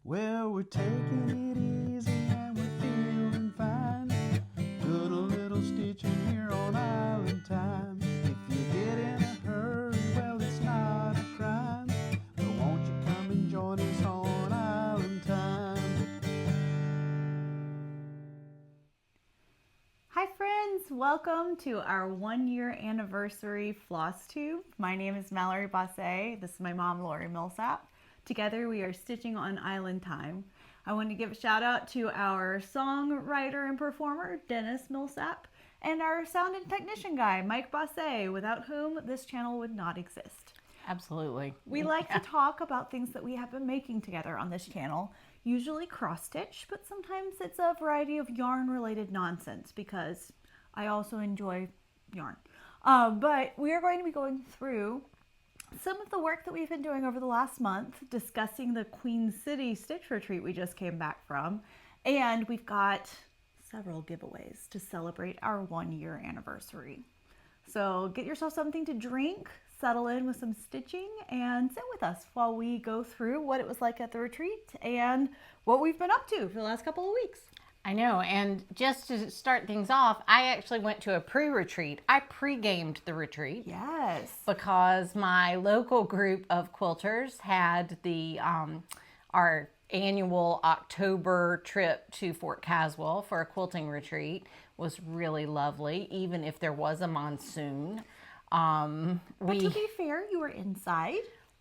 Well, we're taking it easy and we're feeling fine. Put a little stitch in here on Island Time. If you get in a hurry, well, it's not a crime. But won't you come and join us on Island Time? Hi friends, welcome to our 1-year anniversary FlossTube. My name is Mallory, Bosse. This is my mom, Mallory Millsap. Together we are stitching on Island Time. I want to give a shout out to our songwriter and performer, Dennis Millsap, and our sound and technician guy, Mike Bosse, without whom this channel would not exist. Absolutely. We like to talk about things that we have been making together on this channel, usually cross stitch, but sometimes it's a variety of yarn related nonsense because I also enjoy yarn. But we are going to be going through some of the work that we've been doing over the last month, discussing the Queen City Stitch Retreat we just came back from, and we've got several giveaways to celebrate our 1-year anniversary. So get yourself something to drink, settle in with some stitching, and sit with us while we go through what it was like at the retreat and what we've been up to for the last couple of weeks. I know, and just to start things off, I actually went to a pre-retreat. I pre-gamed the retreat. Yes. Because my local group of quilters had the our annual October trip to Fort Caswell for a quilting retreat. Was really lovely, even if there was a monsoon. But to be fair, you were inside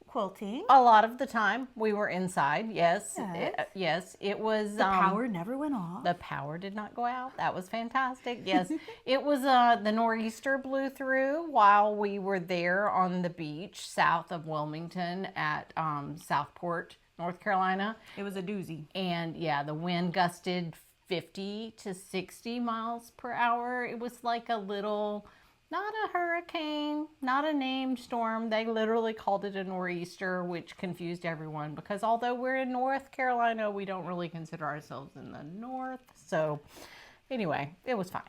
quilting. A lot of the time we were inside. Yes. Yes. It was. The power never went off. The power did not go out. That was fantastic. Yes. It was the nor'easter blew through while we were there on the beach south of Wilmington at Southport, North Carolina. It was a doozy. And yeah, the wind gusted 50 to 60 miles per hour. It was like a little, not a hurricane, not a named storm. They literally called it a nor'easter, which confused everyone because although we're in North Carolina, we don't really consider ourselves in the north. So anyway, it was fine.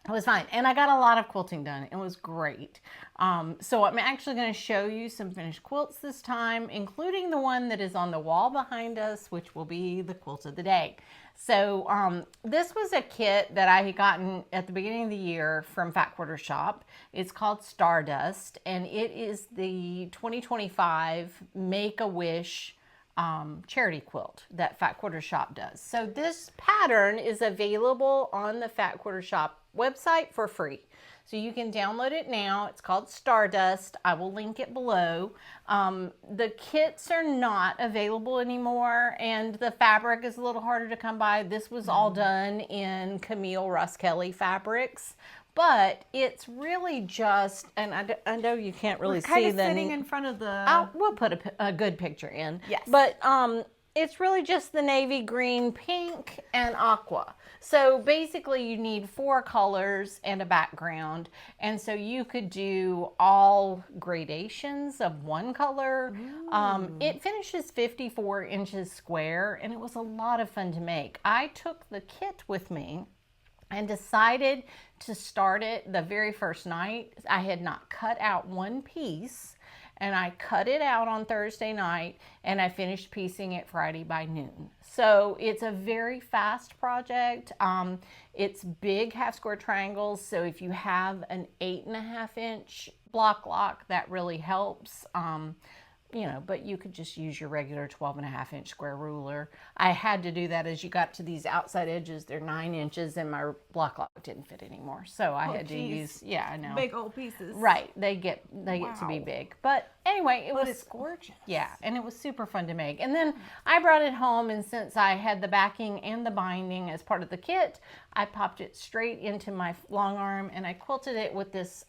It was fine. And I got a lot of quilting done. It was great. So I'm actually going to show you some finished quilts this time, including the one that is on the wall behind us, which will be the quilt of the day. So this was a kit that I had gotten at the beginning of the year from Fat Quarter Shop. It's called Stardust, and it is the 2025 Make-A-Wish charity quilt that Fat Quarter Shop does. So this pattern is available on the Fat Quarter Shop website for free. So you can download it now. It's called Stardust. I will link it below. The kits are not available anymore, and the fabric is a little harder to come by. This was all done in Camille Ross Kelly fabrics, but it's really just, and I know you can't really see kind of the sitting in front of the. We'll put a good picture in. Yes. But it's really just the navy, green, pink, and aqua. So basically you need 4 colors and a background. And so you could do all gradations of one color. It finishes 54 inches square, and it was a lot of fun to make. I took the kit with me and decided to start it the very first night. I had not cut out one piece, and I cut it out on Thursday night, and I finished piecing it Friday by noon. So it's a very fast project. It's big half square triangles, so if you have an 8.5 inch block lock, that really helps. You know, but you could just use your regular 12.5 inch square ruler. I had to do that as you got to these outside edges. They're 9 inches and my block lock didn't fit anymore. So I had to use, yeah, I know. Big old pieces. Right. They get to be big. But anyway, it was it's gorgeous. Yeah, and it was super fun to make. And then I brought it home, and since I had the backing and the binding as part of the kit, I popped it straight into my long arm, and I quilted it with this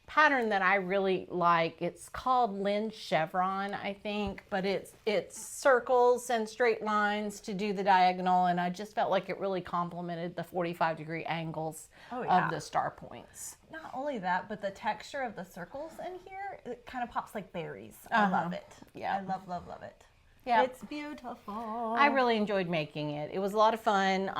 pattern that I really like. It's called Lynn Chevron, I think, but it's circles and straight lines to do the diagonal, and I just felt like it really complemented the 45-degree angles of the star points. Not only that, but the texture of the circles in here, it kind of pops like berries. I love it. Yeah. I love it. Yeah. It's beautiful. I really enjoyed making it. It was a lot of fun.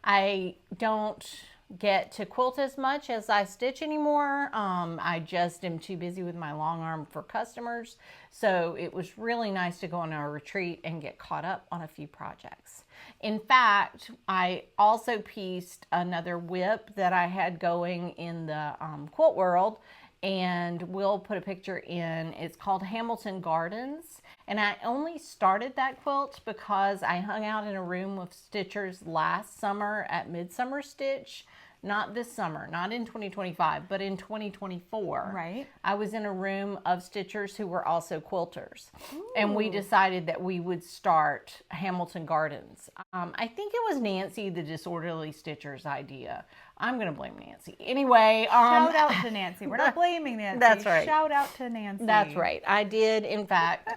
I don't get to quilt as much as I stitch anymore. I just am too busy with my long arm for customers. So it was really nice to go on a retreat and get caught up on a few projects. In fact, I also pieced another whip that I had going in the quilt world, and we'll put a picture in. It's called Hamilton Gardens. And I only started that quilt because I hung out in a room with stitchers last summer at Midsummer Stitch. Not this summer, not in 2025, but in 2024. Right. I was in a room of stitchers who were also quilters. Ooh. And we decided that we would start Hamilton Gardens. I think it was Nancy, the disorderly stitcher's idea. I'm going to blame Nancy. Anyway. Shout out to Nancy. We're not blaming Nancy. That's right. Shout out to Nancy. That's right. I did, in fact,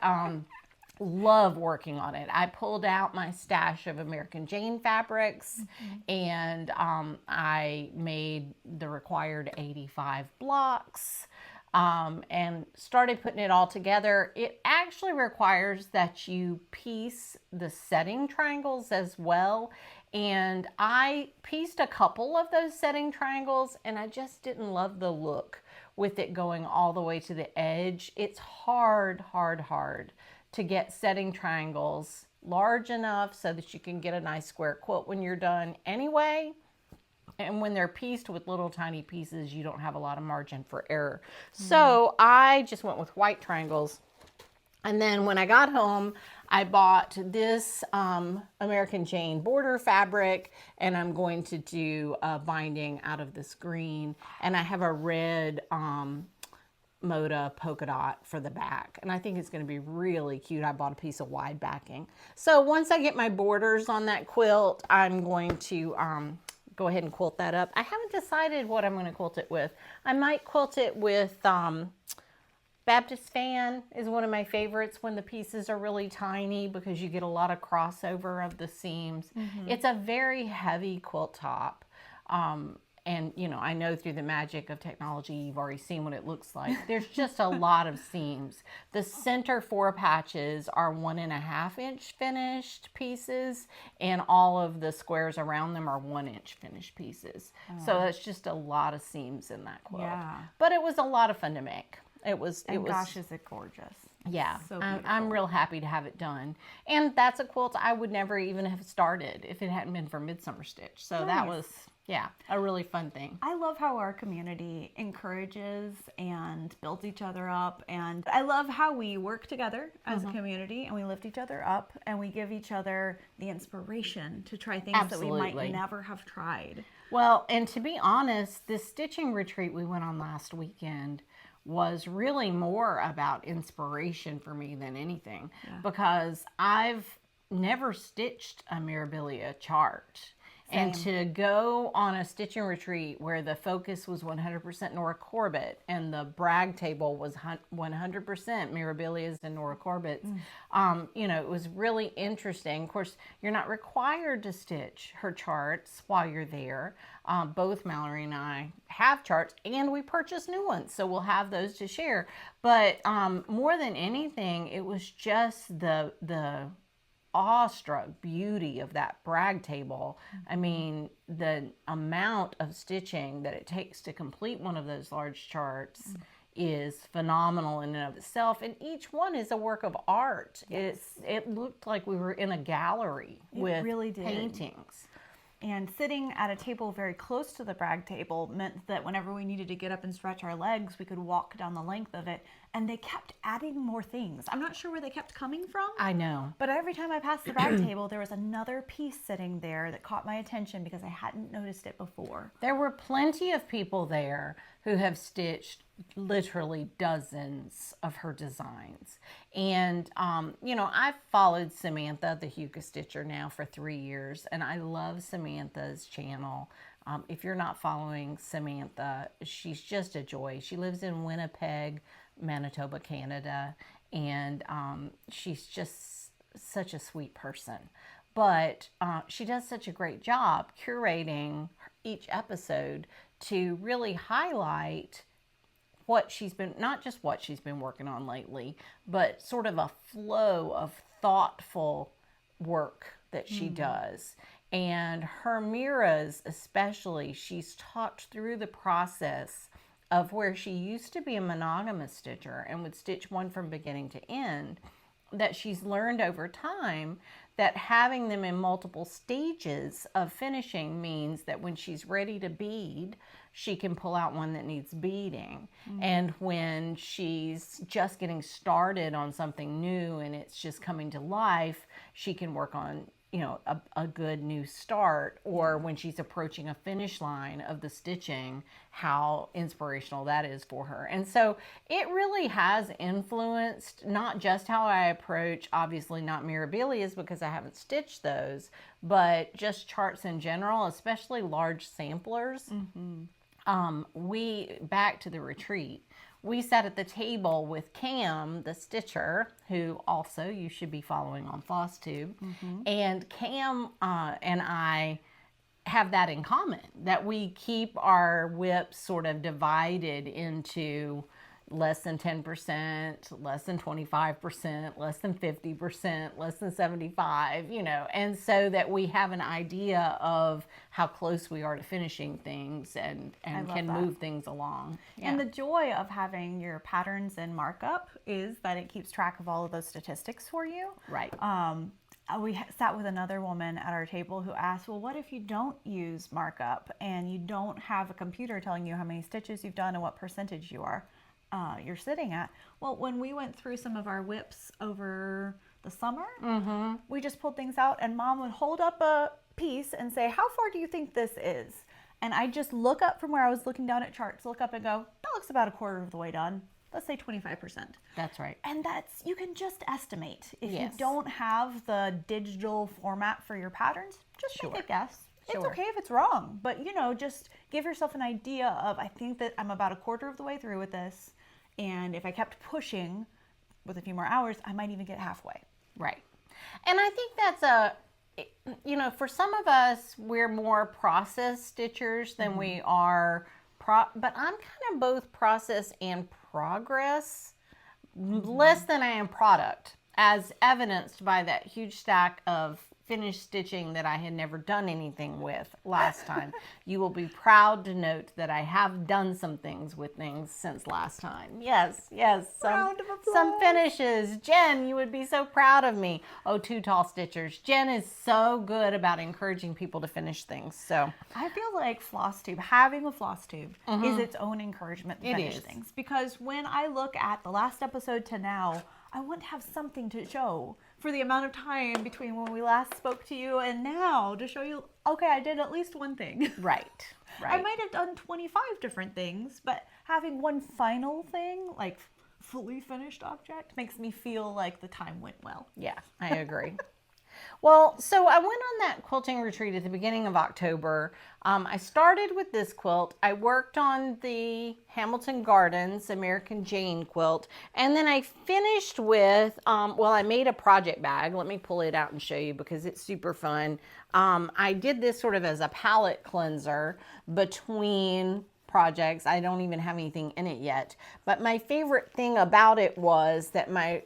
love working on it. I pulled out my stash of American Jane fabrics, and I made the required 85 blocks and started putting it all together. It actually requires that you piece the setting triangles as well. And I pieced a couple of those setting triangles, and I just didn't love the look with it going all the way to the edge. It's hard to get setting triangles large enough so that you can get a nice square quilt when you're done anyway. And when they're pieced with little tiny pieces, you don't have a lot of margin for error. So I just went with white triangles. And then when I got home, I bought this American Jane border fabric, and I'm going to do a binding out of this green. And I have a red Moda polka dot for the back, and I think it's going to be really cute. I bought a piece of wide backing. So once I get my borders on that quilt, I'm going to go ahead and quilt that up. I haven't decided what I'm going to quilt it with. I might quilt it with Baptist Fan is one of my favorites when the pieces are really tiny, because you get a lot of crossover of the seams. It's a very heavy quilt top. And, you know, I know through the magic of technology, you've already seen what it looks like. There's just a lot of seams. The center 4 patches are 1.5 inch finished pieces, and all of the squares around them are 1 inch finished pieces. So that's just a lot of seams in that quilt. Yeah. But it was a lot of fun to make. Gosh, is it gorgeous. Yeah, So I'm real happy to have it done. And that's a quilt I would never even have started if it hadn't been for Midsummer Stitch. So that was, yeah, a really fun thing. I love how our community encourages and builds each other up. And I love how we work together as a community, and we lift each other up, and we give each other the inspiration to try things that we might never have tried. Well, and to be honest, this stitching retreat we went on last weekend was really more about inspiration for me than anything, because I've never stitched a Mirabilia chart. And to go on a stitching retreat where the focus was 100% Nora Corbett and the brag table was 100% Mirabilias and Nora Corbett's, you know, it was really interesting. Of course, you're not required to stitch her charts while you're there. Both Mallory and I have charts, and we purchased new ones, so we'll have those to share. But more than anything, it was just the awestruck beauty of that brag table. I mean, the amount of stitching that it takes to complete one of those large charts is phenomenal in and of itself, and each one is a work of art. It looked like we were in a gallery with really did. Paintings. And sitting at a table very close to the brag table meant that whenever we needed to get up and stretch our legs, we could walk down the length of it. And they kept adding more things. I'm not sure where they kept coming from. I know. But every time I passed the brag table, there was another piece sitting there that caught my attention because I hadn't noticed it before. There were plenty of people there who have stitched literally dozens of her designs. And, you know, I've followed Samantha, the Huka Stitcher, now for 3 years, and I love Samantha's channel. If you're not following Samantha, she's just a joy. She lives in Winnipeg, Manitoba, Canada, and she's just such a sweet person. But she does such a great job curating each episode to really highlight what she's been, not just what she's been working on lately, but sort of a flow of thoughtful work that she does. And her Miras especially, she's talked through the process of where she used to be a monogamous stitcher and would stitch one from beginning to end, that she's learned over time that having them in multiple stages of finishing means that when she's ready to bead, she can pull out one that needs beading. And when she's just getting started on something new and it's just coming to life, she can work on, you know, a good new start. Or when she's approaching a finish line of the stitching, how inspirational that is for her. And so it really has influenced not just how I approach, obviously not mirabilias because I haven't stitched those, but just charts in general, especially large samplers. Back to the retreat, we sat at the table with Cam, the stitcher, who also you should be following on FlossTube. And Cam and I have that in common, that we keep our whips sort of divided into less than 10%, less than 25%, less than 50%, less than 75%, you know, and so that we have an idea of how close we are to finishing things and can move things along. And the joy of having your patterns and markup is that it keeps track of all of those statistics for you. Right. We sat with another woman at our table who asked, well, what if you don't use markup and you don't have a computer telling you how many stitches you've done and what percentage you're sitting at? Well, when we went through some of our whips over the summer, we just pulled things out and Mom would hold up a piece and say, how far do you think this is? And I just look up from where I was looking down at charts, look up and go, that looks about a quarter of the way done. Let's say 25%. That's right. And you can just estimate. If you don't have the digital format for your patterns, just make a guess. It's okay if it's wrong, but you know, just give yourself an idea of, I think that I'm about a quarter of the way through with this. And if I kept pushing with a few more hours, I might even get halfway. Right. And I think that's you know, for some of us, we're more process stitchers than we are, but I'm kind of both process and progress, less than I am product, as evidenced by that huge stack of finished stitching that I had never done anything with last time. You will be proud to note that I have done some things with things since last time. Yes, some finishes. Jen, you would be so proud of me. Oh, Two Tall Stitchers. Jen is so good about encouraging people to finish things. So I feel like FlossTube, having a FlossTube is its own encouragement to finish things. Because when I look at the last episode to now, I want to have something to show for the amount of time between when we last spoke to you and now, to show you, okay, I did at least one thing. Right. I might have done 25 different things, but having one final thing, like fully finished object, makes me feel like the time went well. Yeah, I agree. Well, so I went on that quilting retreat at the beginning of October. I started with this quilt. I worked on the Hamilton Gardens American Jane quilt. And then I finished with, I made a project bag. Let me pull it out and show you because it's super fun. I did this sort of as a palette cleanser between projects. I don't even have anything in it yet. But my favorite thing about it was that my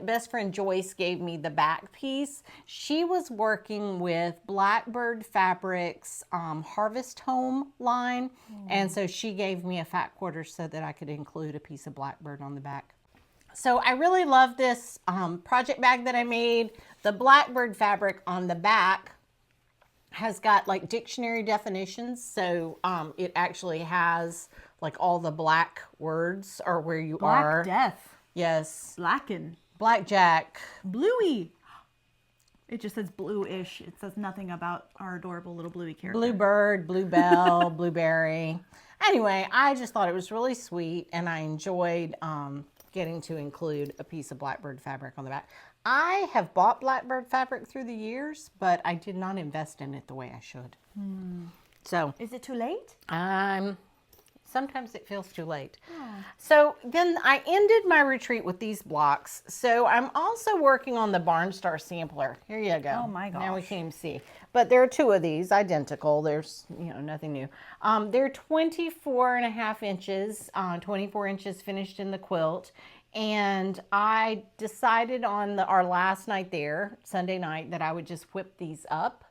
best friend Joyce gave me the back piece. She was working with Blackbird Fabrics Harvest Home line. And so she gave me a fat quarter so that I could include a piece of Blackbird on the back. So I really love this project bag that I made. The Blackbird fabric on the back has got like dictionary definitions, so it actually has like all the black words or where you are. Black Death. Yes. Blacken. Blackjack. Bluey. It just says bluish. It says nothing about our adorable little Bluey character. Bluebird, Bluebell, Blueberry. Anyway, I just thought it was really sweet, and I enjoyed getting to include a piece of Blackbird fabric on the back. I have bought Blackbird fabric through the years, but I did not invest in it the way I should. So, is it too late? sometimes it feels too late. So then I ended my retreat with these blocks. So I'm also working on the Barnstar sampler. Here you go. Oh my gosh. Now we can't even see. But there are two of these identical. There's, you know, nothing new. They're 24.5 inches, 24 inches finished in the quilt. And I decided on our last night there, Sunday night, that I would just whip these up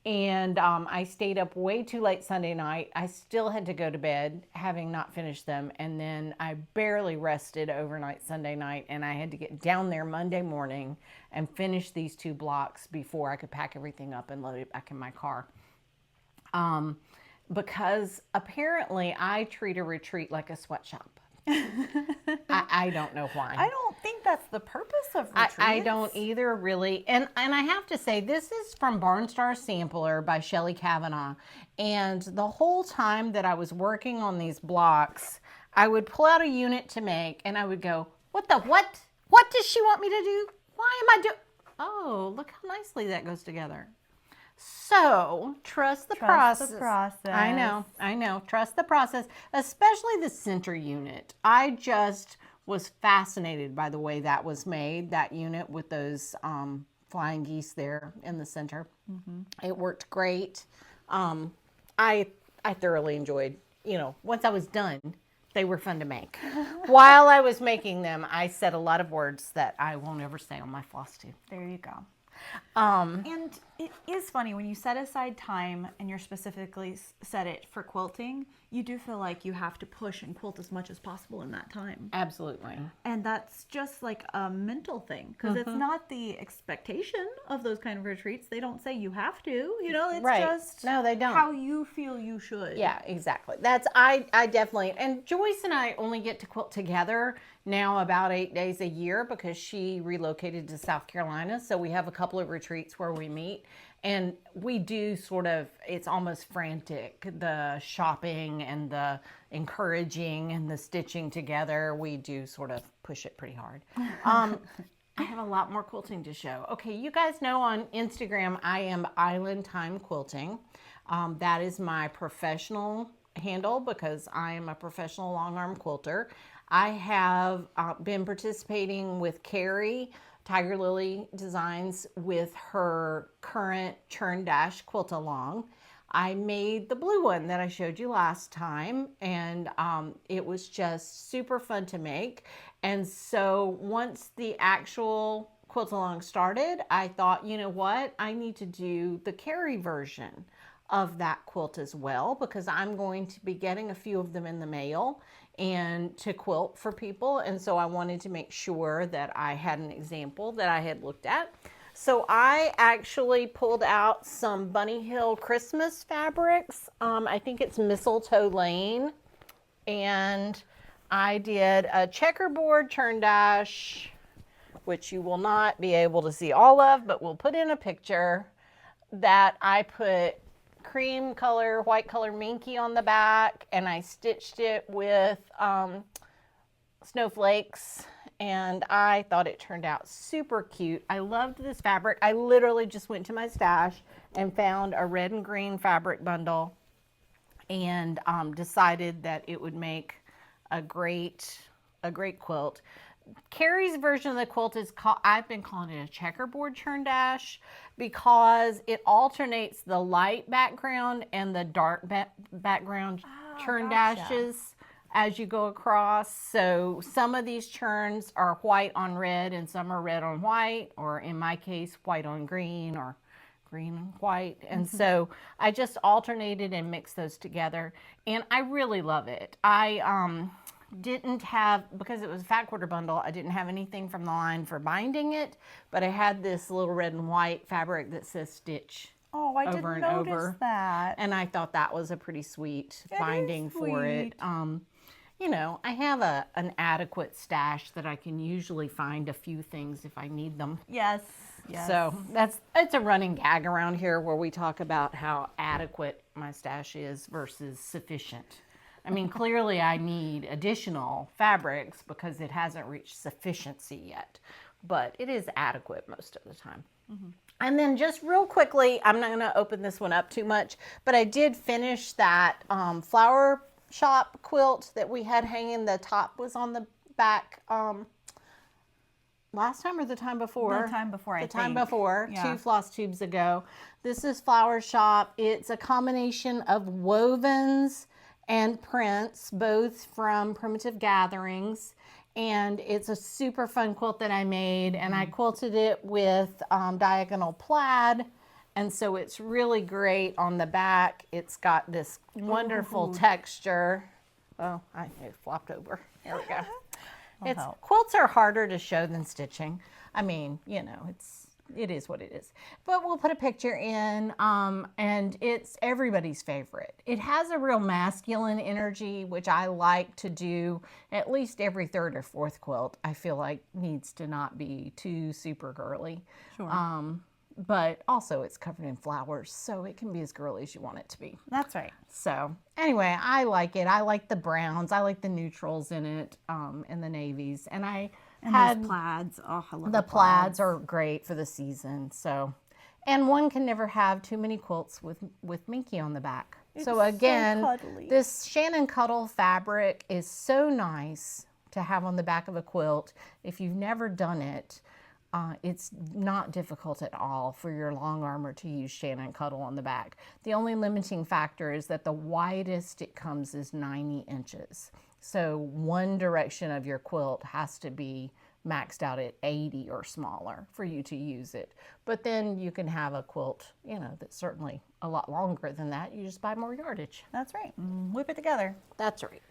And I stayed up way too late Sunday night. I still had to go to bed having not finished them. And then I barely rested overnight Sunday night. And I had to get down there Monday morning and finish these 2 blocks before I could pack everything up and load it back in my car. Because apparently I treat a retreat like a sweatshop. I don't know why. I don't think that's the purpose of retreats. I don't either, really. And I have to say, this is from Barnstar Sampler by Shelley, Cavanna. And the whole time that I was working on these blocks, I would pull out a unit to make, and I would go, what? What does she want me to do? Why am I doing? Oh, look how nicely that goes together. So, trust the process. I know. Trust the process, especially the center unit. I just was fascinated by the way that was made, that unit with those flying geese there in the center. It worked great. I thoroughly enjoyed, once I was done, they were fun to make. While I was making them, I said a lot of words that I won't ever say on my FlossTube. There you go. And it is funny when you set aside time and you're specifically set it for quilting, you do feel like you have to push and quilt as much as possible in that time. Absolutely. And that's just like a mental thing, because it's not the expectation of those kind of retreats. They don't say you have to, it's just no, they don't. How you feel you should. Yeah, exactly. I definitely, and Joyce and I only get to quilt together now about 8 days a year because she relocated to South Carolina. So we have a couple of retreats where we meet, and we do it's almost frantic, the shopping and the encouraging and the stitching together. We do sort of push it pretty hard. I have a lot more quilting to show. Okay, you guys know on Instagram, I am Island Time Quilting. That is my professional handle because I am a professional long arm quilter. I have been participating with Carrie, Tiger Lily Designs, with her current Churn Dash quilt along. I made the blue one that I showed you last time, and it was just super fun to make. And so once the actual quilt along started, I thought, you know what, I need to do the Carrie version of that quilt as well, because I'm going to be getting a few of them in the mail and to quilt for people. And so I wanted to make sure that I had an example that I had looked at. So I actually pulled out some Bunny Hill Christmas fabrics. I think it's Mistletoe Lane. And I did a checkerboard churn dash, which you will not be able to see all of, but we'll put in a picture, that I put cream color, white color minky on the back, and I stitched it with snowflakes, and I thought it turned out super cute. I loved this fabric. I literally just went to my stash and found a red and green fabric bundle and decided that it would make a great quilt. Carrie's version of the quilt is called, I've been calling it a checkerboard churn dash, because it alternates the light background and the dark background churn dashes as you go across. So some of these churns are white on red and some are red on white, or in my case, white on green or green and white. And so I just alternated and mixed those together, and I really love it. I didn't have, because it was a fat quarter bundle, I didn't have anything from the line for binding it, but I had this little red and white fabric that says Stitch. Oh, I didn't notice that. And I thought that was a pretty sweet binding for it. I have an adequate stash that I can usually find a few things if I need them. Yes. Yes. So it's a running gag around here where we talk about how adequate my stash is versus sufficient. I mean, clearly I need additional fabrics because it hasn't reached sufficiency yet, but it is adequate most of the time. And then just real quickly, I'm not going to open this one up too much, but I did finish that flower shop quilt that we had hanging. The top was on the back last time or the time before? The time before, I think. The time before, yeah. 2 FlossTubes ago. This is Flower Shop. It's a combination of wovens and prints, both from Primitive Gatherings. And it's a super fun quilt that I made, and I quilted it with diagonal plaid And so it's really great on the back. It's got this wonderful texture. Oh, it flopped over. There we go. Quilts are harder to show than stitching. I mean, you know, it is what it is. But we'll put a picture in, and it's everybody's favorite. It has a real masculine energy, which I like to do at least every third or fourth quilt. I feel like needs to not be too super girly. Sure. But also it's covered in flowers, so it can be as girly as you want it to be. That's right. So anyway, I like it. I like the browns. I like the neutrals in it, and the navies. And those plaids. Oh, I love the plaids are great for the season. So, and one can never have too many quilts with Minky on the back. So again, this Shannon Cuddle fabric is so nice to have on the back of a quilt. If you've never done it, it's not difficult at all for your long armor to use Shannon Cuddle on the back. The only limiting factor is that the widest it comes is 90 inches. So one direction of your quilt has to be maxed out at 80 or smaller for you to use it. But then you can have a quilt, you know, that's certainly a lot longer than that. You just buy more yardage. That's right. Whip it together. That's right.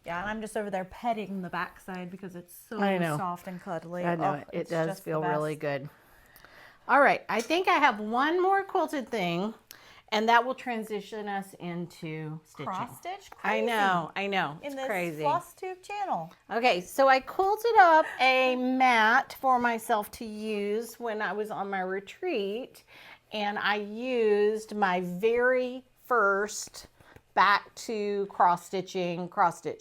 Yeah, and I'm just over there petting the backside because it's so soft and cuddly. I know, it does feel really good. All right, I think I have one more quilted thing, and that will transition us into stitching. Cross stitch? I know. It's in crazy. this FlossTube channel. Okay, so I quilted up a mat for myself to use when I was on my retreat, and I used my very first back to cross stitch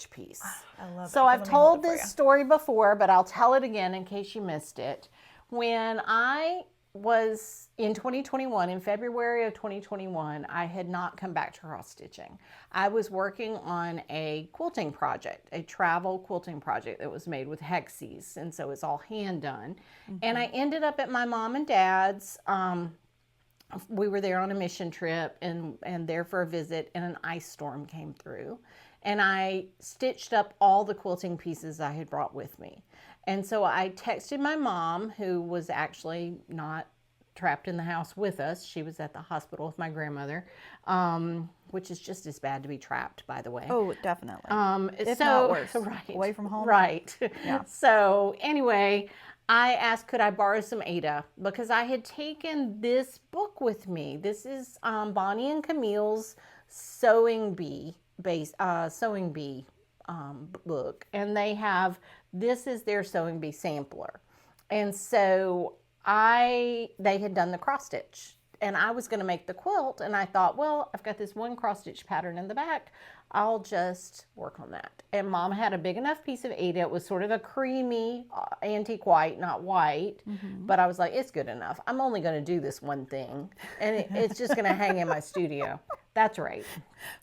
piece. I love it. So I've told this story before, but I'll tell it again in case you missed it. When I was in 2021, in February of 2021, I had not come back to cross stitching. I was working on a quilting project, a travel quilting project that was made with hexes, and so it's all hand done. And I ended up at my mom and dad's. We were there on a mission trip and there for a visit, and an ice storm came through, and I stitched up all the quilting pieces I had brought with me. And so I texted my mom, who was actually not trapped in the house with us. She was at the hospital with my grandmother, which is just as bad to be trapped, by the way. Oh, definitely. If not worse. Right. Away from home. Right. Yeah. So anyway, I asked, could I borrow some Ada? Because I had taken this book with me. This is Bonnie and Camille's Sewing Bee book. And this is their Sewing Bee sampler. And so they had done the cross stitch. And I was going to make the quilt. And I thought, well, I've got this one cross stitch pattern in the back. I'll just work on that. And Mom had a big enough piece of Ada. It was sort of a creamy antique white, not white. But I was like, it's good enough. I'm only going to do this one thing. And it's just going to hang in my studio. That's right.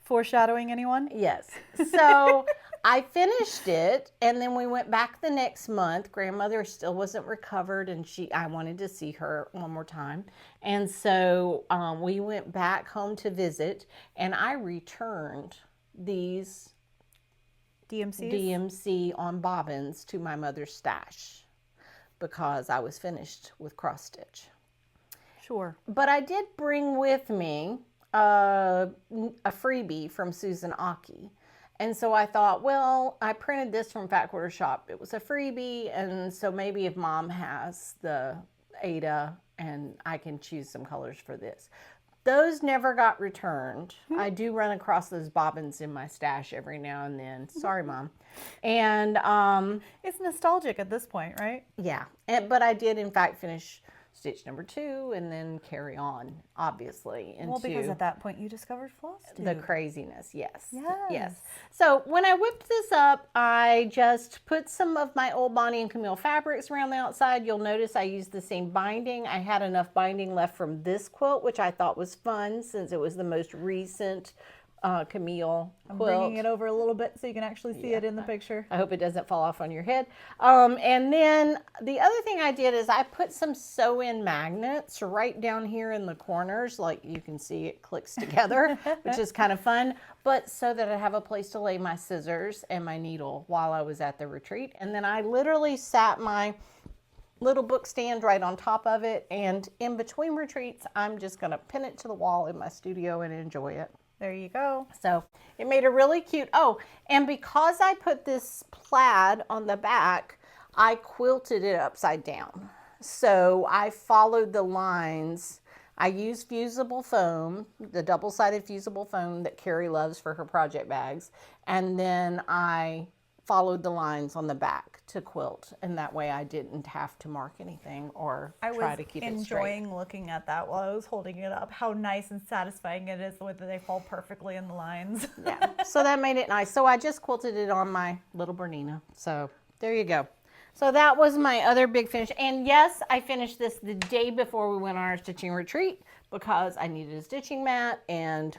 Foreshadowing anyone? Yes. So I finished it, and then we went back the next month. Grandmother still wasn't recovered, and I wanted to see her one more time. And so we went back home to visit, and I returned these DMC on bobbins to my mother's stash because I was finished with cross stitch. Sure. But I did bring with me a freebie from Susan Aki. And so I thought, well, I printed this from Fat Quarter Shop. It was a freebie, and so maybe if Mom has the Ada, and I can choose some colors for this. Those never got returned. I do run across those bobbins in my stash every now and then. Sorry, Mom. And it's nostalgic at this point, right? Yeah, but I did in fact finish stitch number 2 and then carry on, obviously, into because at that point you discovered FlossTube. The craziness. Yes. Yes. So when I whipped this up, I just put some of my old Bonnie and Camille fabrics around the outside. You'll notice I used the same binding. I had enough binding left from this quilt, which I thought was fun since it was the most recent Camille quilt. I'm bringing it over a little bit so you can actually see it in the picture. I hope it doesn't fall off on your head. And then the other thing I did is I put some sew-in magnets right down here in the corners. Like you can see it clicks together, which is kind of fun. But so that I have a place to lay my scissors and my needle while I was at the retreat. And then I literally sat my little book stand right on top of it. And in between retreats, I'm just going to pin it to the wall in my studio and enjoy it. There you go. So it made a really cute, oh, and because I put this plaid on the back, I quilted it upside down. So I followed the lines. I used fusible foam, the double-sided fusible foam that Carrie loves for her project bags. And then I followed the lines on the back to quilt. And that way I didn't have to mark anything or try to keep it straight. I was enjoying looking at that while I was holding it up, how nice and satisfying it is the way that they fall perfectly in the lines. Yeah, so that made it nice. So I just quilted it on my little Bernina. So there you go. So that was my other big finish. And yes, I finished this the day before we went on our stitching retreat because I needed a stitching mat, and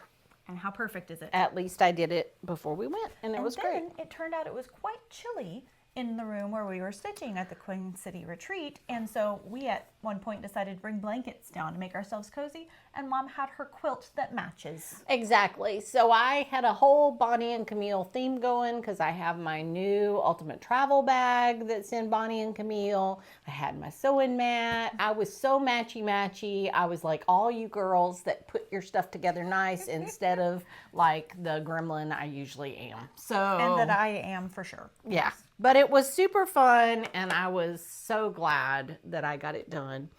how perfect is it? At least I did it before we went, and it was great. It turned out it was quite chilly in the room where we were stitching at the Queen City retreat, and so we at one point decided to bring blankets down to make ourselves cozy, and Mom had her quilt that matches. Exactly. So I had a whole Bonnie and Camille theme going because I have my new Ultimate Travel bag that's in Bonnie and Camille. I had my sewing mat. I was so matchy-matchy. I was like all you girls that put your stuff together nice instead of like the gremlin I usually am. So and that I am for sure. Yeah. But it was super fun, and I was so glad that I got it done.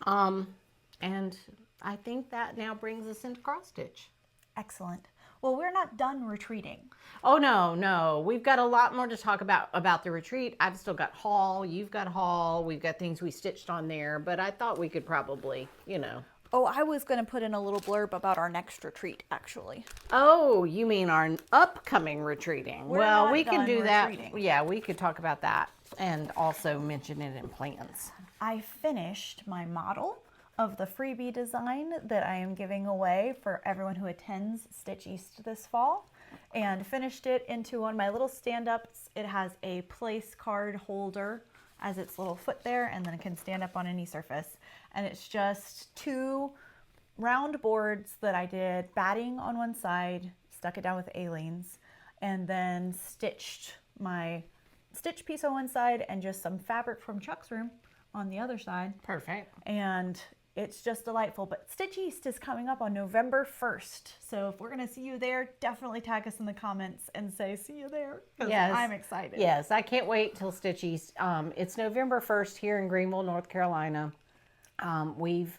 And I think that now brings us into cross stitch. Excellent. Well, we're not done retreating. Oh, no. We've got a lot more to talk about the retreat. I've still got haul. You've got haul. We've got things we stitched on there, but I thought we could probably, Oh, I was going to put in a little blurb about our next retreat, actually. Oh, you mean our upcoming retreating? Well, we can do that. Yeah, we could talk about that and also mention it in plans. I finished my model of the freebie design that I am giving away for everyone who attends Stitch East this fall, and finished it into one of my little stand-ups. It has a place card holder as its little foot there, and then it can stand up on any surface. And it's just 2 round boards that I did batting on one side, stuck it down with A-lines, and then stitched my stitch piece on one side and just some fabric from Chuck's room on the other side. Perfect. And it's just delightful. But Stitch East is coming up on November 1st. So if we're going to see you there, definitely tag us in the comments and say, see you there. Yes. I'm excited. Yes, I can't wait till Stitch East. It's November 1st here in Greenville, North Carolina. We've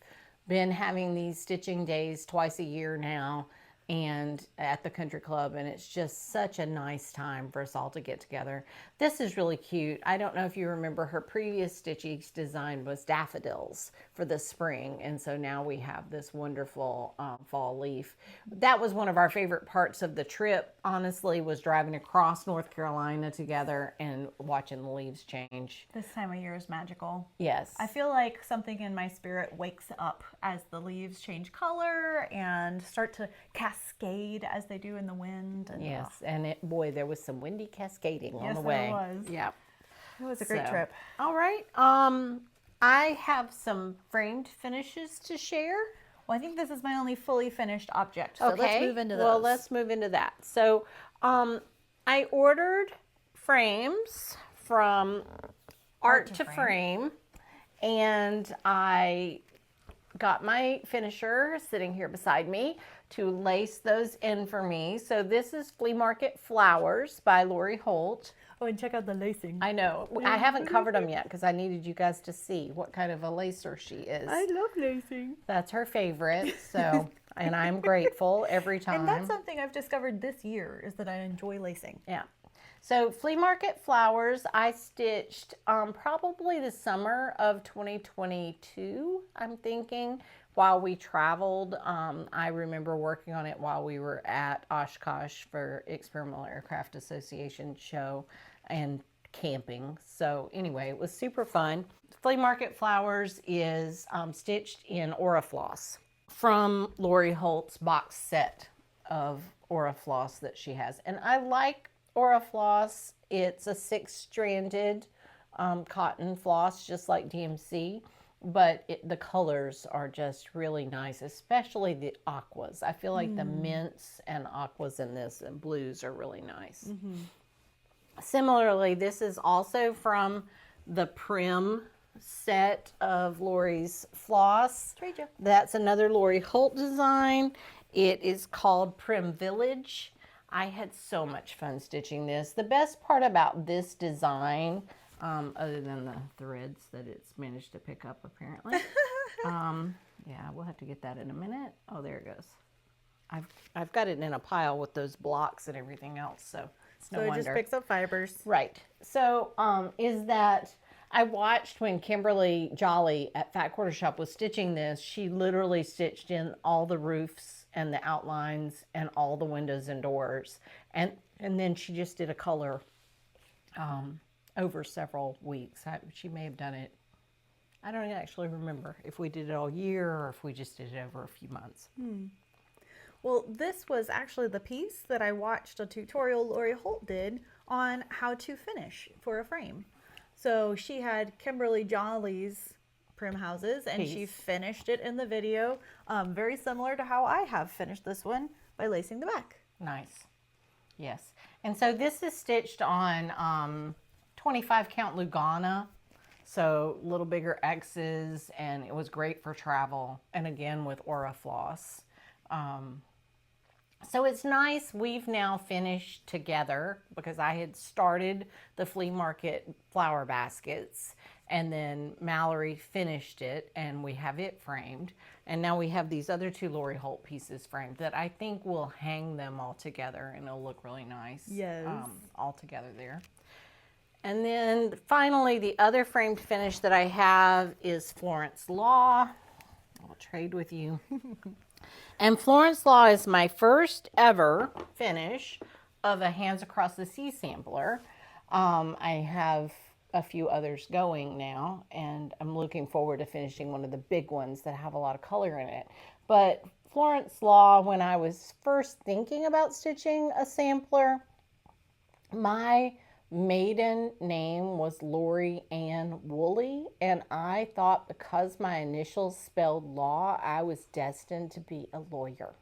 been having these stitching days twice a year now, and at the country club, and it's just such a nice time for us all to get together. This is really cute. I don't know if you remember, her previous Stitch East design was daffodils for the spring, and so now we have this wonderful fall leaf. That was one of our favorite parts of the trip, honestly, was driving across North Carolina together and watching the leaves change. This time of year is magical. Yes. I feel like something in my spirit wakes up as the leaves change color and start to cascade as they do in the wind. And, yes, and boy, there was some windy cascading on the yes, way. there was. Yeah. It was a great trip. All right. I have some framed finishes to share. Well, I think this is my only fully finished object. So Okay. let's move into those. Well, let's move into that. So I ordered frames from Art to Frame, and I got my finisher sitting here beside me to lace those in for me. So this is Flea Market Flowers by Lori Holt. Oh, and check out the lacing. I know. I haven't covered them yet because I needed you guys to see what kind of a lacer she is. I love lacing. That's her favorite. So, and I'm grateful every time. And that's something I've discovered this year, is that I enjoy lacing. Yeah. So Flea Market Flowers, I stitched probably the summer of 2022, I'm thinking, while we traveled. I remember working on it while we were at Oshkosh for Experimental Aircraft Association show and camping. So anyway, it was super fun. Flea Market Flowers is stitched in Orifloss from Lori Holt's box set of Orifloss that she has. And I like Orifloss. It's a 6-stranded cotton floss, just like DMC, but the colors are just really nice, especially the aquas. I feel like the mints and aquas in this and blues are really nice. Similarly, this is also from the Prim set of Lori's floss. Trade you. That's another Lori Holt design. It is called Prim Village. I had so much fun stitching this. The best part about this design, other than the threads that it's managed to pick up apparently. Yeah, we'll have to get that in a minute. Oh, there it goes. I've got it in a pile with those blocks and everything else, so it's no So it wonder. just picks up fibers. Right. So is that I watched when Kimberly Jolly at Fat Quarter Shop was stitching this. She literally stitched in all the roofs and the outlines and all the windows and doors. And then she just did a color over several weeks. She may have done it. I don't actually remember if we did it all year or if we just did it over a few months. Well, this was actually the piece that I watched a tutorial Lori Holt did on how to finish for a frame. So she had Kimberly Jolly's Prim Houses and she finished it in the video, very similar to how I have finished this one by lacing the back. Nice. Yes. And so this is stitched on 25 count Lugana. So a little bigger X's, and it was great for travel. And again, with Aura floss. So it's nice we've now finished together because I had started the flea market flower baskets and then Mallory finished it and we have it framed. And now we have these other two Lori Holt pieces framed that I think will hang them all together and it'll look really nice. Yes. All together there. And then finally, the other framed finish that I have is Florence Law. I'll trade with you. And Florence Law is my first ever finish of a Hands Across the Sea sampler. I have a few others going now, and I'm looking forward to finishing one of the big ones that have a lot of color in it. But Florence Law, when I was first thinking about stitching a sampler, my maiden name was Lori Ann Woolley, and I thought because my initials spelled law, I was destined to be a lawyer.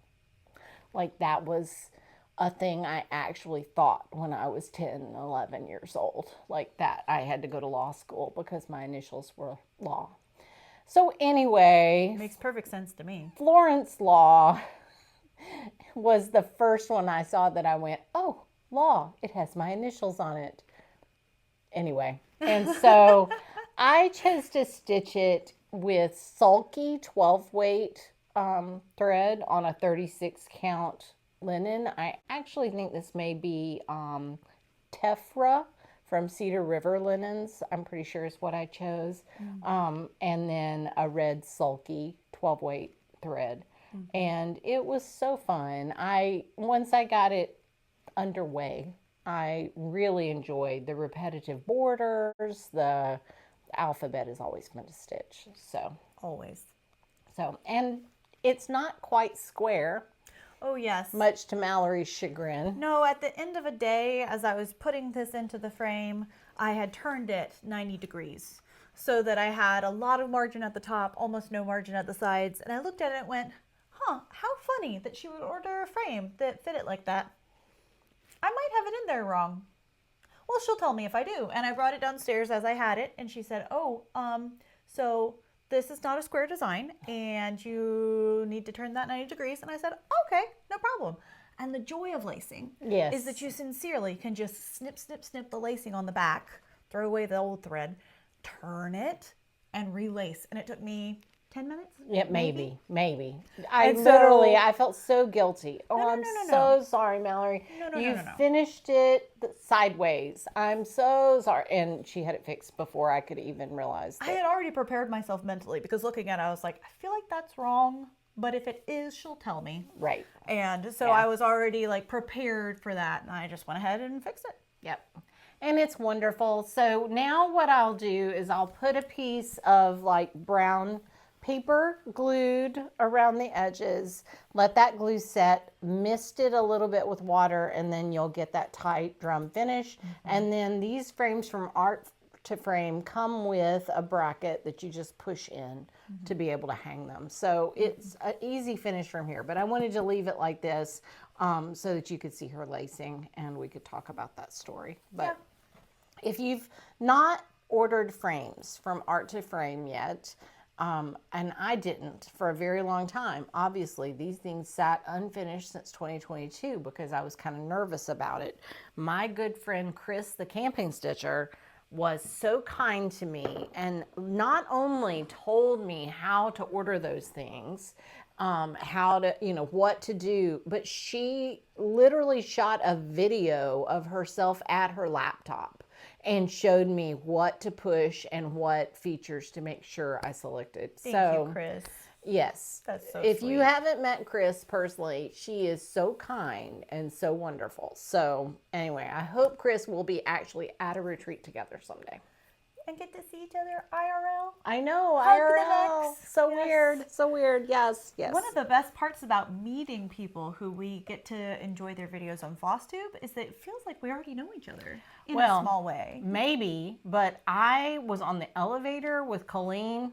Like that was a thing I actually thought when I was 10, 11 years old. Like that I had to go to law school because my initials were law. So anyway, Makes perfect sense to me. Florence Law was the first one I saw that I went, oh, law, it has my initials on it. Anyway, and so I chose to stitch it with sulky 12 weight thread on a 36 count linen. I actually think this may be Tephra from Cedar River Linens. I'm pretty sure is what I chose. And then a red sulky 12 weight thread. And it was so fun. Once I got it underway, I really enjoyed the repetitive borders. The alphabet is always fun to stitch. Always. And it's not quite square, Oh, yes. much to Mallory's chagrin. No, at the end of a day, as I was putting this into the frame, I had turned it 90 degrees so that I had a lot of margin at the top, almost no margin at the sides. And I looked at it and went, huh, how funny that she would order a frame that fit it like that. I might have it in there wrong. Well, she'll tell me if I do. And I brought it downstairs as I had it. And she said, oh, so this is not a square design and you need to turn that 90 degrees. And I said, okay, no problem. And the joy of lacing is that you sincerely can just snip, snip, snip the lacing on the back, throw away the old thread, turn it and relace. And it took me 10 minutes? Yeah, maybe. I felt so guilty. Oh, I'm so sorry, Mallory. You finished it sideways. I'm so sorry. And she had it fixed before I could even realize that. I had already prepared myself mentally because looking at it, I was like, I feel like that's wrong. But if it is, she'll tell me. Right. And so I was already like prepared for that. And I just went ahead and fixed it. Yep. And it's wonderful. So now what I'll do is I'll put a piece of like brown paper glued around the edges, let that glue set, mist it a little bit with water, and then you'll get that tight drum finish. And then these frames from Art to Frame come with a bracket that you just push in to be able to hang them. So it's an easy finish from here, but I wanted to leave it like this so that you could see her lacing and we could talk about that story. But if you've not ordered frames from Art to Frame yet. And I didn't for a very long time. Obviously, these things sat unfinished since 2022 because I was kind of nervous about it. My good friend Chris, the camping stitcher, was so kind to me and not only told me how to order those things, how to, what to do, but she literally shot a video of herself at her laptop and showed me what to push and what features to make sure I selected. Thank you, Chris. Yes. That's so If sweet. you haven't met Chris personally, she is so kind and so wonderful. So anyway, I hope Chris will be actually at a retreat together someday. And get to see each other IRL. I know, Hug the IRL. necks. So Yes. weird. So weird. Yes, yes. One of the best parts about meeting people who we get to enjoy their videos on FlossTube is that it feels like we already know each other in a small way. Maybe, but I was on the elevator with Colette.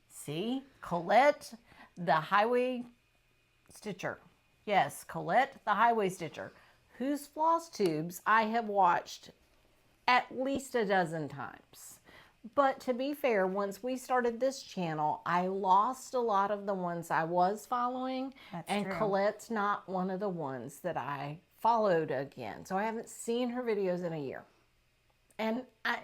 See? Colette, the highway stitcher. Yes, Colette, the highway stitcher, whose floss tubes I have watched at least a dozen times. But to be fair, once we started this channel, I lost a lot of the ones I was following. That's true. Colette's not one of the ones that I followed again. So I haven't seen her videos in a year. And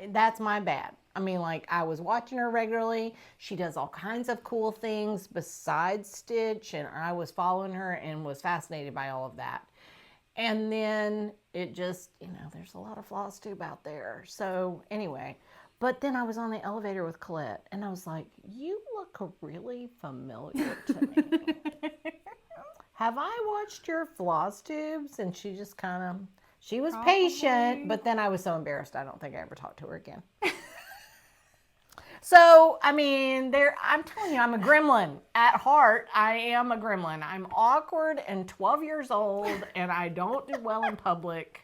that's my bad. I mean, like, I was watching her regularly. She does all kinds of cool things besides stitch, and I was following her and was fascinated by all of that. And then it just, there's a lot of floss tube out there. So anyway, but then I was on the elevator with Colette, and I was like, you look really familiar to me. Have I watched your floss tubes? And she just she was patient, but then I was so embarrassed. I don't think I ever talked to her again. So, I mean, I'm telling you, I'm a gremlin. At heart, I am a gremlin. I'm awkward and 12 years old, and I don't do well in public.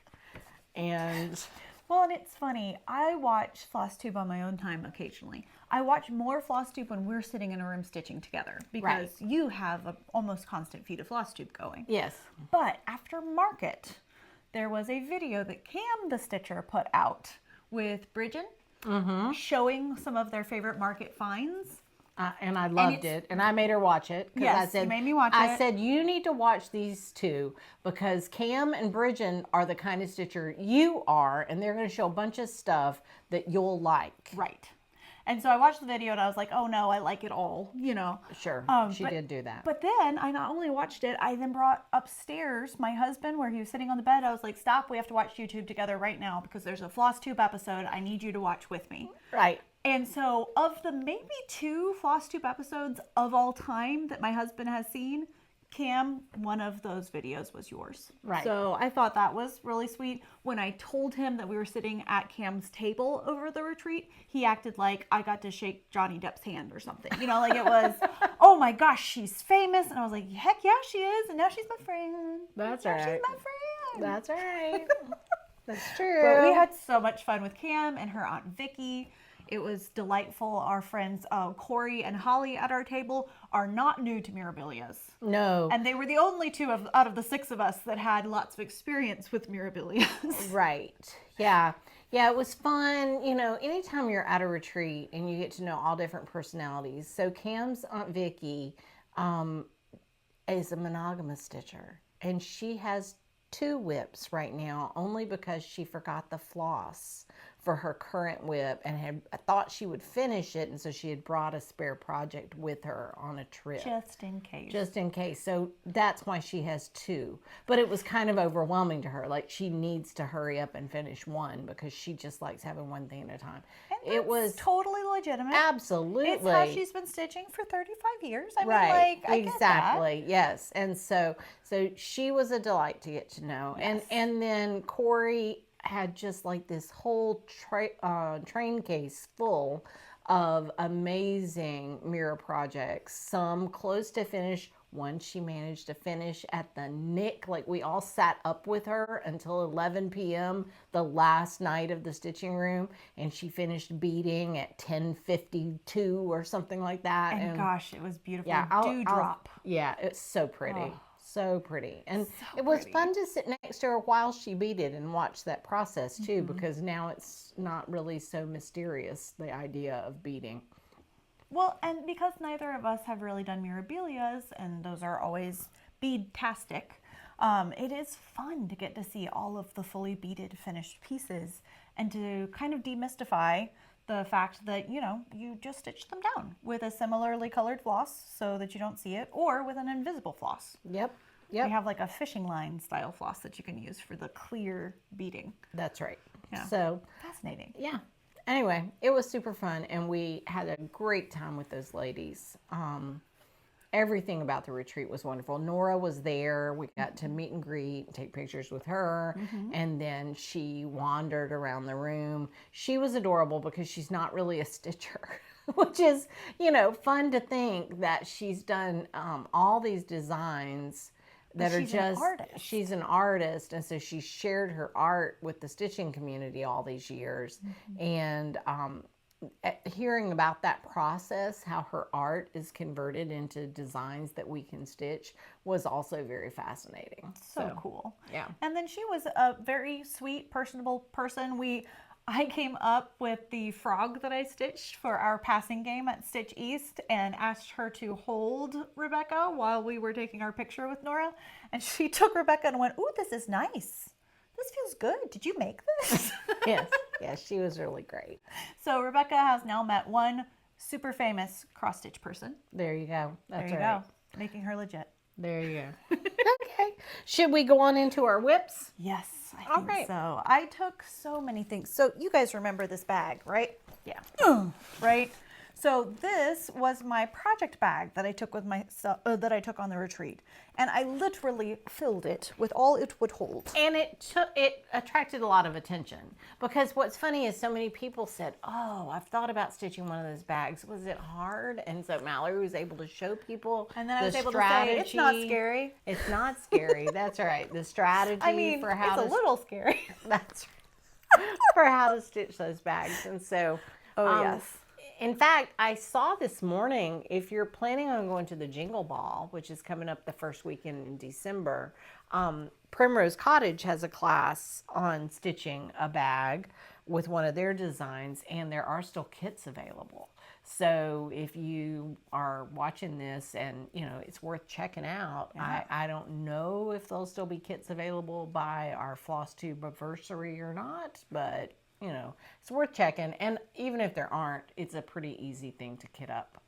And well, and it's funny. I watch FlossTube on my own time occasionally. I watch more FlossTube when we're sitting in a room stitching together because you have an almost constant feed of FlossTube going. yes. But after market, there was a video that Cam the Stitcher put out with Bridgen showing some of their favorite market finds. And I loved it. And I made her watch it. Yes, I said, you made me watch I it. said, you need to watch these two because Cam and Bridgen are the kind of stitcher you are. And they're going to show a bunch of stuff that you'll like. Right. And so I watched the video and I was like, oh no, I like it all, Sure, she did do that. But then I not only watched it, I then brought upstairs my husband where he was sitting on the bed. I was like, stop, we have to watch YouTube together right now because there's a FlossTube episode I need you to watch with me. Right. And so of the maybe 2 FlossTube episodes of all time that my husband has seen, Cam, one of those videos was yours. Right. So I thought that was really sweet. When I told him that we were sitting at Cam's table over the retreat, he acted like I got to shake Johnny Depp's hand or something. Like it was, oh my gosh, she's famous. And I was like, heck yeah, she is. And now she's my friend. That's now right. She's my friend. That's right. That's true. But we had so much fun with Cam and her Aunt Vicky. It was delightful. Our friends Corey and Holly at our table are not new to Mirabilias. No. And they were the only 2 out of the 6 of us that had lots of experience with Mirabilias. Right. Yeah. Yeah, it was fun. Anytime you're at a retreat and you get to know all different personalities. So Cam's Aunt Vicky is a monogamous stitcher. And she has 2 whips right now only because she forgot the floss for her current whip and thought she would finish it, and so she had brought a spare project with her on a trip. Just in case. Just in case. So that's why she has 2. But it was kind of overwhelming to her. Like, she needs to hurry up and finish one because she just likes having one thing at a time. And it was totally legitimate. absolutely. It's how she's been stitching for 35 years. I Right. mean, like, I exactly. get that. Yes. And so she was a delight to get to know. Yes. And then Corey had just like this whole train case full of amazing mirror projects, some close to finish. One she managed to finish at the nick. Like, we all sat up with her until 11 p.m. the last night of the stitching room, and she finished beading at 10:52 or something like that. And gosh, it was beautiful. yeah, Dewdrop. yeah, it's so pretty. Oh, So pretty. And So it was pretty. fun to sit next to her while she beaded and watch that process too, because now it's not really so mysterious, the idea of beading. Well, and because neither of us have really done mirabilias, and those are always bead-tastic, it is fun to get to see all of the fully beaded finished pieces and to kind of demystify the fact that, you know, you just stitch them down with a similarly colored floss so that you don't see it, or with an invisible floss. Yep. We Yep. have like a fishing line style floss that you can use for the clear beading. That's right. Yeah. So, Fascinating. yeah. Anyway, it was super fun, and we had a great time with those ladies. Everything about the retreat was wonderful. Nora was there. We got to meet and greet and take pictures with her. And then she wandered around the room. She was adorable because she's not really a stitcher, which is, you know, fun to think that she's done all these designs that are she's an just, artist. she's an artist. And so she shared her art with the stitching community all these years. And hearing about that process, how her art is converted into designs that we can stitch, was also very fascinating. So cool. Yeah. And then she was a very sweet, personable person. I came up with the frog that I stitched for our passing game at Stitch East and asked her to hold Rebecca while we were taking our picture with Nora. And she took Rebecca and went, "Ooh, this is nice. This feels good. Did you make this?" Yes, she was really great. So Rebecca has now met one super famous cross stitch person. There you go. That's There you right. go. Making her legit. There you go. Okay. Should we go on into our whips? Yes, I All think right. so. I took so many things. So you guys remember this bag, right? Yeah. Right? So this was my project bag that I took with that I took on the retreat, and I literally filled it with all it would hold. And it attracted a lot of attention, because what's funny is so many people said, "Oh, I've thought about stitching one of those bags. Was it hard?" And so Mallory was able to show people And then I was the able to say, "It's not strategy. scary." It's not scary. That's right. The strategy I mean, for how it's a to little scary. that's right. For how to stitch those bags. And so, Yes. in fact, I saw this morning, if you're planning on going to the Jingle Ball, which is coming up the first weekend in December, Primrose Cottage has a class on stitching a bag with one of their designs, and there are still kits available. So if you are watching this and, you know, it's worth checking out. I don't know if there'll still be kits available by our FlossTubeversary or not, but you know, it's worth checking. And even if there aren't, it's a pretty easy thing to kit up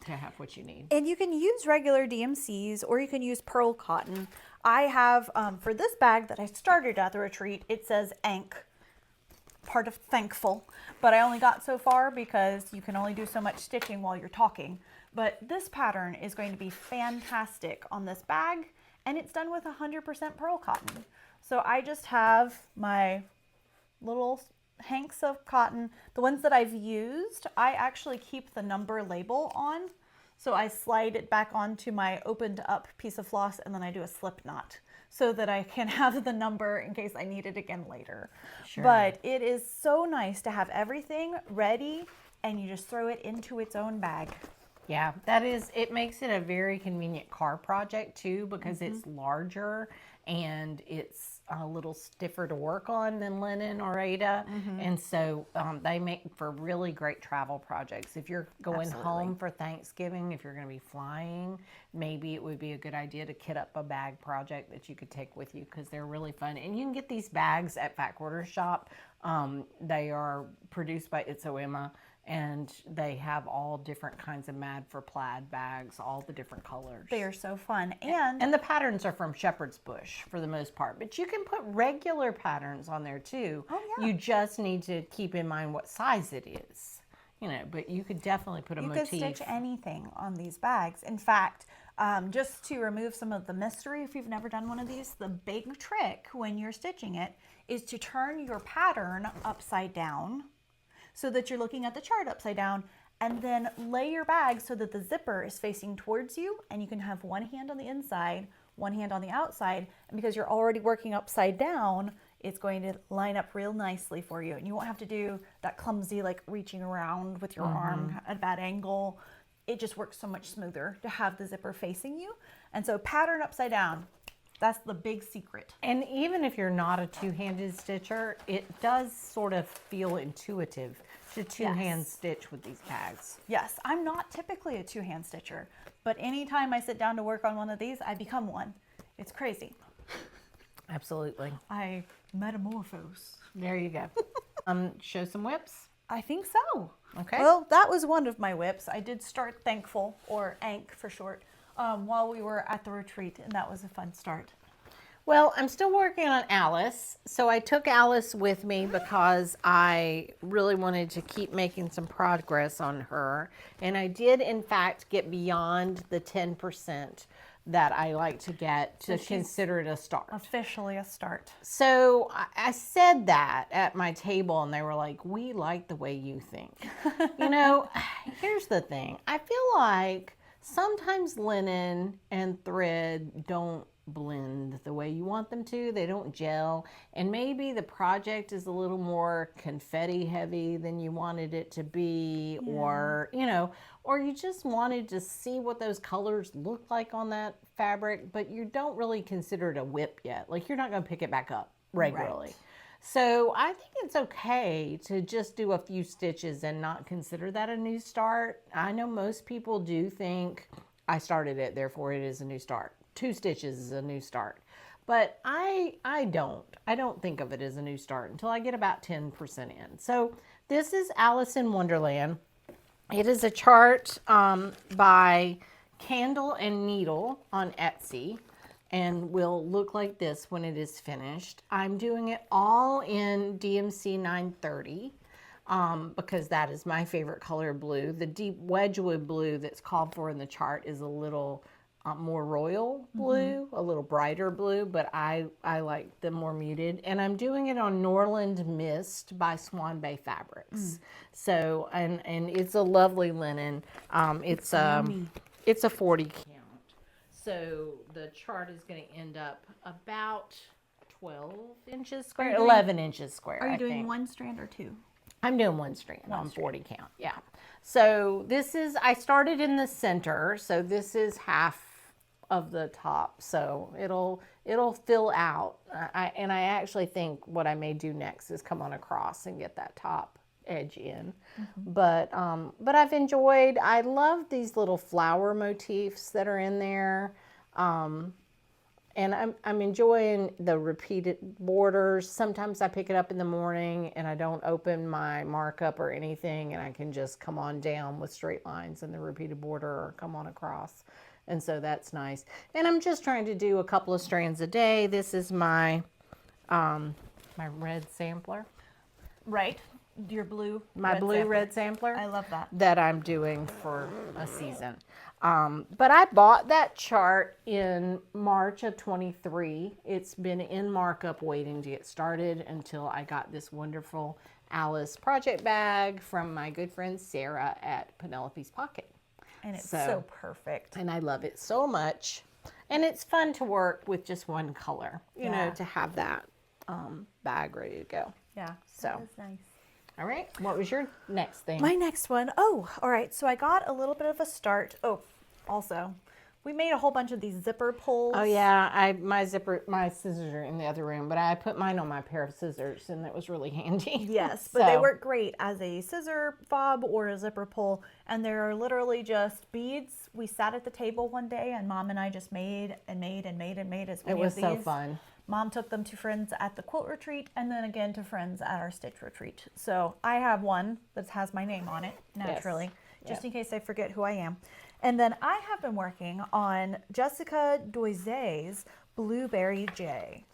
to have what you need. And you can use regular DMCs or you can use pearl cotton. I have, for this bag that I started at the retreat, it says Ank, part of thankful, but I only got so far because you can only do so much stitching while you're talking. But this pattern is going to be fantastic on this bag, and it's done with 100% pearl cotton. So I just have my little hanks of cotton. The ones that I've used, I actually keep the number label on. So I slide it back onto my opened up piece of floss, and then I do a slip knot so that I can have the number in case I need it again later. Sure. But it is so nice to have everything ready and you just throw it into its own bag. Yeah, it makes it a very convenient car project too, because it's larger and it's a little stiffer to work on than linen or Aida. And so they make for really great travel projects. If you're going home for Thanksgiving, if you're going to be flying, maybe it would be a good idea to kit up a bag project that you could take with you, because they're really fun. And you can get these bags at Fat Quarter Shop. They are produced by Itzoema, and they have all different kinds of Mad for Plaid bags, all the different colors. They are so fun. And the patterns are from Shepherd's Bush for the most part, but you can put regular patterns on there too. Oh, yeah. You just need to keep in mind what size it is, you know, but you could definitely put a motif. You could stitch anything on these bags. In fact, just to remove some of the mystery, if you've never done one of these, the big trick when you're stitching it is to turn your pattern upside down so that you're looking at the chart upside down, and then lay your bag so that the zipper is facing towards you, and you can have one hand on the inside, one hand on the outside, and because you're already working upside down, it's going to line up real nicely for you, and you won't have to do that clumsy like reaching around with your arm at a bad angle. it just works so much smoother to have the zipper facing you. And so pattern upside down, that's the big secret. And even if you're not a two-handed stitcher, it does sort of feel intuitive to two-hand stitch with these bags. Yes, I'm not typically a two-hand stitcher, but anytime I sit down to work on one of these, I become one. It's crazy. Absolutely. I metamorphose. There you go. Show some whips. I think so. Okay. Well, that was one of my whips. I did start Thankful, or Ank for short, while we were at the retreat, and that was a fun start. Well, I'm still working on Alice. So I took Alice with me because I really wanted to keep making some progress on her. And I did, in fact, get beyond the 10% that I like to get to consider it a start. Officially a start. So I said that at my table, and they were like, we like the way you think. You know, here's the thing. I feel like sometimes linen and thread don't blend the way you want them to. They don't gel, and maybe the project is a little more confetti heavy than you wanted it to be, or you know, or you just wanted to see what those colors look like on that fabric, but you don't really consider it a whip yet. Like, you're not going to pick it back up regularly. Right. So I think it's okay to just do a few stitches and not consider that a new start. I know most people do think I started it, therefore it is a new start. 2 stitches is a new start. But I don't think of it as a new start until I get about 10% in. So this is Alice in Wonderland. It is a chart by Candle and Needle on Etsy, and will look like this when it is finished. I'm doing it all in DMC 930 because that is my favorite color blue. The deep Wedgwood blue that's called for in the chart is a little more royal blue, a little brighter blue, but I like the more muted. And I'm doing it on Norland Mist by Swan Bay Fabrics. So, and it's a lovely linen. It's a 40 count. So the chart is going to end up about 12 inches square, 11 inches square. Are you I doing think. 1 strand or 2? I'm doing 1 strand on 40 count. Yeah. So this is, I started in the center. So this is half of the top. So it'll fill out. And I actually think what I may do next is come on across and get that top edge in. But I've enjoyed, I love these little flower motifs that are in there. And I'm enjoying the repeated borders. Sometimes I pick it up in the morning and I don't open my markup or anything, and I can just come on down with straight lines and the repeated border, or come on across. And so that's nice. And I'm just trying to do a couple of strands a day. This is my my red sampler. Right. Your blue. My blue red sampler. I love that. That I'm doing for a season. But I bought that chart in March of 23. It's been in markup waiting to get started until I got this wonderful Alice project bag from my good friend Sarah at Penelope's Pocket. And it's so perfect. And I love it so much. And it's fun to work with just one color, you know, to have that bag ready to go. Yeah. So That is nice. All right. What was your next thing? My next one. Oh, all right. So I got a little bit of a start. Oh, also, we made a whole bunch of these zipper pulls. Oh yeah, my scissors are in the other room, but I put mine on my pair of scissors, and that was really handy. Yes, but they work great as a scissor fob or a zipper pull, and they're literally just beads. We sat at the table one day, and Mom and I just made as many of these. It was so fun. Mom took them to friends at the quilt retreat, and then again to friends at our stitch retreat. So I have one that has my name on it, naturally, just in case I forget who I am. And then I have been working on Jessica Doizet's Blueberry J.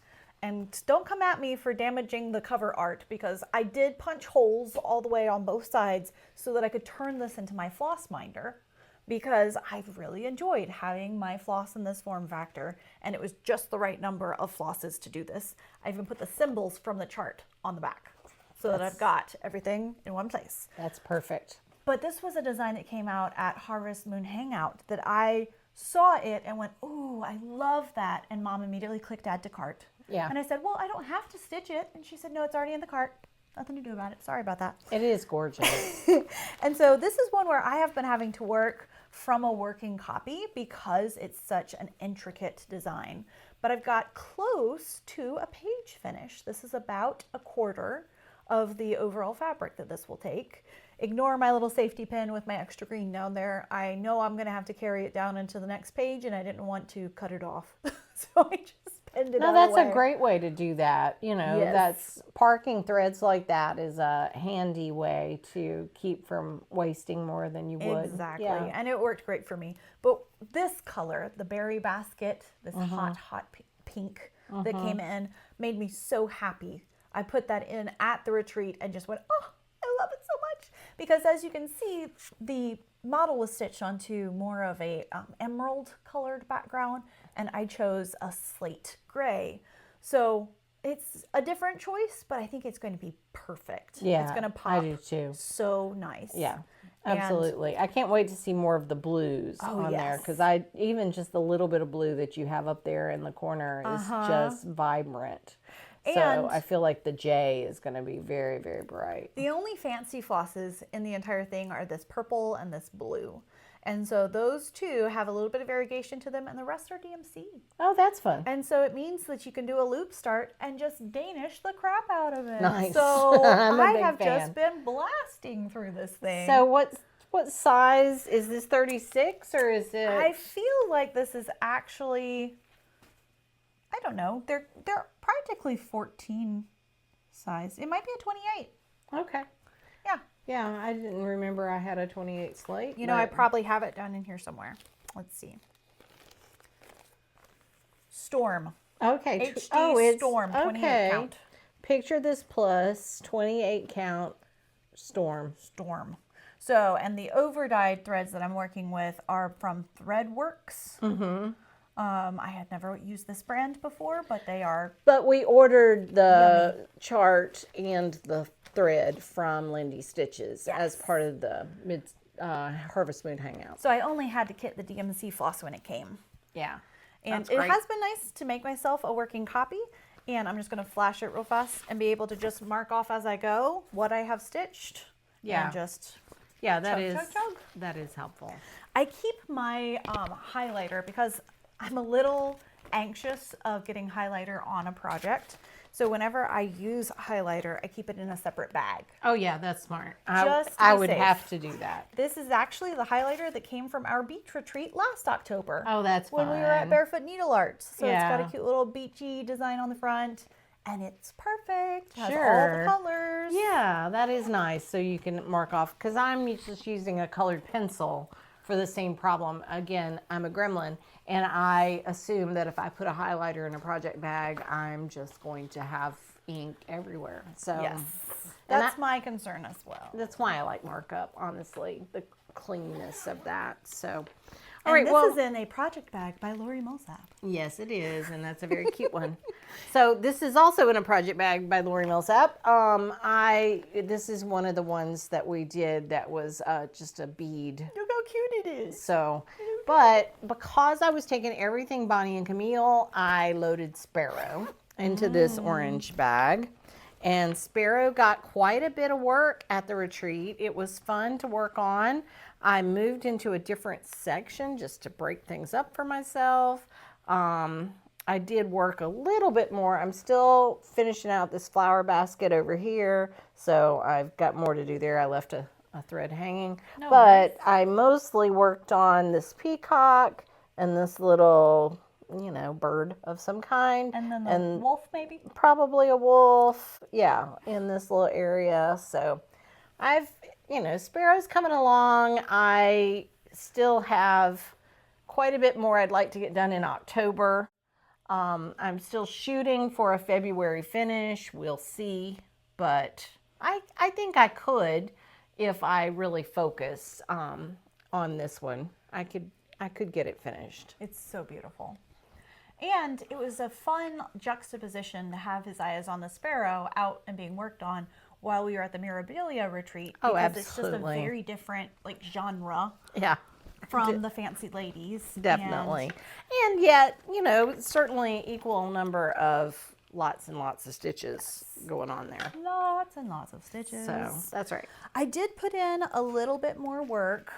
And don't come at me for damaging the cover art, because I did punch holes all the way on both sides so that I could turn this into my floss minder, because I've really enjoyed having my floss in this form factor, and it was just the right number of flosses to do this. I even put the symbols from the chart on the back so that I've got everything in one place. That's perfect. But this was a design that came out at Harvest Moon Hangout that I saw it and went, ooh, I love that. And Mom immediately clicked add to cart. Yeah. And I said, well, I don't have to stitch it. And she said, no, it's already in the cart. Nothing to do about it. Sorry about that. It is gorgeous. And so this is one where I have been having to work from a working copy because it's such an intricate design. But I've got close to a page finish. This is about a quarter of the overall fabric that this will take. Ignore my little safety pin with my extra green down there. I know I'm gonna have to carry it down into the next page and I didn't want to cut it off. So I just pinned it No, out that's away. a great way to do that. You know, Yes. that's parking threads like that is a handy way to keep from wasting more than you would. Exactly. Yeah. And it worked great for me. But this color, the berry basket, this hot pink that came in, made me so happy. I put that in at the retreat and just went, oh, I love it so much. Because as you can see, the model was stitched onto more of a emerald colored background, and I chose a slate gray. So it's a different choice, but I think it's going to be perfect. Yeah, it's going to pop I do too. so nice. Yeah, And- absolutely. I can't wait to see more of the blues on there yes. because I even just the little bit of blue that you have up there in the corner is just vibrant. So And- I feel like the J is going to be very, very bright. The only fancy flosses in the entire thing are this purple and this blue. And so those two have a little bit of variegation to them and the rest are DMC. Oh, that's fun. And so it means that you can do a loop start and just Danish the crap out of it. Nice. So I'm a I big have fan. just been blasting through this thing. So what size is this? 36 or is it? I feel like this is actually, I don't know, they're practically 14 size. It might be a 28. Okay. Yeah. Yeah, I didn't remember I had a 28 slate. You know, I but- probably have it down in here somewhere. Let's see. Storm. Okay. HD Storm, 28 count. Picture this plus 28 count Storm. Storm. So, and the over-dyed threads that I'm working with are from Threadworks. Mm-hmm. I had never used this brand before, but they are. But we ordered the chart and the thread from Lindy Stitches as part of the Harvest Moon Hangout. So I only had to kit the DMC floss when it came. Yeah. And That's it great. has been nice to make myself a working copy. And I'm just going to flash it real fast and be able to just mark off as I go what I have stitched. Yeah. And just, Yeah, that Chug, is chug, chug. that is helpful. I keep my highlighter because I'm a little anxious of getting highlighter on a project. So whenever I use highlighter, I keep it in a separate bag. Oh yeah, that's smart. Just to I be would safe. have to do that. This is actually the highlighter that came from our beach retreat last October. Oh, that's when fun. we were at Barefoot Needle Arts. So it's got Yeah. a cute little beachy design on the front. And it's perfect. It has all Sure. the colors. Yeah, that is nice. So you can mark off, because I'm just using a colored pencil for the same problem. Again, I'm a gremlin, and I assume that if I put a highlighter in a project bag, I'm just going to have ink everywhere. So Yes. and That's my concern as well. that's why I like markup, honestly, the cleanness of that. So, And all right, this well, is in a project bag by Lori Millsap. yes, it is, and that's a very cute one. So this is also in a project bag by Lori Millsap. This is one of the ones that we did that was just a bead. Look how cute it is. So, but because I was taking everything Bonnie and Camille, I loaded Sparrow into this orange bag. And Sparrow got quite a bit of work at the retreat. It was fun to work on. I moved into a different section just to break things up for myself. I did work a little bit more. I'm still finishing out this flower basket over here, so I've got more to do there. I left a thread hanging, but I mostly worked on this peacock and this little, bird of some kind. And then the wolf maybe? Probably a wolf, yeah, in this little area. So I've, Sparrow's coming along. I still have quite a bit more I'd like to get done in October. I'm still shooting for a February finish. We'll see, but I think I could, if I really focus on this one. I could get it finished. It's so beautiful. And it was a fun juxtaposition to have his eyes on the sparrow out and being worked on while we were at the Mirabilia retreat. Oh, because it's just a absolutely. very different genre Yeah. from the Fancy Ladies. Definitely. And yet, certainly equal number of lots and lots of stitches going on there. Lots and lots of stitches. So that's right. I did put in a little bit more work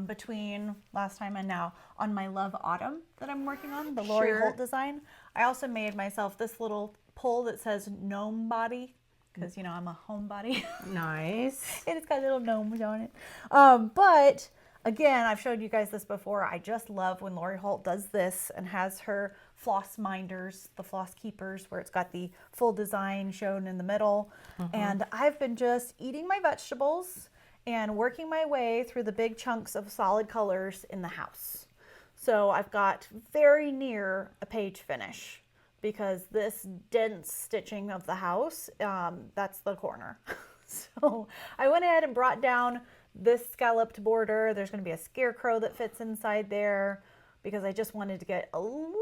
between last time and now on my Love Autumn that I'm working on, the Lori Sure. Holt design. I also made myself this little pull that says gnome body, because, you know, I'm a homebody. Nice. And it's got little gnomes on it. But again, I've showed you guys this before. I just love when Lori Holt does this and has her floss minders, the floss keepers, where it's got the full design shown in the middle. And I've been just eating my vegetables and working my way through the big chunks of solid colors in the house. So I've got very near a page finish, because this dense stitching of the house, that's the corner. So I went ahead and brought down this scalloped border. There's going to be a scarecrow that fits inside there, because I just wanted to get a little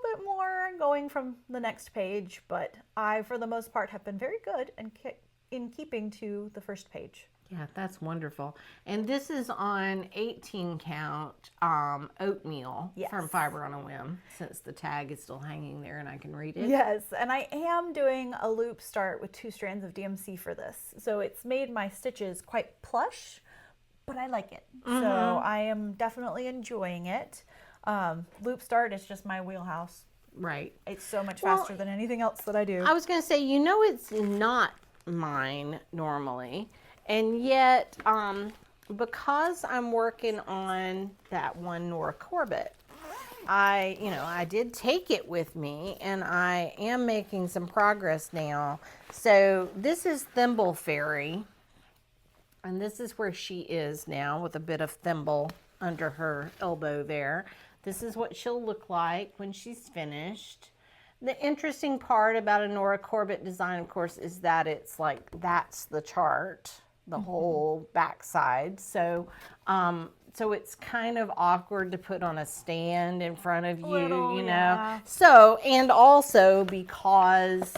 bit more going from the next page. But I, for the most part, have been very good and in keeping to the first page. Yeah, that's wonderful. And this is on 18 count oatmeal from Fiber on a Whim, since the tag is still hanging there and I can read it. Yes, and I am doing a loop start with 2 strands of DMC for this. So it's made my stitches quite plush, but I like it. So I am definitely enjoying it. Loop start is just my wheelhouse. Right. It's so much faster than anything else that I do. I was going to say, you know, it's not mine normally. And yet, because I'm working on that one Nora Corbett, I did take it with me, and I am making some progress now. So this is Thimble Fairy, and this is where she is now with a bit of thimble under her elbow there. This is what she'll look like when she's finished. The interesting part about a Nora Corbett design, of course, is that it's like, that's the chart, the whole backside. So, so it's kind of awkward to put on a stand in front of you, you know. Yeah. So, and also because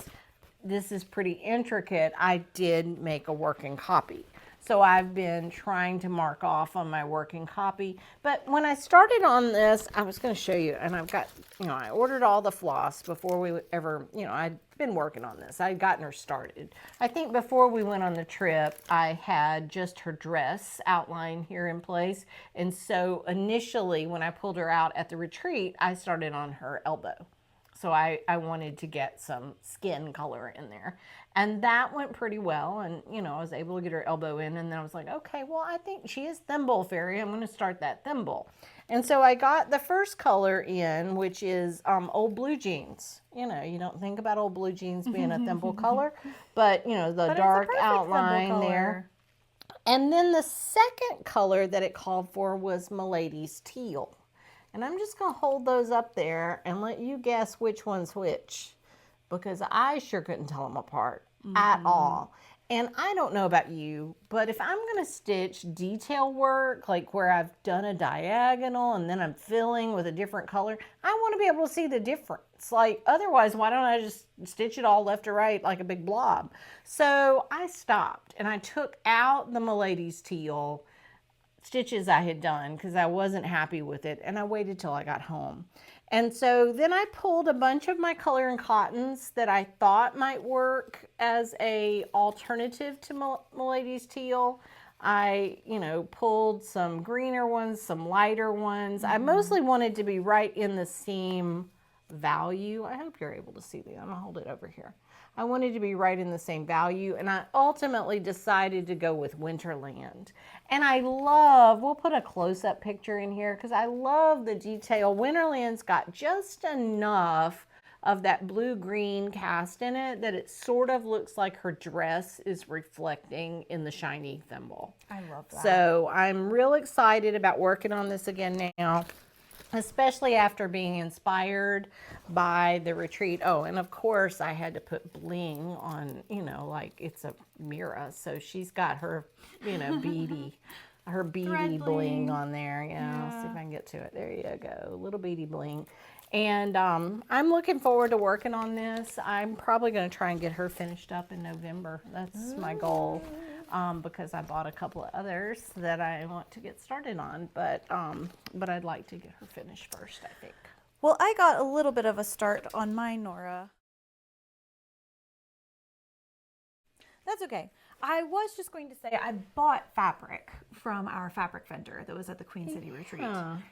this is pretty intricate, I did make a working copy. So I've been trying to mark off on my working copy. But when I started on this, I was going to show you, and I've got, you know, I ordered all the floss before we ever, you know, I'd been working on this. I'd gotten her started. I think before we went on the trip, I had just her dress outline here in place. And so initially, when I pulled her out at the retreat, I started on her elbow. So I wanted to get some skin color in there. And that went pretty well. And, you know, I was able to get her elbow in. And then I was like, okay, well, I think she is Thimble Fairy. I'm going to start that thimble. And so I got the first color in, which is old blue jeans. You know, you don't think about old blue jeans being a thimble color. But, you know, the dark outline there. And then the second color that it called for was Milady's Teal. And I'm just going to hold those up there and let you guess which one's which, because I sure couldn't tell them apart at all. And I don't know about you, but if I'm going to stitch detail work, like where I've done a diagonal and then I'm filling with a different color, I want to be able to see the difference. Like, otherwise, why don't I just stitch it all left to right like a big blob? So I stopped and I took out the Milady's Teal stitches I had done because I wasn't happy with it, and I waited till I got home. And so then I pulled a bunch of my color and cottons that I thought might work as a alternative to Milady's Teal. I, you know, pulled some greener ones, some lighter ones. I mostly wanted to be right in the same value. I hope you're able to see me. I'm gonna hold it over here. I wanted to be right in the same value, and I ultimately decided to go with Winterland. And I love, we'll put a close-up picture in here because I love the detail. Winterland's got just enough of that blue-green cast in it that it sort of looks like her dress is reflecting in the shiny thimble. I love that. So I'm real excited about working on this again now, especially after being inspired by the retreat. Oh, and of course I had to put bling on, you know, like it's a Mira. So she's got her, you know, her beady bling on there. Yeah, I'll see if I can get to it. There you go, little beady bling. And I'm looking forward to working on this. I'm probably going to try and get her finished up in November. That's my goal. Because I bought a couple of others that I want to get started on, but I'd like to get her finished first, I think. Well, I got a little bit of a start on my Nora. That's okay. I was just going to say I bought fabric from our fabric vendor that was at the Queen City retreat.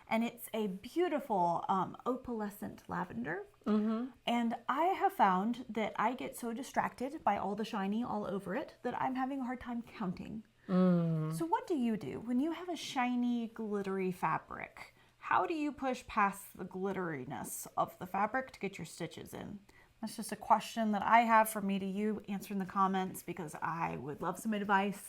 And it's a beautiful opalescent lavender. And I have found that I get so distracted by all the shiny all over it that I'm having a hard time counting. So what do you do when you have a shiny, glittery fabric? How do you push past the glitteriness of the fabric to get your stitches in? That's just a question that I have for me to you. Answer in the comments because I would love some advice.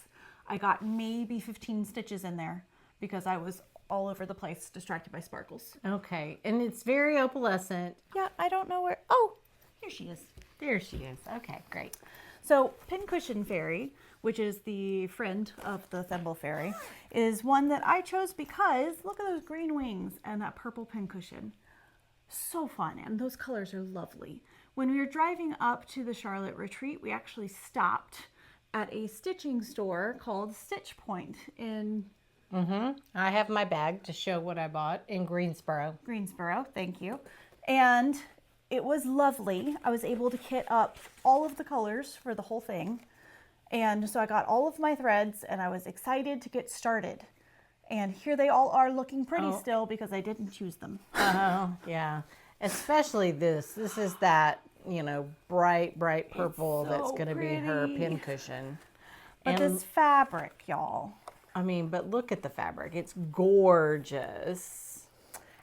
I got maybe 15 stitches in there because I was all over the place, distracted by sparkles. Okay, and it's very opalescent. Yeah, I don't know where. Oh, here she is. There she is. Okay, great. So Pincushion Fairy, which is the friend of the Thimble Fairy, is one that I chose because look at those green wings and that purple pincushion. So fun, and those colors are lovely. When we were driving up to the Charlotte retreat, we actually stopped at a stitching store called Stitch Point in I have my bag to show what I bought in Greensboro. Greensboro, thank you. And it was lovely. I was able to kit up all of the colors for the whole thing. And so I got all of my threads and I was excited to get started. And here they all are looking pretty still because I didn't choose them. Oh, yeah. Especially this. This is that, you know, bright purple so that's going to be her pretty. pincushion. But And this fabric, y'all. I mean, but look at the fabric. It's gorgeous.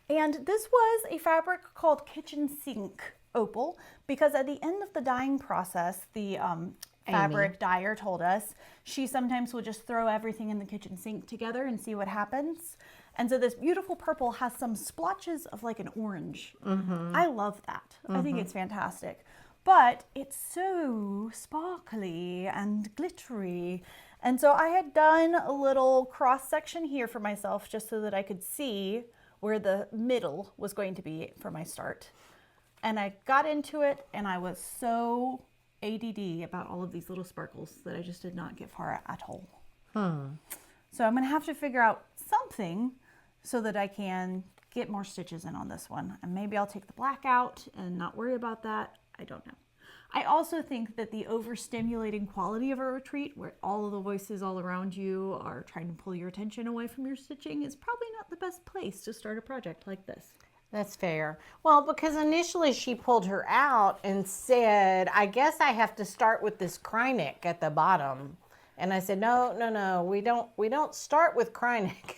And this was a fabric called Kitchen Sink Opal because at the end of the dyeing process, the fabric dyer told us she sometimes will just throw everything in the kitchen sink together and see what happens. And so this beautiful purple has some splotches of like an orange. I love that. I think it's fantastic. But it's so sparkly and glittery. And so I had done a little cross section here for myself just so that I could see where the middle was going to be for my start. And I got into it and I was so ADD about all of these little sparkles that I just did not get far at all. So I'm gonna have to figure out something so that I can get more stitches in on this one. And maybe I'll take the black out and not worry about that. I don't know. I also think that the overstimulating quality of a retreat where all of the voices all around you are trying to pull your attention away from your stitching is probably not the best place to start a project like this. That's fair. Well, because initially she pulled her out and said, I guess I have to start with this cryneck at the bottom. And I said, no, we don't start with cryneck.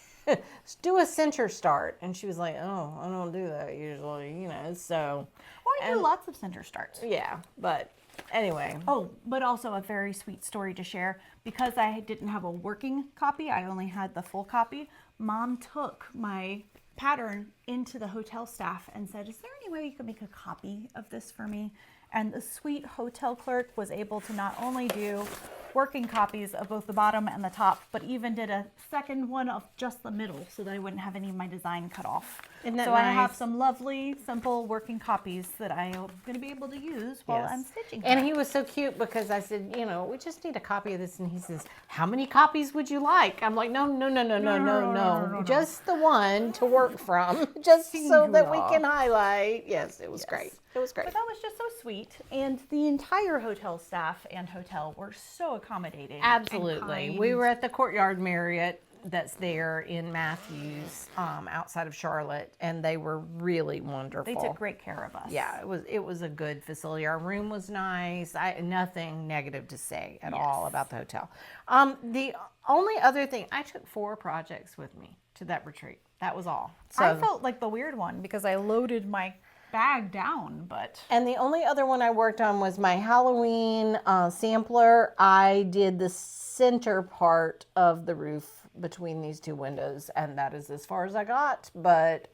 Do a center start. And she was like, oh, I don't do that usually, you know, so. Well, I do lots of center starts. Yeah, but anyway. Oh, but also a very sweet story to share. Because I didn't have a working copy, I only had the full copy. Mom took my pattern into the hotel staff and said, is there any way you could make a copy of this for me? And the sweet hotel clerk was able to not only do working copies of both the bottom and the top, but even did a second one of just the middle so that I wouldn't have any of my design cut off. Isn't that so I have nice? some lovely, simple working copies that I'm going to be able to use while I'm stitching. And he was so cute because I said, you know, we just need a copy of this. And he says, how many copies would you like? I'm like, no. Just the one to work from, just so that we can highlight. Yes, it was great. It was great. But that was just so sweet. And the entire hotel staff and hotel were so accommodating. Absolutely. And We were at the Courtyard Marriott that's there in Matthews, outside of Charlotte, and they were really wonderful. They took great care of us. Yeah, it was a good facility. Our room was nice. Nothing negative to say at all about the hotel. The only other thing, I took 4 projects with me to that retreat. That was all. So I felt like the weird one because I loaded my bag down, but. And the only other one I worked on was my Halloween sampler. I did the center part of the roof between these 2 windows, and that is as far as I got, but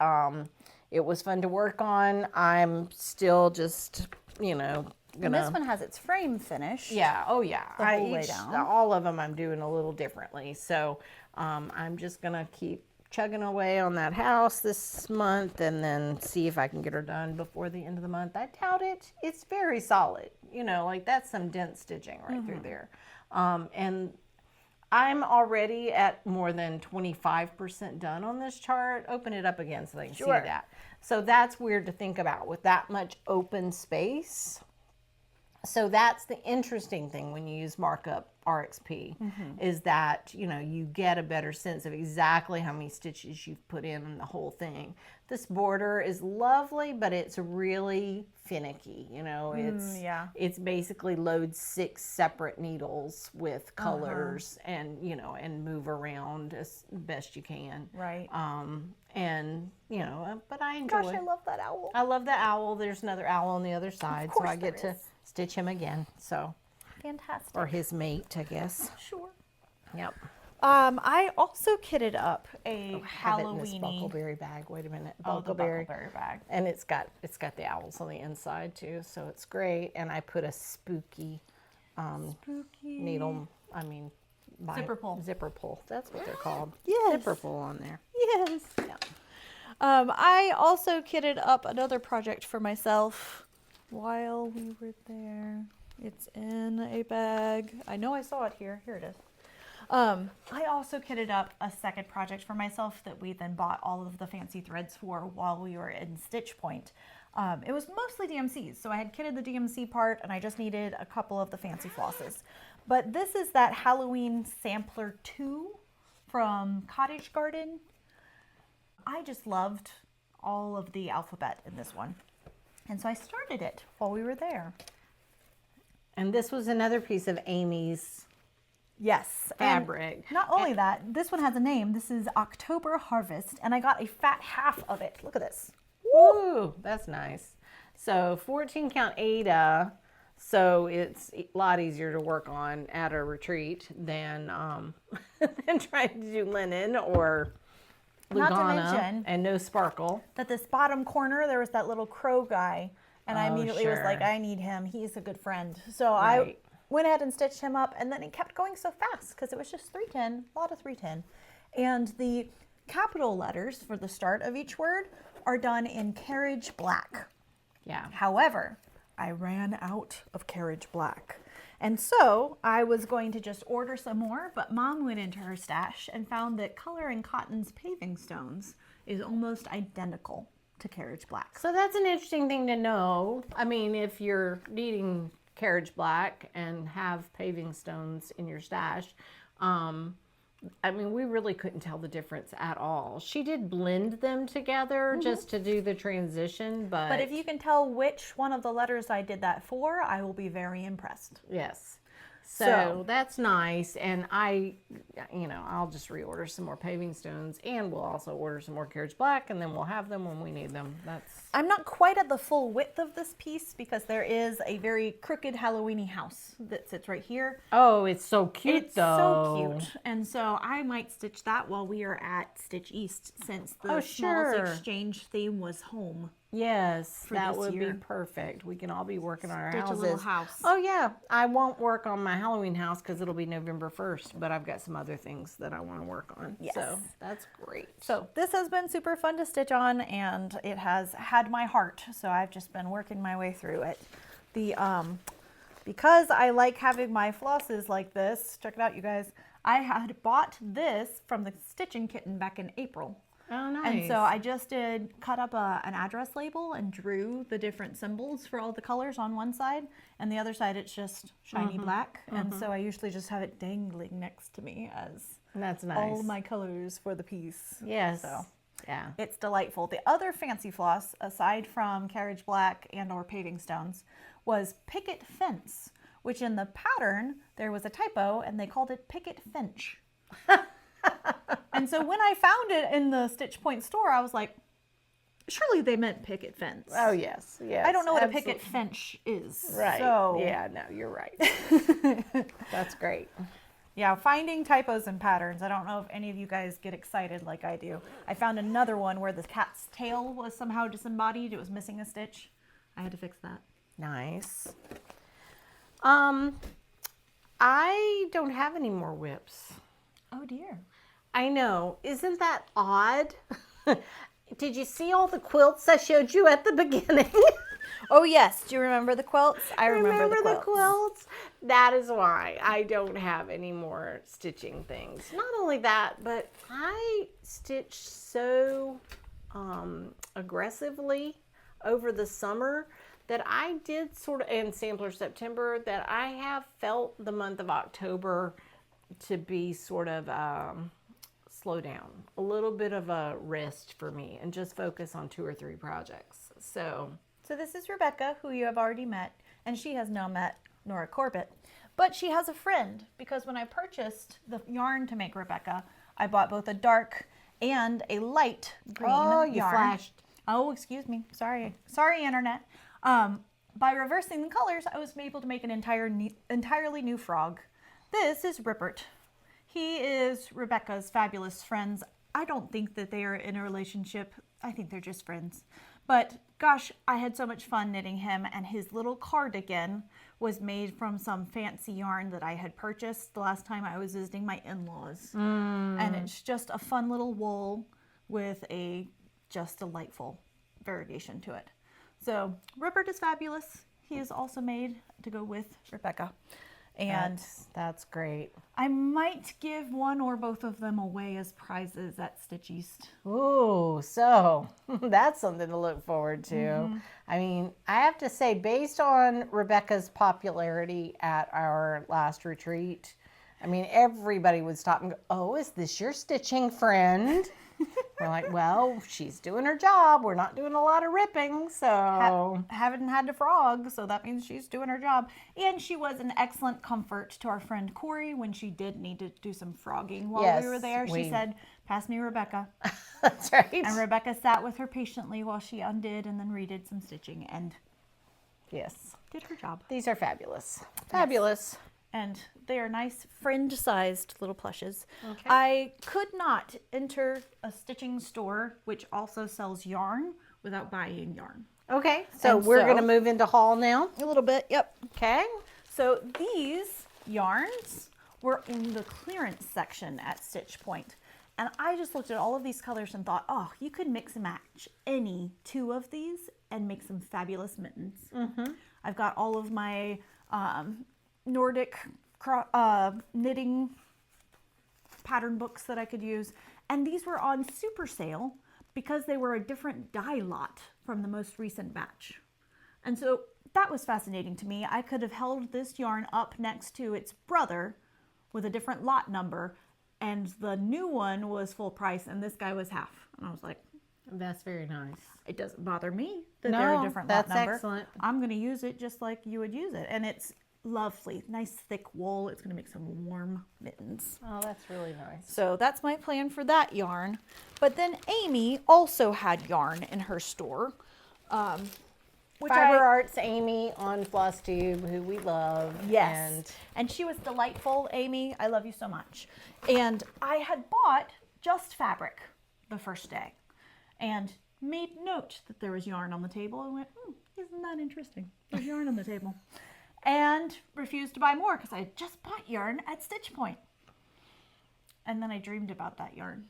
it was fun to work on. I'm still just, you know, And this one has its frame finish. Yeah, oh yeah. The whole way down. All of them I'm doing a little differently, so I'm just gonna keep chugging away on that house this month and then see if I can get her done before the end of the month. I doubt it. It's very solid, you know, like that's some dense stitching right through there. And I'm already at more than 25% done on this chart. Open it up again so they can see that. So that's weird to think about with that much open space. So that's the interesting thing when you use markup RXP is that, you know, you get a better sense of exactly how many stitches you've put in the whole thing. This border is lovely, but it's really finicky, you know, it's basically load 6 separate needles with colors and, you know, and move around as best you can. Right. And, you know, but I enjoy Gosh, I love that owl. I love the owl. There's another owl on the other side, so course I get there to is. stitch him again. So, Fantastic. or his mate, I guess. Sure. Yep. I also kitted up a Have it in this Halloween-y. buckleberry bag. Wait a minute. Oh, the Buckleberry. buckleberry bag. And it's got the owls on the inside too, so it's great. And I put a spooky needle. I mean, Zipper pull. Zipper pull. That's what they're called. Yes. Zipper pull on there. Yes. Yeah. I also kitted up another project for myself while we were there. It's in a bag. I know I saw it here. Here it is. I also kitted up a second project for myself that we then bought all of the fancy threads for while we were in Stitch Point. It was mostly DMCs, so I had kitted the DMC part and I just needed a couple of the fancy flosses. But this is that Halloween Sampler 2 from Cottage Garden. I just loved all of the alphabet in this one. And so I started it while we were there. And this was another piece of Amy's Yes. fabric. Not only that, this one has a name. This is October Harvest, and I got a fat half of it. Look at this. Woo, that's nice. So 14 count Ada, so it's a lot easier to work on at a retreat than than trying to do linen or Not to Lugana mention and no sparkle. that this bottom corner, there was that little crow guy, and I Oh, immediately was like, sure. I need him. He's a good friend. So I Right. went ahead and stitched him up, and then it kept going so fast because it was just 310, a lot of 310. And the capital letters for the start of each word are done in carriage black. Yeah. However, I ran out of carriage black. And so I was going to just order some more, but Mom went into her stash and found that Color and Cotton's paving stones is almost identical to carriage black. So that's an interesting thing to know. I mean, if you're needing carriage black and have paving stones in your stash, I mean, we really couldn't tell the difference at all. She did blend them together just to do the transition, But if you can tell which one of the letters I did that for, I will be very impressed. yes. So that's nice. And I'll just reorder some more paving stones, and we'll also order some more carriage black, and then we'll have them when we need them. I'm not quite at the full width of this piece because there is a very crooked Halloween-y house that sits right here. Oh, it's so cute It's though. so cute. And so I might stitch that while we are at Stitch East, since the Oh, Smalls sure. Exchange theme was home. Yes, that this would year. be perfect. We can all be working on our Stitch a houses. little house. Oh yeah, I won't work on my Halloween house because it'll be November 1st, but I've got some other things that I want to work on. Yes. So that's great. So this has been super fun to stitch on, and it has had my heart. So I've just been working my way through it. Because I like having my flosses like this, check it out, you guys. I had bought this from the stitching kitten back in April. Oh, nice. And so I just did cut up an address label and drew the different symbols for all the colors on one side, and the other side it's just shiny black. And so I usually just have it dangling next to me as That's nice. all my colors for the piece. Yes. So yeah. it's delightful. The other fancy floss, aside from carriage black and or paving stones, was picket fence, which in the pattern there was a typo and they called it picket finch. And so when I found it in the Stitch Point store, I was like, surely they meant picket fence. Oh yes. Yes. I don't know what absolutely. a picket finch is. Right. So Yeah. No, you're right. That's great. yeah, finding typos and patterns. I don't know if any of you guys get excited like I do. I found another one where the cat's tail was somehow disembodied. It was missing a stitch. I had to fix that. Nice. I don't have any more whips. Oh dear. I know. Isn't that odd? Did you see all the quilts I showed you at the beginning? Oh yes. Do you remember the quilts? I remember the quilts. That is why I don't have any more stitching things. Not only that, but I stitch so aggressively over the summer that I did sort of, and Sampler September, that I have felt the month of October to be sort of slow down, a little bit of a rest for me, and just focus on 2 or 3 projects. So this is Rebecca, who you have already met, and she has now met Nora Corbett. But she has a friend, because when I purchased the yarn to make Rebecca, I bought both a dark and a light green you yarn. flashed. Oh, excuse me. Sorry, internet. By reversing the colors, I was able to make an entirely new frog. This is Rupert. He is Rebecca's fabulous friends. I don't think that they are in a relationship. I think they're just friends. But gosh, I had so much fun knitting him, and his little cardigan was made from some fancy yarn that I had purchased the last time I was visiting my in-laws. And it's just a fun little wool with a just delightful variegation to it. So Rupert is fabulous. He is also made to go with Rebecca. And that's great. I might give one or both of them away as prizes at Stitch East. Ooh, so that's something to look forward to. I mean, I have to say, based on Rebecca's popularity at our last retreat, I mean, everybody would stop and go, "Oh, is this your stitching friend?" We're like, well, she's doing her job. We're not doing a lot of ripping, so. Haven't had to frog, so that means she's doing her job. And she was an excellent comfort to our friend Corey when she did need to do some frogging while we were there. She said, "Pass me Rebecca." That's right. And Rebecca sat with her patiently while she undid and then redid some stitching and yes, did her job. These are fabulous. Fabulous. And they are nice friend-sized little plushes. Okay. I could not enter a stitching store which also sells yarn without buying yarn. Okay, so we're going to move into haul now. A little bit, yep. Okay. So these yarns were in the clearance section at Stitch Point. And I just looked at all of these colors and thought, oh, you could mix and match any 2 of these and make some fabulous mittens. I've got all of my Nordic knitting pattern books that I could use, and these were on super sale because they were a different dye lot from the most recent batch. And so that was fascinating to me. I could have held this yarn up next to its brother with a different lot number, and the new one was full price and this guy was half. And I was like, that's very nice. It doesn't bother me that they're a different lot number. That's excellent. I'm going to use it just like you would use it, and it's lovely, nice thick wool. It's going to make some warm mittens. Oh, that's really nice. So that's my plan for that yarn. But then Amy also had yarn in her store. Fiber Arts Amy on FlossTube, who we love. Yes. And she was delightful, Amy. I love you so much. And I had bought just fabric the first day and made note that there was yarn on the table and went, isn't that interesting? There's yarn on the table. And refused to buy more because I had just bought yarn at Stitch Point. And then I dreamed about that yarn.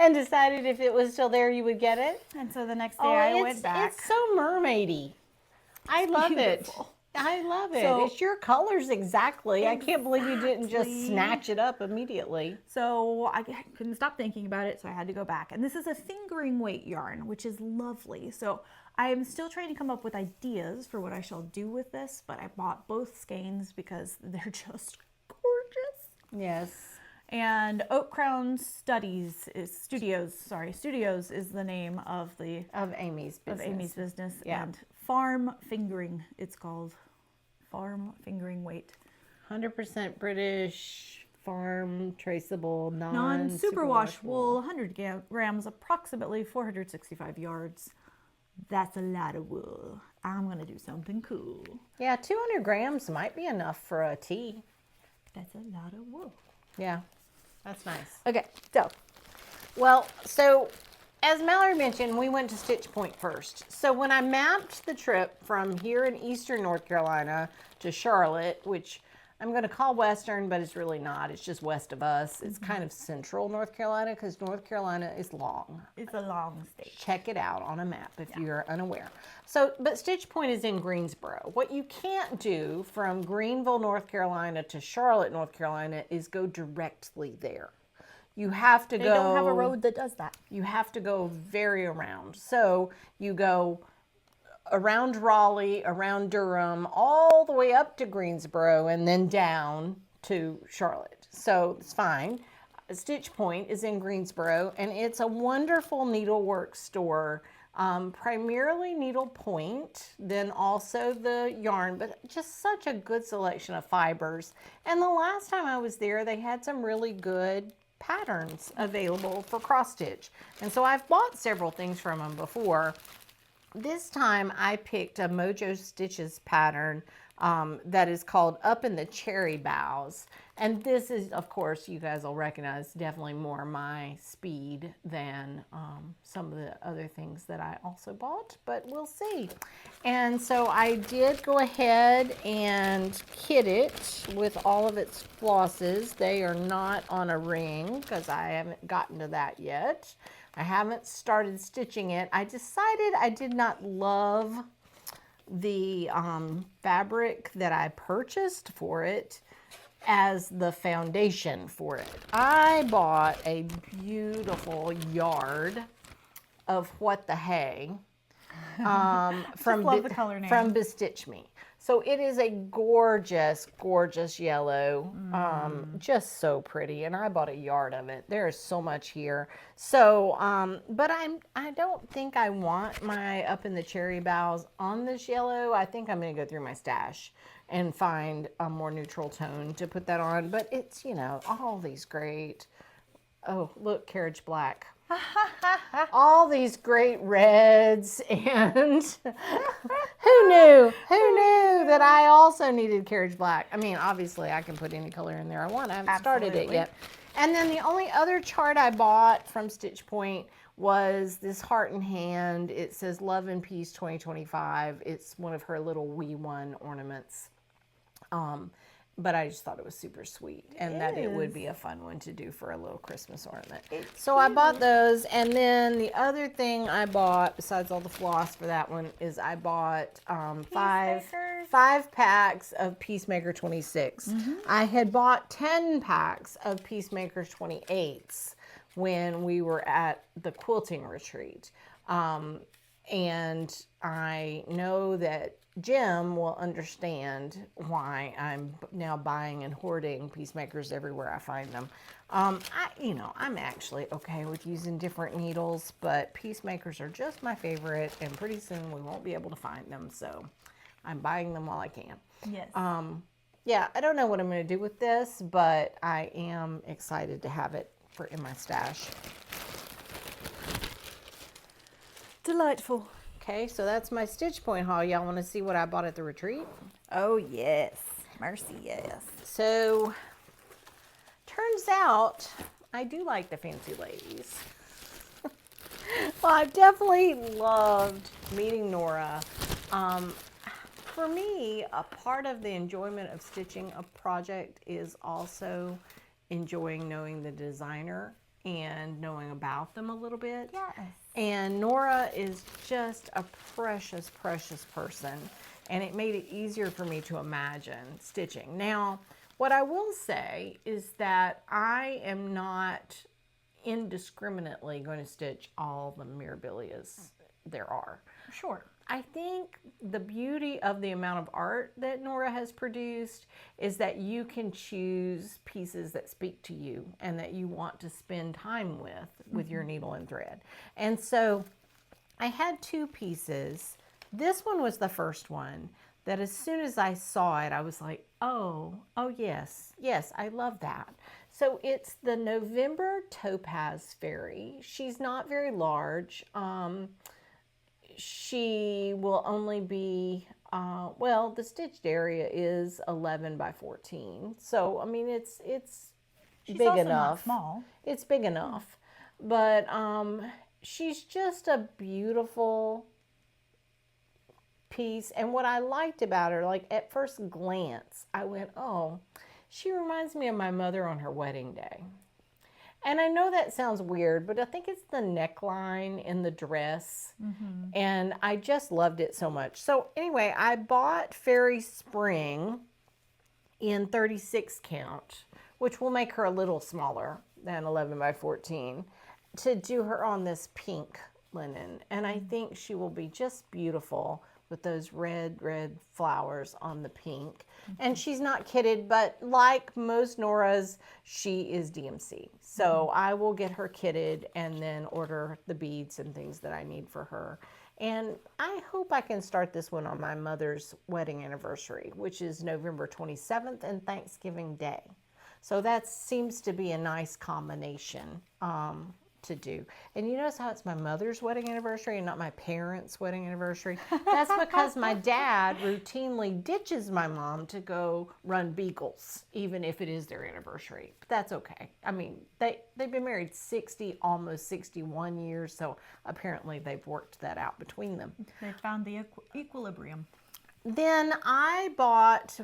and decided if it was still there, you would get it. And so the next day I went back. It's so mermaidy. I love it. I love it. So, it's your colors exactly. I can't believe you didn't just snatch it up immediately. So I couldn't stop thinking about it, so I had to go back. And this is a fingering weight yarn, which is lovely. So I am still trying to come up with ideas for what I shall do with this, but I bought both skeins because they're just gorgeous. Yes. And Oak Crown Studios is the name of Amy's business. Yeah. And Farm Fingering, it's called. Farm Fingering Weight. 100% British, farm, traceable, non-superwash wool, 100 grams, approximately 465 yards. That's a lot of wool. I'm going to do something cool. Yeah, 200 grams might be enough for a tea. That's a lot of wool. Yeah, that's nice. Okay, so as Mallory mentioned, we went to Stitch Point first. So when I mapped the trip from here in eastern North Carolina to Charlotte, which I'm going to call western, but it's really not. It's just west of us. It's kind of central North Carolina because North Carolina is long. It's a long state. Check it out on a map if you're unaware. So, but Stitch Point is in Greensboro. What you can't do from Greenville, North Carolina to Charlotte, North Carolina is go directly there. You have to go. They don't have a road that does that. You have to go very around. So you go around Raleigh, around Durham, all the way up to Greensboro, and then down to Charlotte. So it's fine. Stitch Point is in Greensboro, and it's a wonderful needlework store. Primarily needlepoint, then also the yarn, but just such a good selection of fibers. And the last time I was there, they had some really good patterns available for cross stitch. And so I've bought several things from them before. This time I picked a Mojo Stitches pattern that is called Up in the Cherry Boughs. And this is, of course, you guys will recognize, definitely more my speed than some of the other things that I also bought, but we'll see. And so I did go ahead and kit it with all of its flosses. They are not on a ring because I haven't gotten to that yet. I haven't started stitching it. I decided I did not love the fabric that I purchased for it as the foundation for it. I bought a beautiful yard of What the Hay from love the color name. from Bestitch Me. So it is a gorgeous, gorgeous yellow, just so pretty. And I bought a yard of it. There is so much here. So, but I don't think I want my Up in the Cherry Boughs on this yellow. I think I'm going to go through my stash and find a more neutral tone to put that on. But it's, you know, all these great, oh, look, Carriage Black. All these great reds, and who knew that I also needed Carriage Black. I mean, obviously I can put any color in there I want. I haven't started it yet. And then the only other chart I bought from Stitch Point was this Heart and Hand. It says Love and Peace 2025. It's one of her little wee one ornaments. But I just thought it was super sweet, and that it would be a fun one to do for a little Christmas ornament. So I bought those, and then the other thing I bought, besides all the floss for that one, is I bought five packs of Peacemaker 26. I had bought 10 packs of Peacemaker 28s when we were at the quilting retreat. And I know that Jim will understand why I'm now buying and hoarding Peacemakers everywhere I find them. I'm actually okay with using different needles, but Peacemakers are just my favorite, and pretty soon we won't be able to find them, so I'm buying them while I can. Yes. Yeah, I don't know what I'm going to do with this, but I am excited to have it in my stash. Delightful. Okay, so that's my Stitch Point haul. Y'all want to see what I bought at the retreat? Oh, yes. Mercy, yes. So, turns out I do like the fancy ladies. Well, I've definitely loved meeting Nora. For me, a part of the enjoyment of stitching a project is also enjoying knowing the designer and knowing about them a little bit. Yes. And Nora is just a precious, precious person. And it made it easier for me to imagine stitching. Now, what I will say is that I am not indiscriminately going to stitch all the Mirabilias there are. Sure. I think the beauty of the amount of art that Nora has produced is that you can choose pieces that speak to you and that you want to spend time with your needle and thread. And so I had two pieces. This one was the first one that as soon as I saw it, I was like, oh yes, I love that. So it's the November Topaz Fairy. She's not very large. She will only be, well, the stitched area is 11 by 14. So, I mean, it's She's big also enough. Not small. It's big enough. But she's just a beautiful piece. And what I liked about her, like at first glance, I went, oh, she reminds me of my mother on her wedding day. And I know that sounds weird, but I think it's the neckline in the dress. And I just loved it so much. So anyway, I bought Fairy Spring in 36 count, which will make her a little smaller than 11 by 14, to do her on this pink linen. And I think she will be just beautiful with those red flowers on the pink. And she's not kitted, but like most Noras, she is DMC. So I will get her kitted and then order the beads and things that I need for her. And I hope I can start this one on my mother's wedding anniversary, which is November 27th and Thanksgiving Day. So that seems to be a nice combination to do. And you notice how it's my mother's wedding anniversary and not my parents' wedding anniversary? That's because my dad routinely ditches my mom to go run beagles, even if it is their anniversary. But that's okay. I mean, they've been married 60, almost 61 years, so apparently they've worked that out between them. They found the equilibrium. Then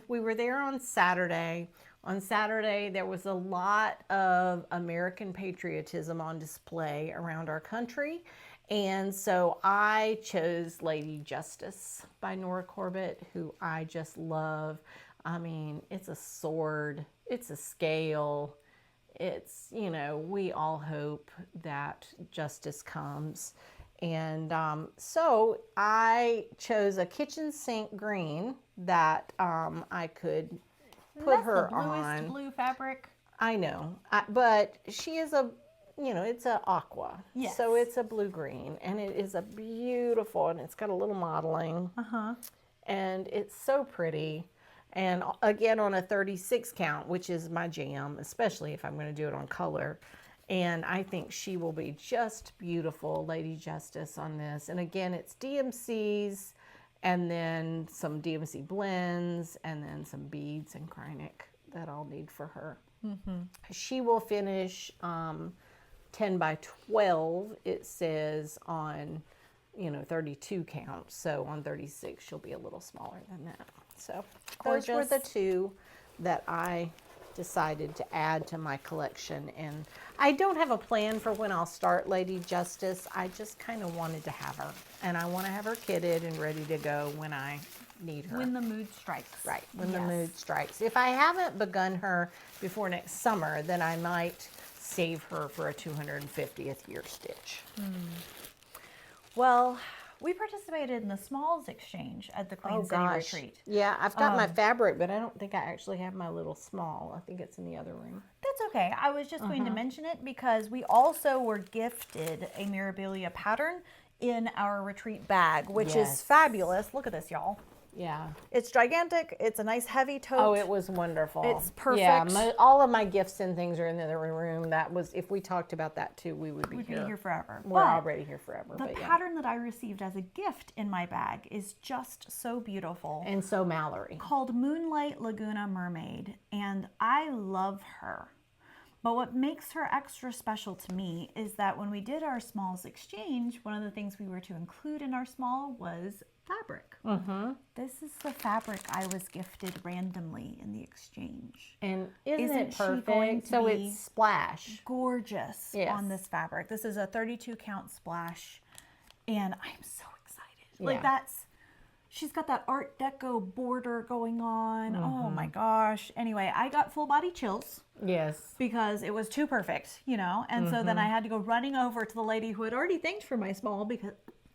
we were there on Saturday. On Saturday, there was a lot of American patriotism on display around our country. And so I chose Lady Justice by Nora Corbett, who I just love. I mean, it's a sword, it's a scale. It's, you know, we all hope that justice comes. And so I chose a kitchen sink green that I could put her the bluest on. Blue fabric. I know, but she is a, you know, it's a aqua. Yes. So it's a blue green, and it is a beautiful, and it's got a little modeling. And it's so pretty. And again, on a 36 count, which is my jam, especially if I'm going to do it on color. And I think she will be just beautiful, Lady Justice, on this. And again, it's DMCs, and then some DMC blends, and then some beads and Kreinik that I'll need for her. She will finish 10 by 12, it says, on, you know, 32 counts. So on 36, she'll be a little smaller than that. So those were the two that I decided to add to my collection. And I don't have a plan for when I'll start Lady Justice. I just kind of wanted to have her, and I want to have her kitted and ready to go when I need her. When the mood strikes. Right, when the mood strikes. If I haven't begun her before next summer, then I might save her for a 250th year stitch. Well, we participated in the smalls exchange at the Queen City retreat. Yeah, I've got my fabric, but I don't think I actually have my little small. I think it's in the other room. That's okay. I was just going to mention it because we also were gifted a Mirabilia pattern in our retreat bag, which is fabulous. Look at this, y'all. Yeah. It's gigantic. It's a nice heavy tote. Oh, it was wonderful. It's perfect. Yeah, all of my gifts and things are in the other room. That was, if we talked about that too, we would be We'd here. be here forever. We're But already here forever. the pattern that I received as a gift in my bag is just so beautiful. And so Mallory. Called Moonlight Laguna Mermaid, and I love her. But what makes her extra special to me is that when we did our smalls exchange, one of the things we were to include in our small was fabric. This is the fabric I was gifted randomly in the exchange. And isn't it she going perfect? to So be it's splash. Gorgeous on this fabric. This is a 32 count splash, and I'm so excited. Like she's got that Art Deco border going on. Oh my gosh. Anyway, I got full body chills. Yes. Because it was too perfect, you know? And so then I had to go running over to the lady who had already thanked for my small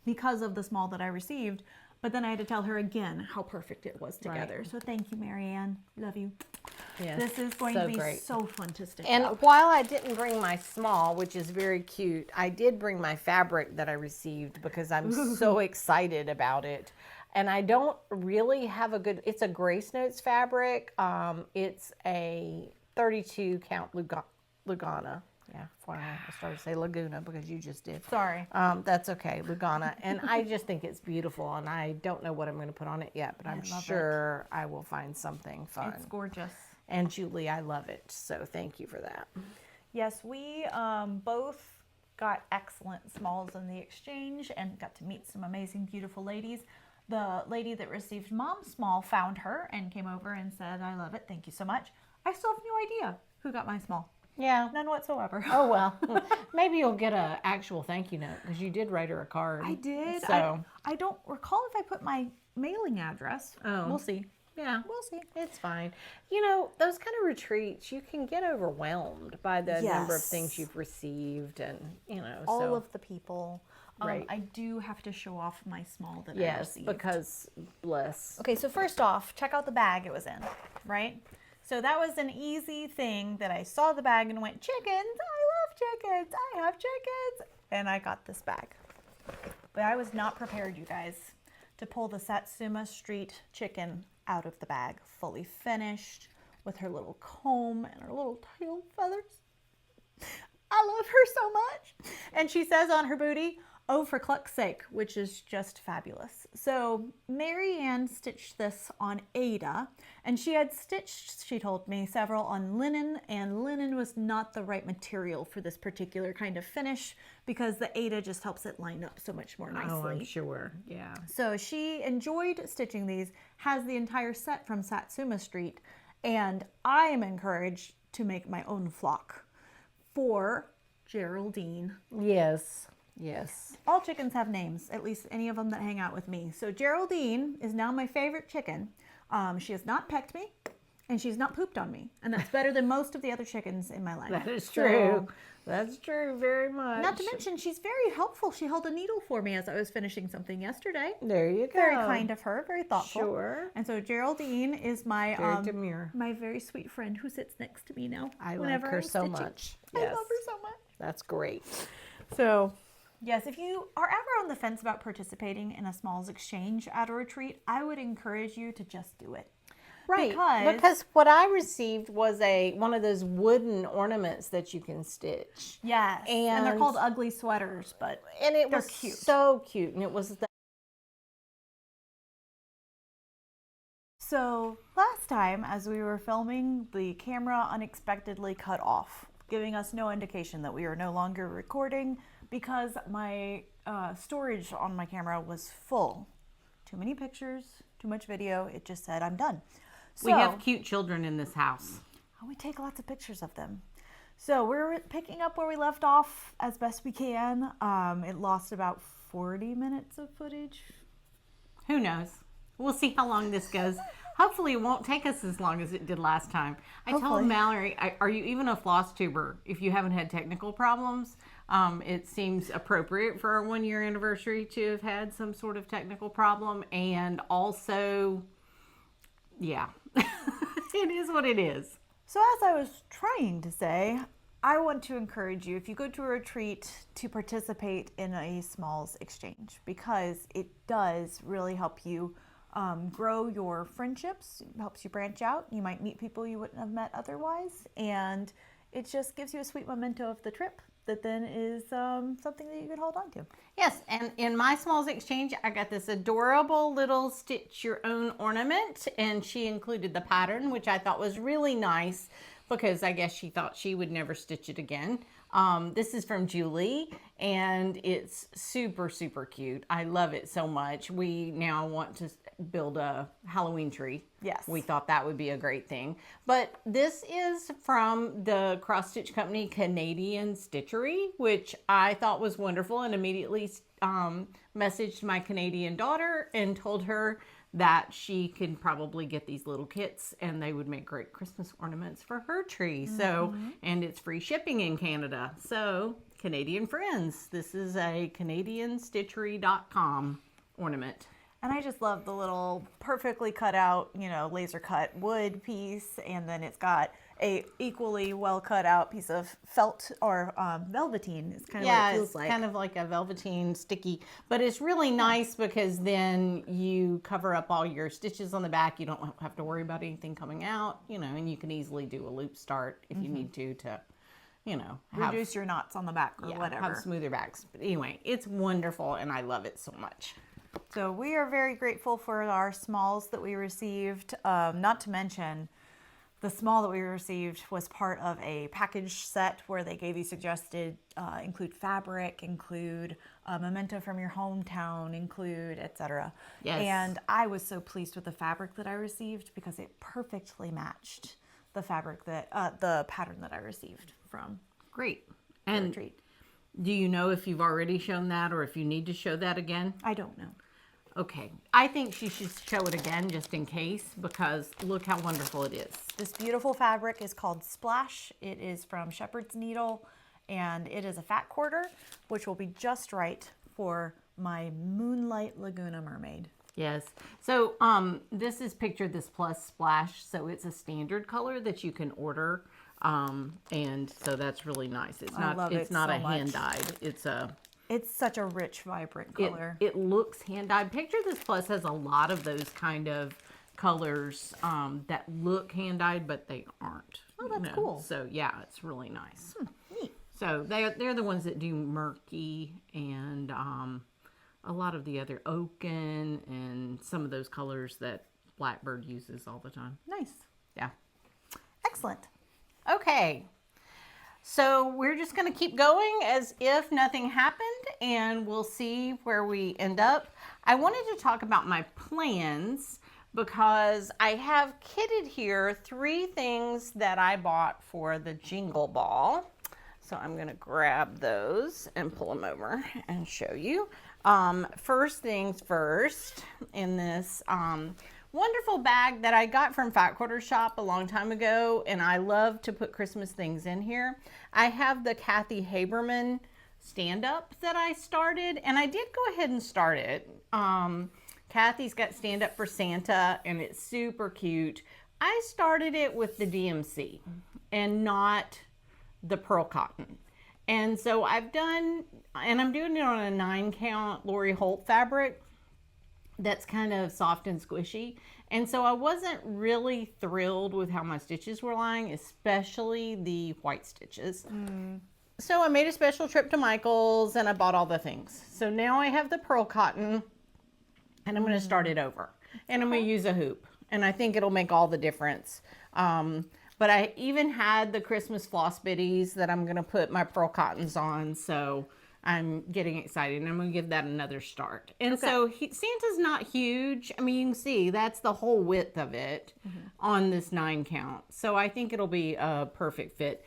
because of the small that I received. But then I had to tell her again how perfect it was together. So thank you, Marianne. Love you. Yes. This is going to be so fun to stitch And out. while I didn't bring my small, which is very cute, I did bring my fabric that I received because I'm so excited about it. And I don't really have a good, it's a Grace Notes fabric. It's a 32 count Lugana. Yeah, I started to say Laguna because you just did. Sorry. That's okay, Lugana. And I just think it's beautiful, and I don't know what I'm going to put on it yet, but I'm sure I will find something fun. It's gorgeous. And Julie, I love it, so thank you for that. Yes, we both got excellent smalls in the exchange and got to meet some amazing, beautiful ladies. The lady that received Mom's small found her and came over and said, I love it, thank you so much. I still have no idea who got my small. Yeah. None whatsoever. Oh, well. Maybe you'll get an actual thank you note because you did write her a card. I did. So. I don't recall if I put my mailing address. Oh. We'll see. Yeah. We'll see. It's fine. You know, those kind of retreats, you can get overwhelmed by the number of things you've received and, you know. All of the people. Right. I do have to show off my small that I Yes, received. because bless. Okay, so first off, check out the bag it was in, right? So that was an easy thing that I saw the bag and went, chickens, I love chickens, I have chickens. And I got this bag. But I was not prepared, you guys, to pull the Satsuma Street chicken out of the bag, fully finished, with her little comb and her little tail feathers. I love her so much. And she says on her booty, oh, for cluck's sake, which is just fabulous. So Mary Ann stitched this on Ada, and she had stitched, she told me, several on linen, and linen was not the right material for this particular kind of finish because the Ada just helps it line up so much more nicely. Oh, I'm sure. Yeah. So she enjoyed stitching these, has the entire set from Satsuma Street, and I am encouraged to make my own flock for Geraldine. Yes. Yes. All chickens have names, at least any of them that hang out with me. So Geraldine is now my favorite chicken. She has not pecked me, and she's not pooped on me. And that's better than most of the other chickens in my life. That is So, true. That's true very much. not to mention, she's very helpful. She held a needle for me as I was finishing something yesterday. There you go. Very kind of her, very thoughtful. Sure. And so Geraldine is my Very demure. my very sweet friend who sits next to me now. I like whenever her I'm so stitching. much. I Yes. love her so much. That's great. So, yes, if you are ever on the fence about participating in a smalls exchange at a retreat, I would encourage you to just do it. Right, Because because what I received was one of those wooden ornaments that you can stitch. yes, and they're And- called ugly sweaters, but And it they're was cute. so cute. And it was So last time, as we were filming, the camera unexpectedly cut off, giving us no indication that we are no longer recording because my storage on my camera was full. Too many pictures, too much video. It just said, I'm done. we have So- cute children in this house. we take lots of pictures of them. So we're picking up where we left off as best we can. It lost about 40 minutes of footage. Who knows? We'll see how long this goes. Hopefully it won't take us as long as it did last time. I Hopefully. told Mallory, are you even a floss tuber if you haven't had technical problems? It seems appropriate for our 1-year anniversary to have had some sort of technical problem. And also, yeah, it is what it is. So as I was trying to say, I want to encourage you, if you go to a retreat, to participate in a smalls exchange because it does really help you grow your friendships, helps you branch out. You might meet people you wouldn't have met otherwise, and it just gives you a sweet memento of the trip that then is something that you can hold on to. Yes, and in my smalls exchange, I got this adorable little stitch your own ornament, and she included the pattern, which I thought was really nice because I guess she thought she would never stitch it again. This is from Julie, and it's super, super cute. I love it so much. We now want to build a Halloween tree. Yes. We thought that would be a great thing. But this is from the cross stitch company Canadian Stitchery, which I thought was wonderful, and immediately messaged my Canadian daughter and told her that she can probably get these little kits and they would make great Christmas ornaments for her tree. So, and it's free shipping in Canada. So, Canadian friends, this is a CanadianStitchery.com ornament. And I just love the little perfectly cut out, laser cut wood piece. And then it's got a equally well cut out piece of felt or velveteen. It's kind of what it feels it's like. kind of like a velveteen sticky, but it's really nice because then you cover up all your stitches on the back. You don't have to worry about anything coming out, and you can easily do a loop start if you need to have, Reduce your knots on the back or whatever. have smoother backs. But anyway, it's wonderful and I love it so much. So we are very grateful for our smalls that we received. Not to mention, the small that we received was part of a package set where they gave you suggested include fabric, include a memento from your hometown, include etc. Yes. And I was so pleased with the fabric that I received because it perfectly matched the fabric that the pattern that I received from Great. the And retreat. do you know if you've already shown that or if you need to show that again? I don't know. Okay. I think she should show it again just in case because look how wonderful it is. This beautiful fabric is called Splash. It is from Shepherd's Needle, and it is a fat quarter, which will be just right for my Moonlight Laguna Mermaid. Yes. So this is Picture This Plus Splash. So it's a standard color that you can order. And so that's really nice. It's not a hand dyed. It's such a rich, vibrant color. It looks hand dyed. Picture This Plus has a lot of those kind of colors that look hand dyed, but they aren't. Oh, that's cool. So yeah, it's really nice. Neat. So they're the ones that do murky and a lot of the other oaken and some of those colors that Blackbird uses all the time. Nice. Yeah. Excellent. Okay. So we're just going to keep going as if nothing happened, and we'll see where we end up. I wanted to talk about my plans because I have kitted here 3 things that I bought for the Jingle Ball. So I'm going to grab those and pull them over and show you. First things first, in this wonderful bag that I got from Fat Quarter Shop a long time ago, and I love to put Christmas things in here. I have the Kathy Haberman stand-up that I started, and I did go ahead and start it. Kathy's got Stand Up for Santa, and it's super cute. I started it with the DMC and not the pearl cotton. And so I'm doing it on a 9 count Lori Holt fabric that's kind of soft and squishy. And so I wasn't really thrilled with how my stitches were lying, especially the white stitches. So I made a special trip to Michael's and I bought all the things. So now I have the pearl cotton and I'm going to start it over. And I'm going to use a hoop. And I think it'll make all the difference. But I even had the Christmas floss biddies that I'm going to put my pearl cottons on. So I'm getting excited and I'm going to give that another start. And so Santa's not huge. I mean, you can see that's the whole width of it on this 9 count. So I think it'll be a perfect fit.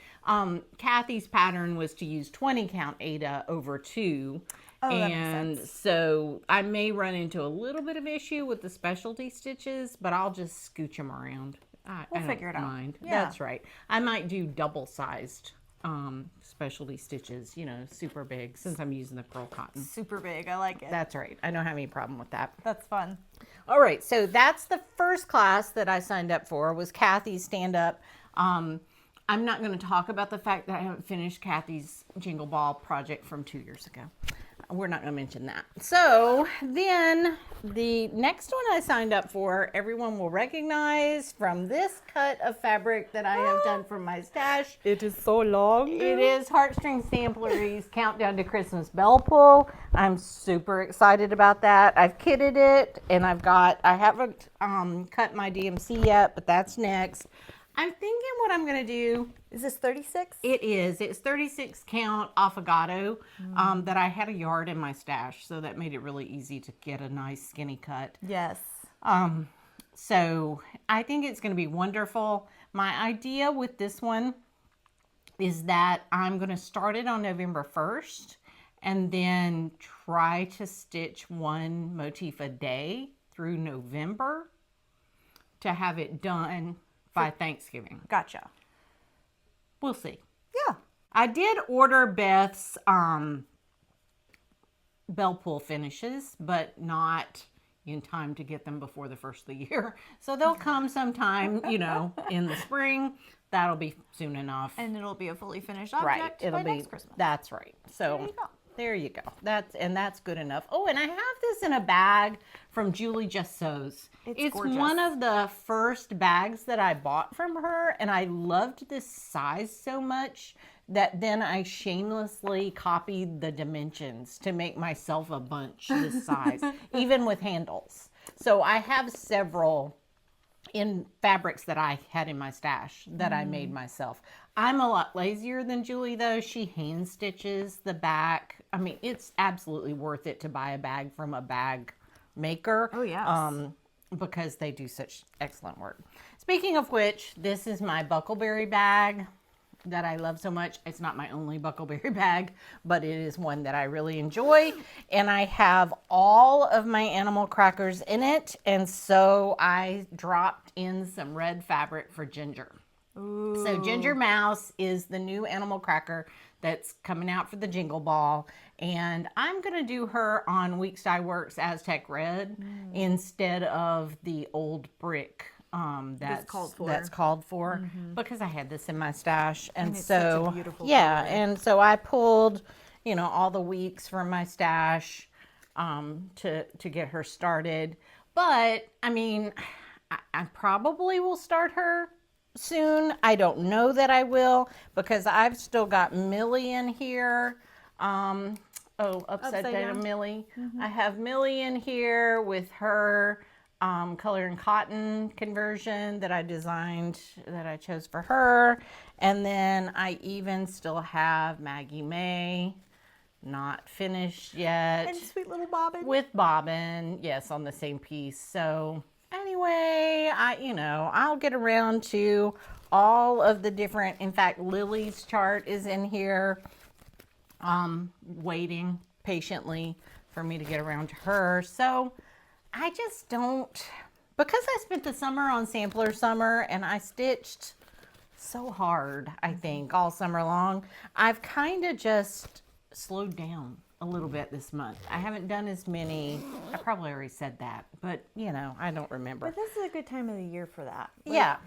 Kathy's pattern was to use 20 count Ada over 2. Oh, that and makes sense. so I may run into a little bit of issue with the specialty stitches, but I'll just scooch them around. We'll figure it out. Mind. Yeah. That's right. I might do double-sized specialty stitches, you know, super big, since I'm using the pearl cotton. Super big. I like it. That's right. I don't have any problem with that. That's fun. All right. So that's the first class that I signed up for, was Kathy's stand-up. I'm not going to talk about the fact that I haven't finished Kathy's Jingle Ball project from 2 years ago. We're not going to mention that. So then the next one I signed up for, everyone will recognize from this cut of fabric that I have done from my stash. It is so long. It is Heartstring Samplery's Countdown to Christmas Bell Pull. I'm super excited about that. I've kitted it and I haven't cut my DMC yet, but that's next. I'm thinking what I'm going to do. Is this 36? It is. It's 36 count affogato that I had a yard in my stash. So that made it really easy to get a nice skinny cut. Yes. So I think it's going to be wonderful. My idea with this one is that I'm going to start it on November 1st and then try to stitch 1 motif a day through November to have it done by Thanksgiving. Gotcha. We'll see. Yeah. I did order Beth's bell pull finishes, but not in time to get them before the first of the year. So they'll come sometime, you know, in the spring. That'll be soon enough. And it'll be a fully finished object Right. It'll by be next Christmas. That's right. So There you go. there you go. That's good enough. Oh, and I have this in a bag from Julie Just Sews. It's gorgeous. one of the first bags that I bought from her, and I loved this size so much that then I shamelessly copied the dimensions to make myself a bunch this size, even with handles. So I have several in fabrics that I had in my stash that I made myself. I'm a lot lazier than Julie though. She hand stitches the back. I mean, it's absolutely worth it to buy a bag from a bag maker. Oh, yes. Because they do such excellent work. Speaking of which, this is my Buckleberry bag that I love so much. It's not my only Buckleberry bag, but it is one that I really enjoy. And I have all of my animal crackers in it. And so I dropped in some red fabric for Ginger. Ooh. So Ginger Mouse is the new animal cracker that's coming out for the Jingle Ball. And I'm going to do her on Weeks Dye Works Aztec Red instead of the old brick that's called for because I had this in my stash. And it's so, such a beautiful yeah, color. and so I pulled, you know, all the weeks from my stash to get her started. But, I mean, I probably will start her soon. I don't know that I will because I've still got Millie in here. Upside down Millie. I have Millie in here with her color and cotton conversion that I designed, that I chose for her. And then I even still have Maggie May, not finished yet. And sweet little Bobbin. With Bobbin, yes, on the same piece. So anyway, I'll get around to all of the different, in fact, Lily's chart is in here, waiting patiently for me to get around to her. So I just don't, because I spent the summer on Sampler Summer and I stitched so hard, I think, all summer long, I've kind of just slowed down a little bit this month. I haven't done as many. I probably already said that, but I don't remember. But this is a good time of the year for that. Yeah,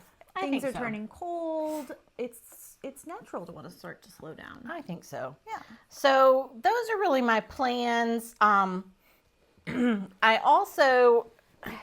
Things are turning cold. It's natural to want to start to slow down. I think so. Yeah. So those are really my plans. I also,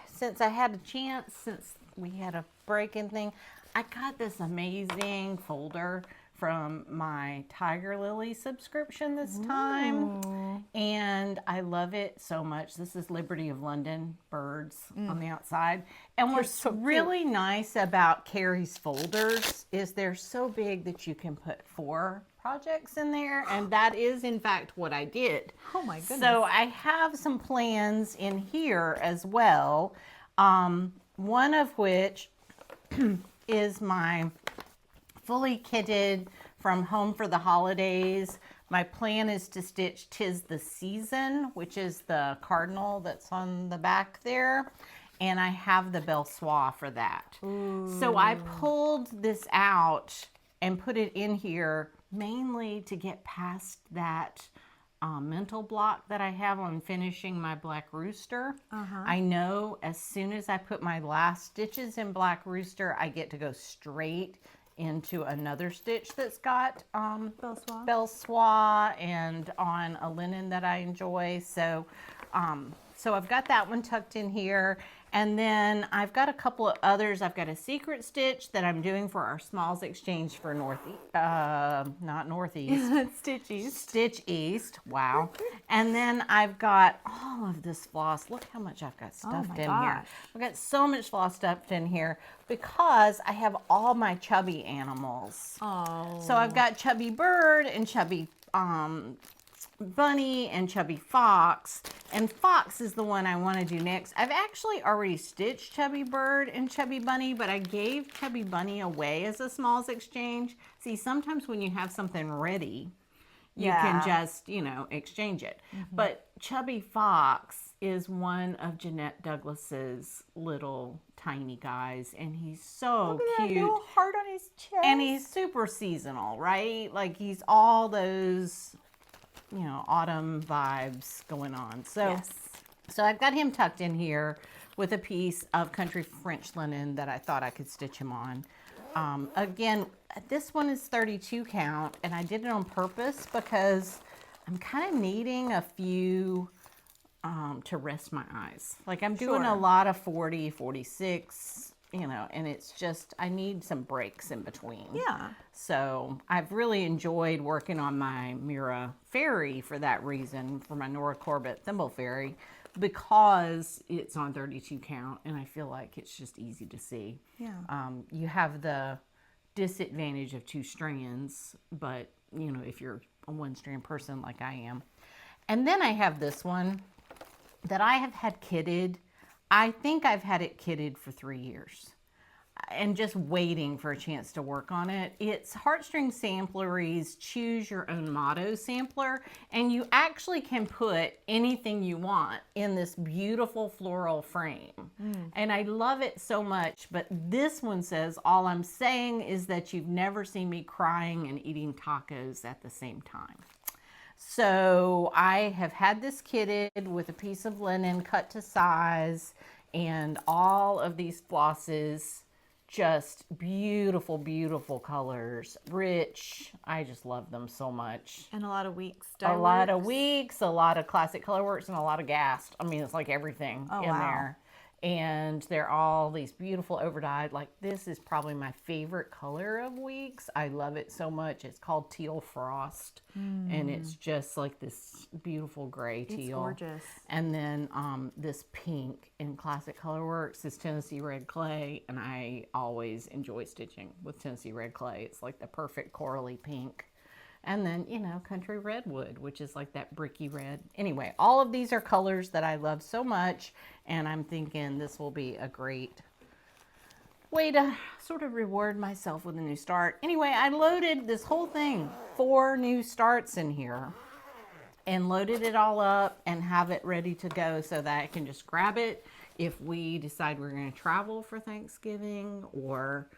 since I had a chance, since we had a break and thing, I got this amazing folder from my Tiger Lily subscription this time. And I love it so much. This is Liberty of London birds on the outside. And what's really nice about Carrie's folders is they're so big that you can put 4 projects in there. And that is, in fact, what I did. Oh my goodness. So I have some plans in here as well. One of which is my fully kitted from Home for the Holidays. My plan is to stitch 'Tis the Season, which is the cardinal that's on the back there. And I have the Belle Soie for that. Ooh. So I pulled this out and put it in here mainly to get past that mental block that I have on finishing my Black Rooster. I know as soon as I put my last stitches in Black Rooster, I get to go straight into another stitch that's got Belle Soie and on a linen that I enjoy. So I've got that one tucked in here. And then I've got a couple of others. I've got a secret stitch that I'm doing for our Smalls Exchange for not Northeast. Stitch East. Wow. And then I've got all of this floss. Look how much I've got stuffed in here. I've got so much floss stuffed in here because I have all my chubby animals. Oh. So I've got Chubby Bird and Chubby Bunny and Chubby Fox, and Fox is the one I want to do next. I've actually already stitched Chubby Bird and Chubby Bunny, but I gave Chubby Bunny away as a Smalls Exchange. See, sometimes when you have something ready, you can just, exchange it. But Chubby Fox is one of Jeanette Douglas's little tiny guys, and he's so cute. That little heart on his chest. And he's super seasonal, right? Like he's all those autumn vibes going on. So I've got him tucked in here with a piece of country French linen that I thought I could stitch him on. Again, this one is 32 count, and I did it on purpose because I'm kind of needing a few to rest my eyes. Like I'm doing a lot of 40, 46, and it's just, I need some breaks in between. Yeah. So I've really enjoyed working on my Mira Fairy for that reason, for my Nora Corbett Thimble Fairy, because it's on 32 count and I feel like it's just easy to see. Yeah. You have the disadvantage of 2 strands, but if you're a 1-strand person like I am. And then I have this one that I have had kitted. I think I've had it kitted for 3 years. and just waiting for a chance to work on it. It's Heartstring Samplery's Choose Your Own Motto sampler, and you actually can put anything you want in this beautiful floral frame. And I love it so much, but this one says, all I'm saying is that you've never seen me crying and eating tacos at the same time. So I have had this kitted with a piece of linen cut to size and all of these flosses, just beautiful, beautiful colors, rich. I just love them so much. And a lot of weeks. A lot of weeks, a lot of classic colorworks, and a lot of gas. I mean, it's like everything in there. And they're all these beautiful overdyed. Like, this is probably my favorite color of weeks. I love it so much. It's called Teal Frost. And it's just like this beautiful gray teal. It's gorgeous. And then this pink in classic colorworks is Tennessee Red Clay. And I always enjoy stitching with Tennessee Red Clay. It's like the perfect corally pink. And then, you know, Country Redwood, which is like that bricky red. Anyway, all of these are colors that I love so much. And I'm thinking this will be a great way to sort of reward myself with a new start. Anyway, I loaded this whole thing, 4 new starts in here. And loaded it all up and have it ready to go so that I can just grab it if we decide we're going to travel for Thanksgiving or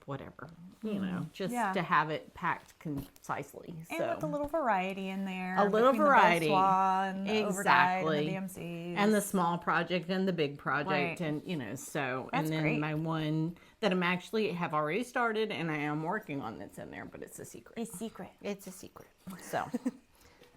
whatever, you know, just to have it packed concisely. And with a little variety in there. A little variety. And the exactly. And the BMCs. And the small project and the big project. Right. And, you know, so. That's and then great. my one that I'm actually have already started and I am working on that's in there, but it's a secret. A secret. It's a secret. So,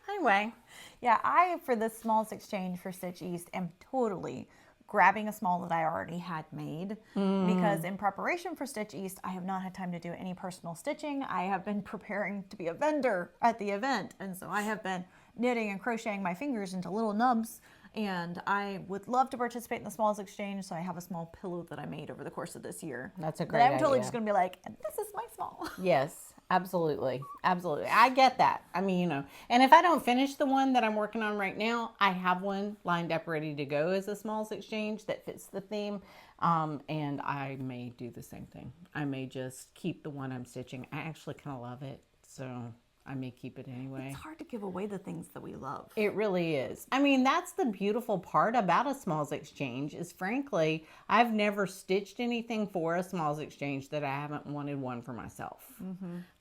anyway. Yeah, I, for the Smalls Exchange for Stitch East, am totally grabbing a small that I already had made because in preparation for Stitch East, I have not had time to do any personal stitching. I have been preparing to be a vendor at the event. And so I have been knitting and crocheting my fingers into little nubs. And I would love to participate in the Smalls Exchange. So I have a small pillow that I made over the course of this year. That's a great But I'm totally idea. just going to be like, and this is my small. Yes, absolutely. Absolutely. I get that. I mean, you know, and if I don't finish the one that I'm working on right now, I have one lined up ready to go as a Smalls Exchange that fits the theme. And I may do the same thing. I may just keep the one I'm stitching. I actually kind of love it. So I may keep it anyway. It's hard to give away the things that we love. It really is. I mean, that's the beautiful part about a Smalls Exchange is, frankly, I've never stitched anything for a Smalls Exchange that I haven't wanted one for myself.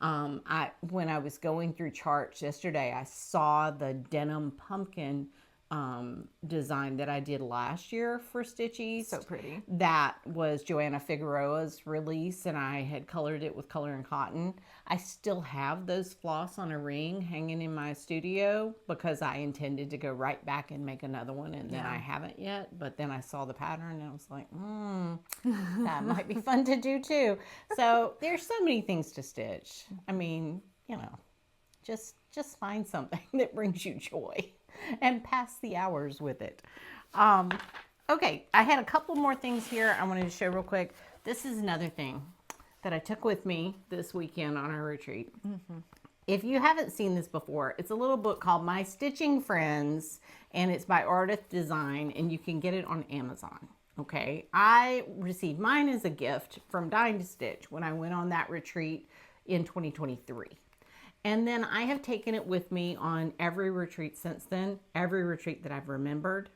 When I was going through charts yesterday, I saw the denim pumpkin design that I did last year for Stitch East. So pretty. That was Joanna Figueroa's release, and I had colored it with Color and Cotton. I still have those floss on a ring hanging in my studio because I intended to go right back and make another one, and then I haven't yet. But then I saw the pattern, and I was like, that might be fun to do too. So there's so many things to stitch. I mean, you know, just find something that brings you joy and pass the hours with it. Okay, I had a couple more things here I wanted to show real quick. This is another thing that I took with me this weekend on our retreat. If you haven't seen this before, it's a little book called My Stitching Friends, and it's by Ardith Design, and you can get it on Amazon. Okay, I received mine as a gift from Dying to Stitch when I went on that retreat in 2023. And then I have taken it with me on every retreat since then, every retreat that I've remembered.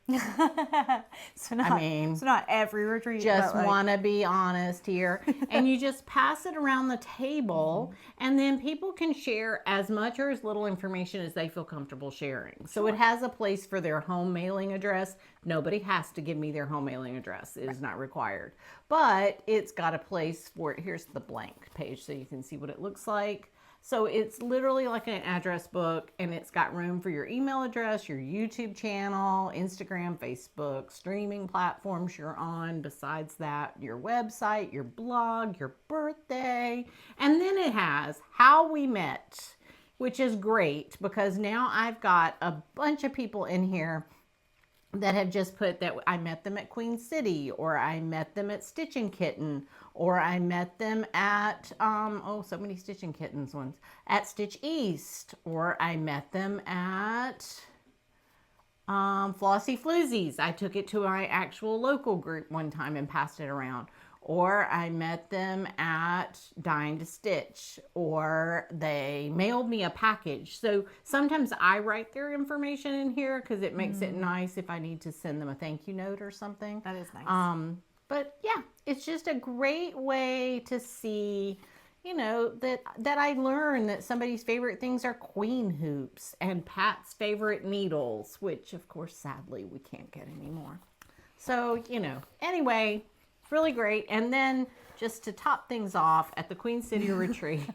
So not every retreat. Just want to be honest here. And you just pass it around the table, and then people can share as much or as little information as they feel comfortable sharing. So it has a place for their home mailing address. Nobody has to give me their home mailing address. It is not required. But it's got a place for it. Here's the blank page so you can see what it looks like. So it's literally like an address book, and it's got room for your email address, your YouTube channel, Instagram, Facebook, streaming platforms you're on. Besides that, your website, your blog, your birthday. And then it has how we met, which is great because now I've got a bunch of people in here that have just put that I met them at Queen City, or I met them at Stitching Kitten, or I met them at, so many Stitching Kittens ones, at Stitch East, or I met them at Flossy Floozies. I took it to my actual local group one time and passed it around. or I met them at Dying to Stitch, or they mailed me a package. So sometimes I write their information in here because it makes it nice if I need to send them a thank you note or something. That is nice. But yeah, it's just a great way to see, you know, that I learned that somebody's favorite things are queen hoops and Pat's favorite needles, which of course, sadly, we can't get anymore. So, you know, anyway, it's really great. And then just to top things off at the Queen City retreat,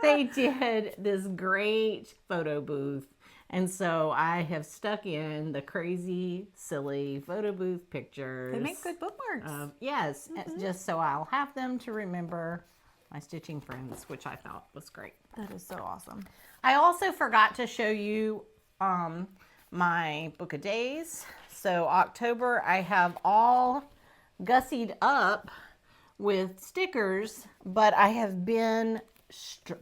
they did this great photo booth. And so I have stuck in the crazy, silly photo booth pictures. They make good bookmarks. Yes, just so I'll have them to remember my stitching friends, which I thought was great. That is so awesome. I also forgot to show you my book of days. So October, I have all gussied up with stickers, but I have been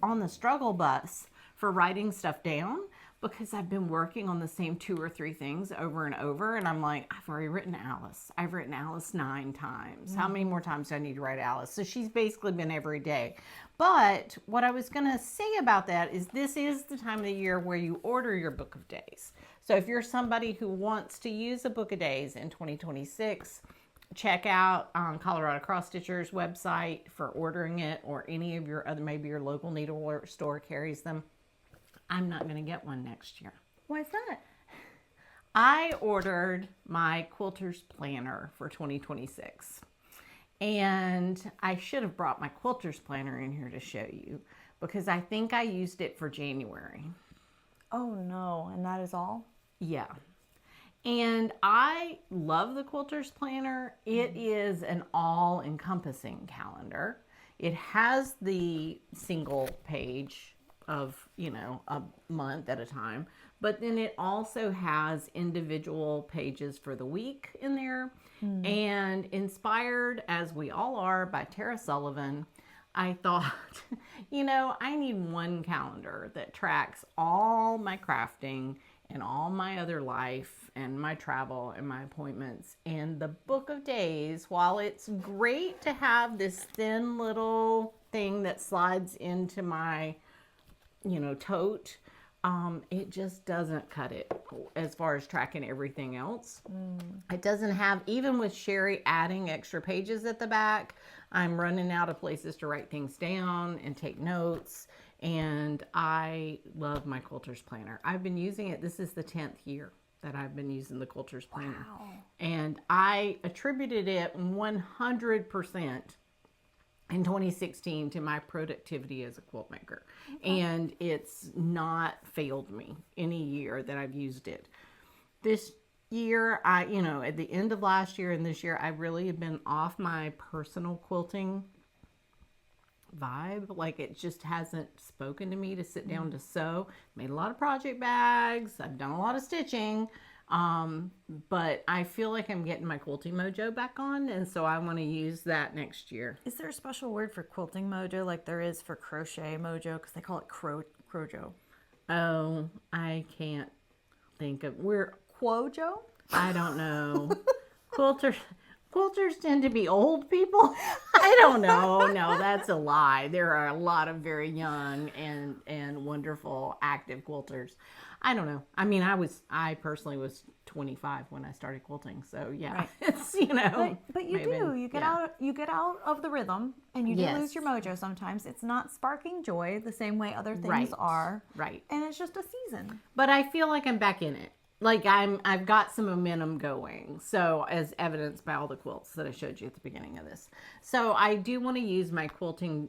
on the struggle bus for writing stuff down because I've been working on the same 2 or 3 things over and over. And I'm like, I've already written Alice. I've written Alice 9 times. How many more times do I need to write Alice? So she's basically been every day. But what I was going to say about that is this is the time of the year where you order your book of days. So if you're somebody who wants to use a book of days in 2026, check out Colorado Cross Stitchers website for ordering it, or any of your other, maybe your local needlework store carries them. I'm not going to get one next year. Why is that? I ordered my quilter's planner for 2026. And I should have brought my quilter's planner in here to show you because I think I used it for January. Oh no, and that is all? Yeah. And I love the quilter's planner. It is an all-encompassing calendar. It has the single page of, you know, a month at a time, but then it also has individual pages for the week in there. And inspired, as we all are, by Tara Sullivan, I thought, you know, I need one calendar that tracks all my crafting and all my other life and my travel and my appointments. And the book of days, while it's great to have this thin little thing that slides into my, you know, tote, it just doesn't cut it as far as tracking everything else. It doesn't have, even with Sherry adding extra pages at the back, I'm running out of places to write things down and take notes. And I love my quilter's planner. I've been using it. This is the 10th year that I've been using the quilter's planner. Wow. And I attributed it 100% in 2016 to my productivity as a quilt maker. And it's not failed me any year that I've used it. This year, you know, at the end of last year and this year, I really have been off my personal quilting vibe. Like, it just hasn't spoken to me to sit down to sew. Made a lot of project bags. I've done a lot of stitching. But I feel like I'm getting my quilting mojo back on, and so I want to use that next year. Is there a special word for quilting mojo like there is for crochet mojo? Because they call it crojo. Oh, I can't think of, Quojo? I don't know. Quilters tend to be old people. I don't know. No, that's a lie. There are a lot of very young and wonderful active quilters. I don't know. I mean, I personally was 25 when I started quilting. So yeah, Right. it's, you know. But you maybe, do. You get out of the rhythm, and you do Yes. lose your mojo sometimes. It's not sparking joy the same way other things Right. are. Right. And it's just a season. But I feel like I'm back in it. Like I've got some momentum going. So as evidenced by all the quilts that I showed you at the beginning of this. So I do want to use my quilting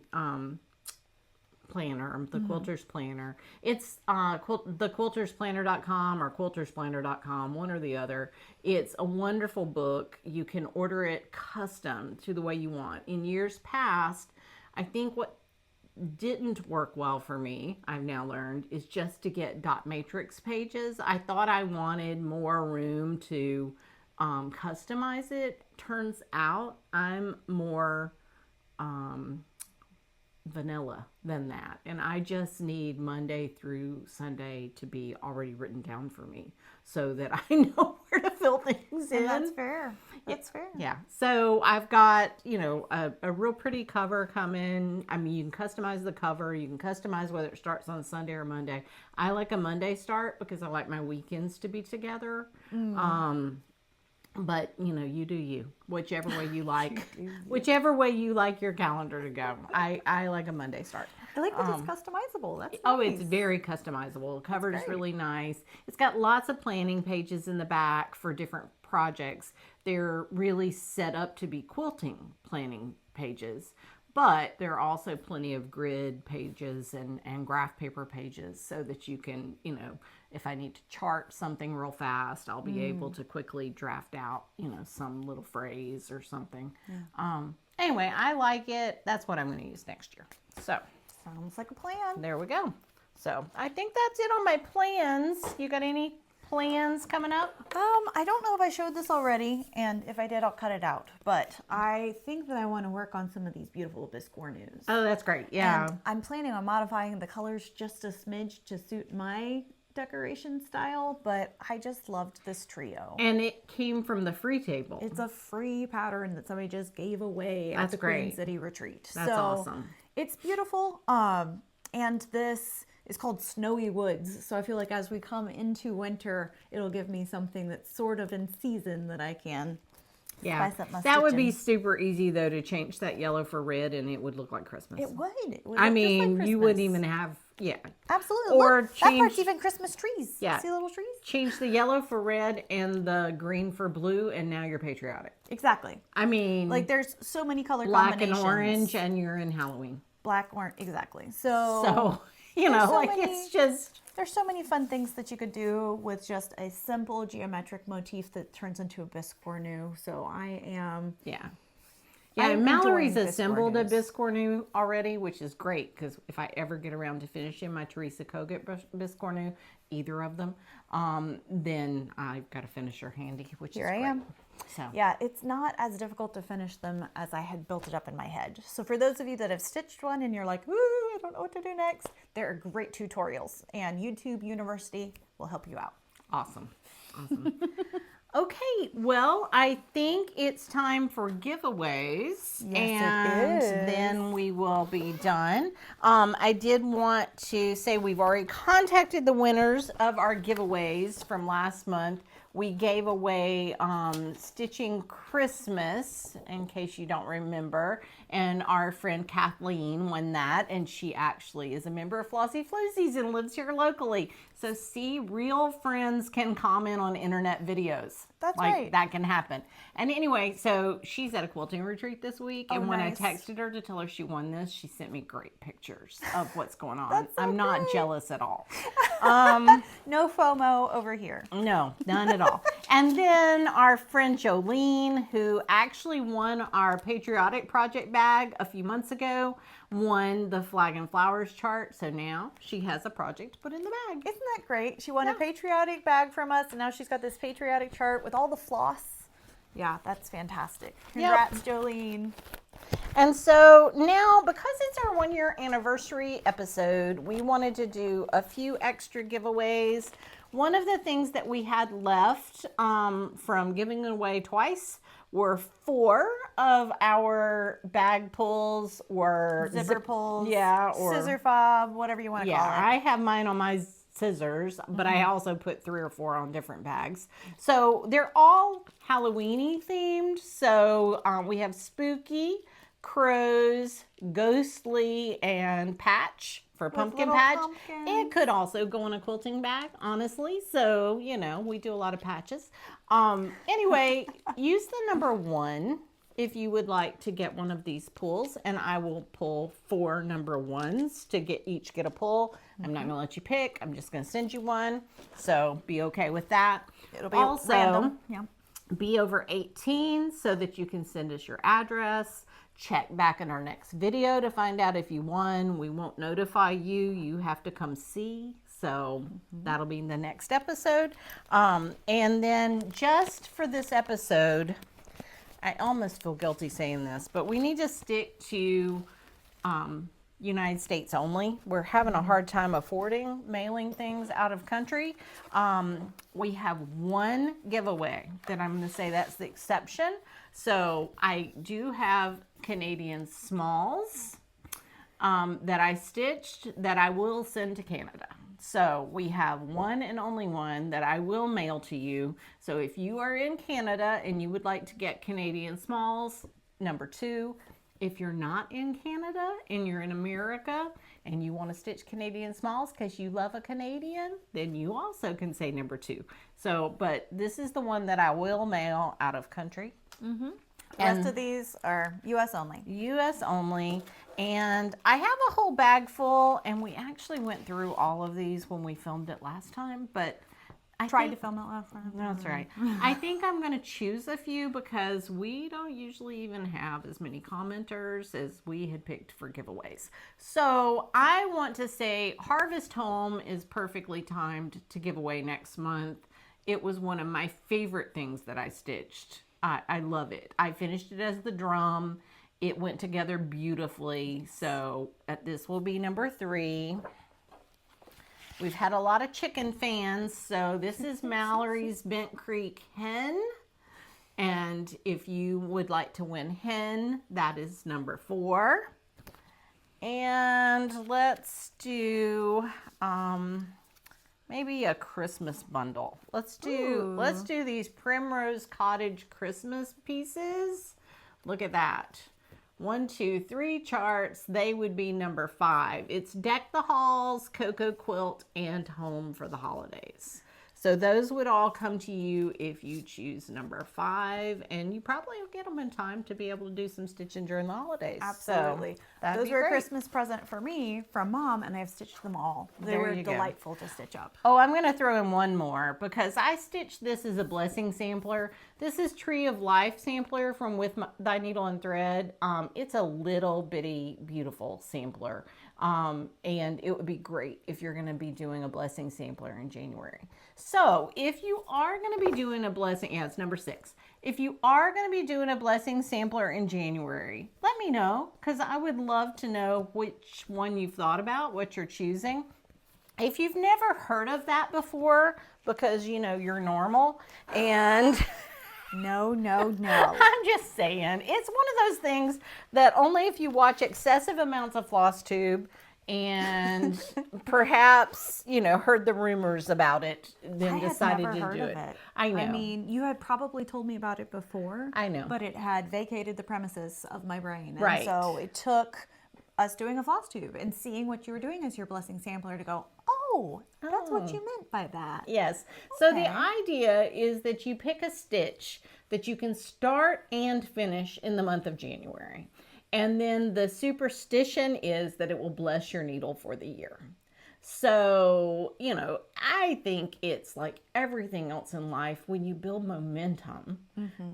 planner, the quilter's planner. It's thequiltersplanner.com or quiltersplanner.com, one or the other. It's a wonderful book. You can order it custom to the way you want. In years past, I think what didn't work well for me, I've now learned, is just to get dot matrix pages. I thought I wanted more room to customize it. Turns out I'm more vanilla than that, and I just need Monday through Sunday to be already written down for me so that I know where to fill things in. And that's fair. That's fair. Yeah. So I've got, you know, a real pretty cover coming. I mean, you can customize the cover. You can customize whether it starts on Sunday or Monday. I like a Monday start because I like my weekends to be together. But, you know, you do you. Whichever way you like. Whichever way you like your calendar to go. I like a Monday start. I like that it's customizable. That's Oh, nice. it's very customizable. The cover is really nice. It's got lots of planning pages in the back for different projects. They're really set up to be quilting planning pages, but there are also plenty of grid pages and graph paper pages so that you can, you know, if I need to chart something real fast, I'll be able to quickly draft out, you know, some little phrase or something. Anyway, I like it. That's what I'm going to use next year. So Sounds like a plan. there we go. So I think that's it on my plans. You got any plans coming up? I don't know if I showed this already, and if I did, I'll cut it out. But I think that I want to work on some of these beautiful biscornus. Oh, that's great. Yeah. And I'm planning on modifying the colors just a smidge to suit my decoration style, but I just loved this trio. And it came from the free table. It's a free pattern that somebody just gave away at That's the Queen great. City retreat. That's so awesome. It's beautiful. And this is called Snowy Woods. So I feel like as we come into winter, it'll give me something that's sort of in season that I can spice up my That would be stitching. super easy though to change that yellow for red and it would look like Christmas. It would. It would I look just like mean, you wouldn't Christmas. even have, Absolutely. or Look, that part's change- even Christmas trees. Yeah. See little trees? change the yellow for red and the green for blue and now you're patriotic. Exactly. I mean, Like there's so many color black and combinations. orange and you're in Halloween. Black, orange, exactly. So So, you know, there's so like many- it's just, there's so many fun things that you could do with just a simple geometric motif that turns into a biscornu. So I am yeah. Yeah, I'm Mallory's enjoying assembled a biscornus. biscornu already, which is great because if I ever get around to finishing my Teresa Kogut biscornu, either of them, then I've got a finisher handy, which Here is I great. am. So Yeah, it's not as difficult to finish them as I had built it up in my head. So for those of you that have stitched one and you're like, ooh, I don't know what to do next, there are great tutorials and YouTube University will help you out. awesome. Okay, well, I think it's time for giveaways. Yes, and it is. then we will be done. I did want to say we've already contacted the winners of our giveaways from last month. We gave away Stitching Christmas, in case you don't remember, and our friend Kathleen won that, and she actually is a member of Flossy Floozies and lives here locally. So see, real friends can comment on internet videos. That's like, right. That can happen. And anyway, so she's at a quilting retreat this week, and when nice. I texted her to tell her she won this, she sent me great pictures of what's going on. That's so I'm not great. jealous at all. No FOMO over here. No, none at all. And then our friend Jolene, who actually won our Patriotic Project bag a few months ago, won the Flag and Flowers chart. So now she has a project to put in the bag. Isn't that great? She won a patriotic bag from us, and now she's got this patriotic chart with all the floss. Yeah, that's fantastic. Congrats, Jolene. And so now, because it's our 1-year anniversary episode, we wanted to do a few extra giveaways. One of the things that we had left from giving away twice were 4 of our bag pulls or Zipper pulls, or scissor fob, whatever you want to call it. I have mine on my scissors, but I also put 3 or 4 on different bags. So they're all Halloween-y themed. So we have spooky, crows, ghostly, and patch for pumpkin little patch. pumpkins. It could also go in a quilting bag, honestly. So, you know, we do a lot of patches. Anyway, use the number 1 if you would like to get one of these pulls, and I will pull 4 number 1s to each get a pull. I'm not going to let you pick. I'm just going to send you one. So be okay with that. It'll be also random. Yeah. be over 18 so that you can send us your address. Check back in our next video to find out if you won. We won't notify you. You have to come see. So that'll be in the next episode. And then just for this episode, I almost feel guilty saying this, but we need to stick to United States only. We're having a hard time affording mailing things out of country. We have one giveaway that I'm going to say that's the exception. So I do have Canadian smalls that I stitched that I will send to Canada. So we have one and only one that I will mail to you. So if you are in Canada and you would like to get Canadian smalls, number 2. If you're not in Canada and you're in America and you want to stitch Canadian smalls because you love a Canadian, then you also can say number 2. So, but this is the one that I will mail out of country. The rest of these are U.S. only. U.S. only. And I have a whole bag full, and we actually went through all of these when we filmed it last time, but I tried to film it last time. That's right. I think I'm going to choose a few because we don't usually even have as many commenters as we had picked for giveaways. So I want to say Harvest Home is perfectly timed to give away next month. It was one of my favorite things that I stitched. I love it. I finished it as the drum. It went together beautifully. So this will be number 3. We've had a lot of chicken fans, so this is Mallory's Bent Creek hen. And if you would like to win hen, that is number 4. And let's do maybe a Christmas bundle. Let's do these Primrose Cottage Christmas pieces. Look at that. 1, 2, 3 charts. They would be number 5. It's Deck the Halls, Cocoa Quilt, and Home for the Holidays. So those would all come to you if you choose number 5, and you probably will get them in time to be able to do some stitching during the holidays. Absolutely. So those were a Christmas present for me from Mom, and I've stitched them all. They were delightful to stitch up. Oh, I'm going to throw in one more because I stitched this as a blessing sampler. This is Tree of Life sampler from With Thy Needle and Thread. It's a little bitty beautiful sampler, and it would be great if you're going to be doing a blessing sampler in January. So if you are going to be doing a blessing, it's number 6. If you are going to be doing a blessing sampler in January, let me know because I would love to know which one you've thought about, what you're choosing. If you've never heard of that before, because you know you're normal and No. I'm just saying, it's one of those things that only if you watch excessive amounts of FlossTube and perhaps, heard the rumors about it, then decided to do it. I know. I mean, you had probably told me about it before. I know. But it had vacated the premises of my brain. And right. So it took us doing a FlossTube and seeing what you were doing as your blessing sampler to go, oh, that's what you meant by that. Yes. Okay. So the idea is that you pick a stitch that you can start and finish in the month of January. And then the superstition is that it will bless your needle for the year. So, I think it's like everything else in life. When you build momentum,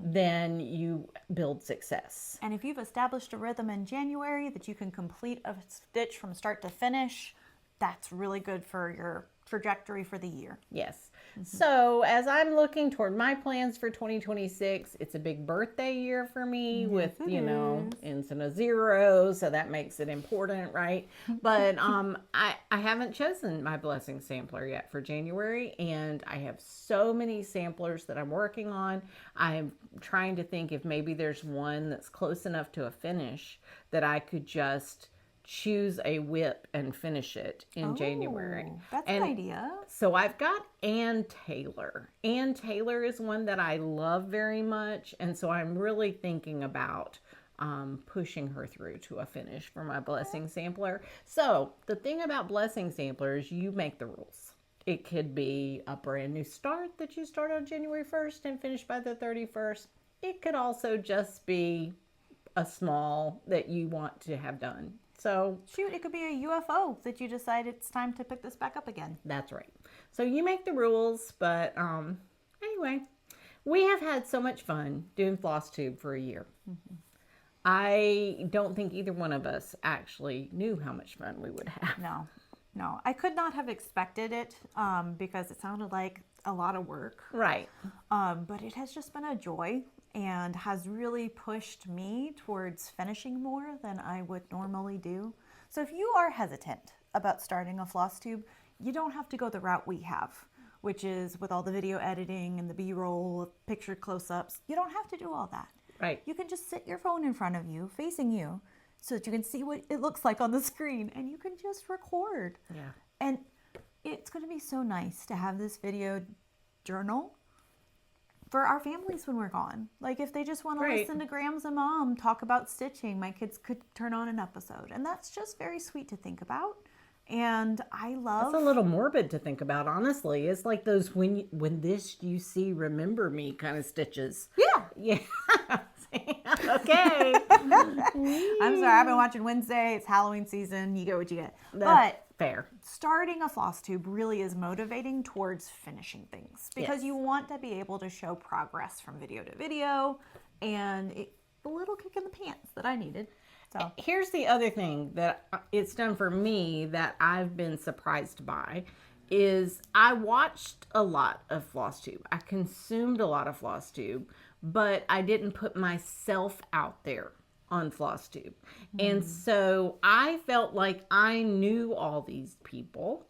then you build success. And if you've established a rhythm in January that you can complete a stitch from start to finish, that's really good for your trajectory for the year. Yes. So as I'm looking toward my plans for 2026, it's a big birthday year for me with, ends in a 0. So that makes it important, right? But I haven't chosen my blessing sampler yet for January. And I have so many samplers that I'm working on. I'm trying to think if maybe there's one that's close enough to a finish that I could just choose a whip and finish it in January. That's an idea. So I've got Ann Taylor. Ann Taylor is one that I love very much. And so I'm really thinking about pushing her through to a finish for my blessing sampler. So the thing about blessing samplers, you make the rules. It could be a brand new start that you start on January 1st and finish by the 31st. It could also just be a small that you want to have done. So shoot, it could be a UFO that you decide it's time to pick this back up again. That's right. So you make the rules, but anyway, we have had so much fun doing FlossTube for a year. I don't think either one of us actually knew how much fun we would have. No, I could not have expected it because it sounded like a lot of work. Right. But it has just been a joy and has really pushed me towards finishing more than I would normally do. So if you are hesitant about starting a FlossTube, you don't have to go the route we have, which is with all the video editing and the B-roll, picture close-ups. You don't have to do all that. Right. You can just sit your phone in front of you, facing you, so that you can see what it looks like on the screen, and you can just record. Yeah. And it's going to be so nice to have this video journal for our families when we're gone. Like if they just want to listen to Grams and Mom talk about stitching, my kids could turn on an episode. And that's just very sweet to think about. And I love... It's a little morbid to think about, honestly. It's like those when this you see remember me kind of stitches. Yeah. Yeah. Okay. I'm sorry, I've been watching Wednesday. It's Halloween season. You get what you get. But fair. Starting a FlossTube really is motivating towards finishing things because you want to be able to show progress from video to video, and a little kick in the pants that I needed. So here's the other thing that it's done for me that I've been surprised by is I watched a lot of FlossTube. I consumed a lot of FlossTube, but I didn't put myself out there on FlossTube. And so I felt like I knew all these people,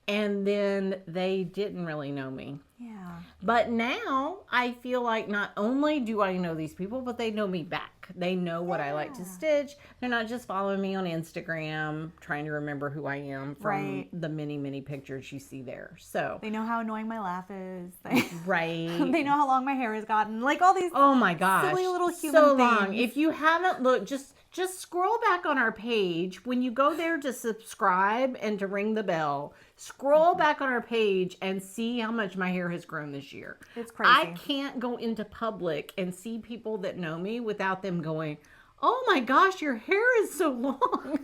and then they didn't really know me. yeah. But now I feel like not only do I know these people, but they know me back. They know what I like to stitch. They're not just following me on Instagram, trying to remember who I am from the many, many pictures you see there. So They know how annoying my laugh is. They know how long my hair has gotten. Like all these oh my gosh, silly little human so things. long. If you haven't looked, just scroll back on our page. When you go there to subscribe and to ring the bell, scroll back on our page and see how much my hair has grown this year. It's crazy. I can't go into public and see people that know me without them going, oh my gosh, your hair is so long.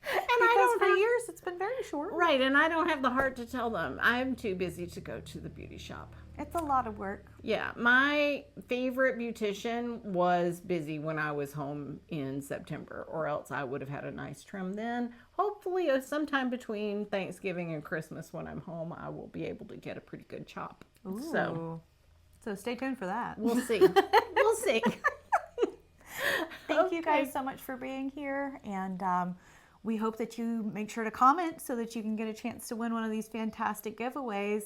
Because for years it's been very short. Right, and I don't have the heart to tell them. I'm too busy to go to the beauty shop. It's a lot of work. Yeah, my favorite beautician was busy when I was home in September, or else I would have had a nice trim then. Hopefully, sometime between Thanksgiving and Christmas when I'm home, I will be able to get a pretty good chop. Ooh. So stay tuned for that. We'll see. We'll see. Thank you guys so much for being here, and we hope that you make sure to comment so that you can get a chance to win one of these fantastic giveaways.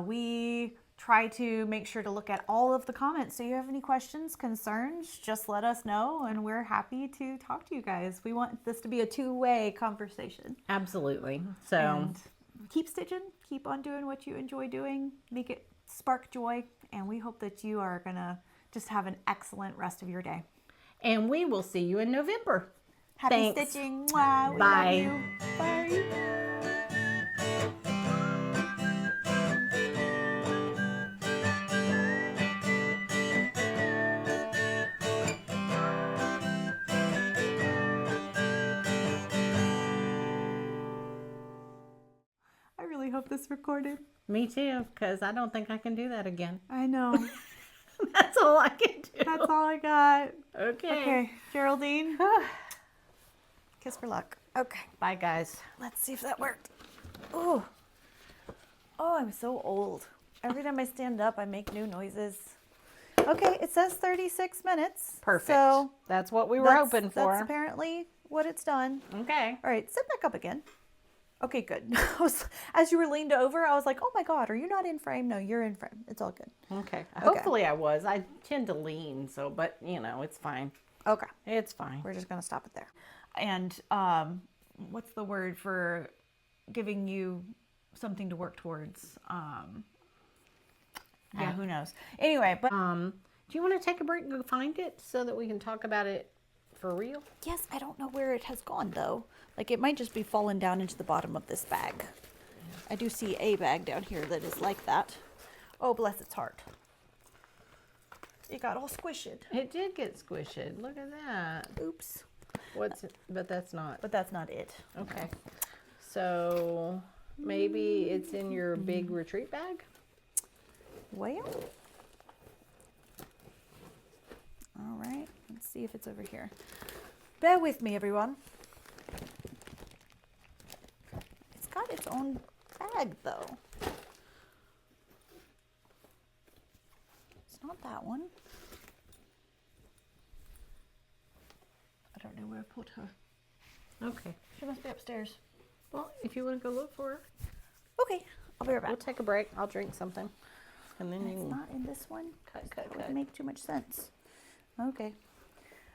We try to make sure to look at all of the comments. So if you have any questions, concerns, just let us know, and we're happy to talk to you guys. We want this to be a two-way conversation. Absolutely. So And keep stitching, keep on doing what you enjoy doing, make it spark joy, and we hope that you are gonna just have an excellent rest of your day. and we will see you in November. Happy Thanks. stitching. Wow. We Bye. love you. Bye. I really hope this recorded. Me too, because I don't think I can do that again. I know. That's all I can do. That's all I got. Okay. Okay, Geraldine. Kiss for luck. Okay, Bye, guys. let's see if that worked. Oh, I'm so old. Every time I stand up, I make new noises. Okay, it says 36 minutes. Perfect. So that's what we were hoping for. That's apparently what it's done. Okay. All right, sit back up again. Okay, good. As you were leaned over, I was like, oh my God, are you not in frame? No, you're in frame. It's all good. Okay. Hopefully I was. I tend to lean, so, but you know, it's fine. Okay. It's fine. We're just going to stop it there. And what's the word for giving you something to work towards? Yeah, who knows? Anyway, but Do you want to take a break and go find it so that we can talk about it for real? yes, I don't know where it has gone though. Like it might just be fallen down into the bottom of this bag. I do see a bag down here that is like that. Oh, bless its heart. It got all squished. It did get squished. Look at that. Oops. What's it? But that's not. But that's not it. Okay. So maybe it's in your big retreat bag? Well. All right. Let's see if it's over here. Bear with me, everyone. It's got its own bag, though. It's not that one. I don't know where I put her. Okay. She must be upstairs. Well, if you want to go look for her, Okay, I'll be right back. we'll take a break. I'll drink something. And then you It's can not in this one. cut. That would make too much sense. Okay.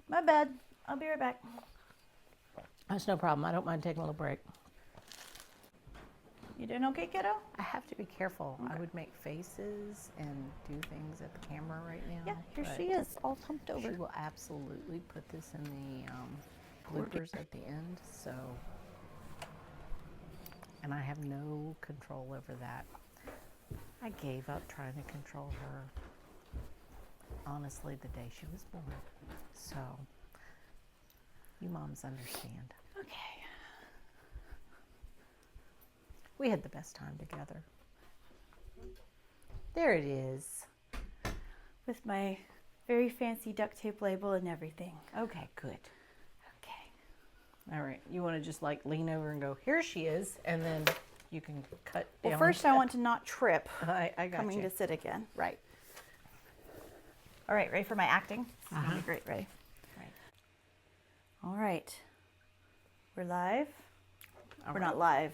My bad. I'll be right back. That's no problem. I don't mind taking a little break. You doing okay, kiddo? I have to be careful. I would make faces and do things at the camera right now. Yeah, here but she is, all humped She over. will absolutely put this in the bloopers at the end. So, and I have no control over that. I gave up trying to control her, honestly, the day she was born. So, you moms understand. Okay. We had the best time together. There it is. With my very fancy duct tape label and everything. Okay, good. Okay. All right, you want to just like lean over and go, here she is, and then you can cut down. Well, first I want to not trip I got coming you. to sit again. Right. All right, ready for my acting? This is gonna be great, ready? Right. All right. We're live? All We're right. not live.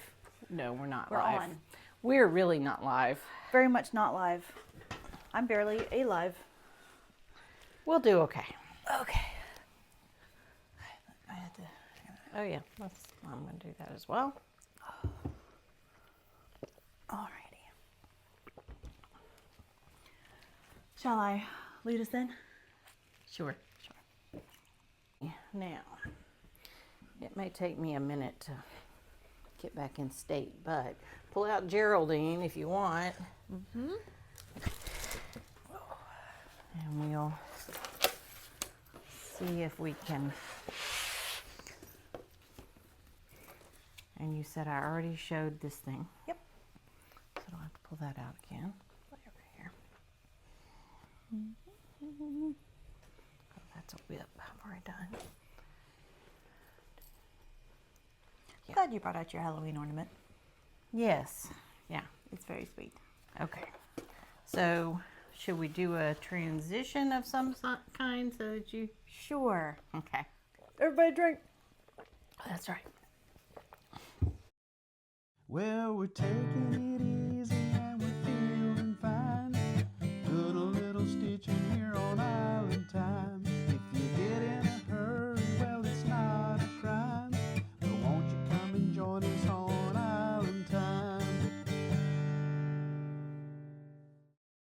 No, we're not We're live. on. We're really not live. Very much not live. I'm barely alive. We'll do okay. Okay. I had to. Oh yeah, I'm gonna do that as well. Alrighty. Shall I lead us in? Sure. Now, it may take me a minute to get back in state, but pull out Geraldine if you want. Mm-hmm. And we'll see if we can. And you said I already showed this thing. Yep. So I don't have to pull that out again. Over here. Oh, that's a whip. I've already done. Yeah. Glad you brought out your Halloween ornament. Yes. Yeah. It's very sweet. Okay. So, should we do a transition of some kind so that you... Sure. Okay. Everybody drink. That's right. Well, we're taking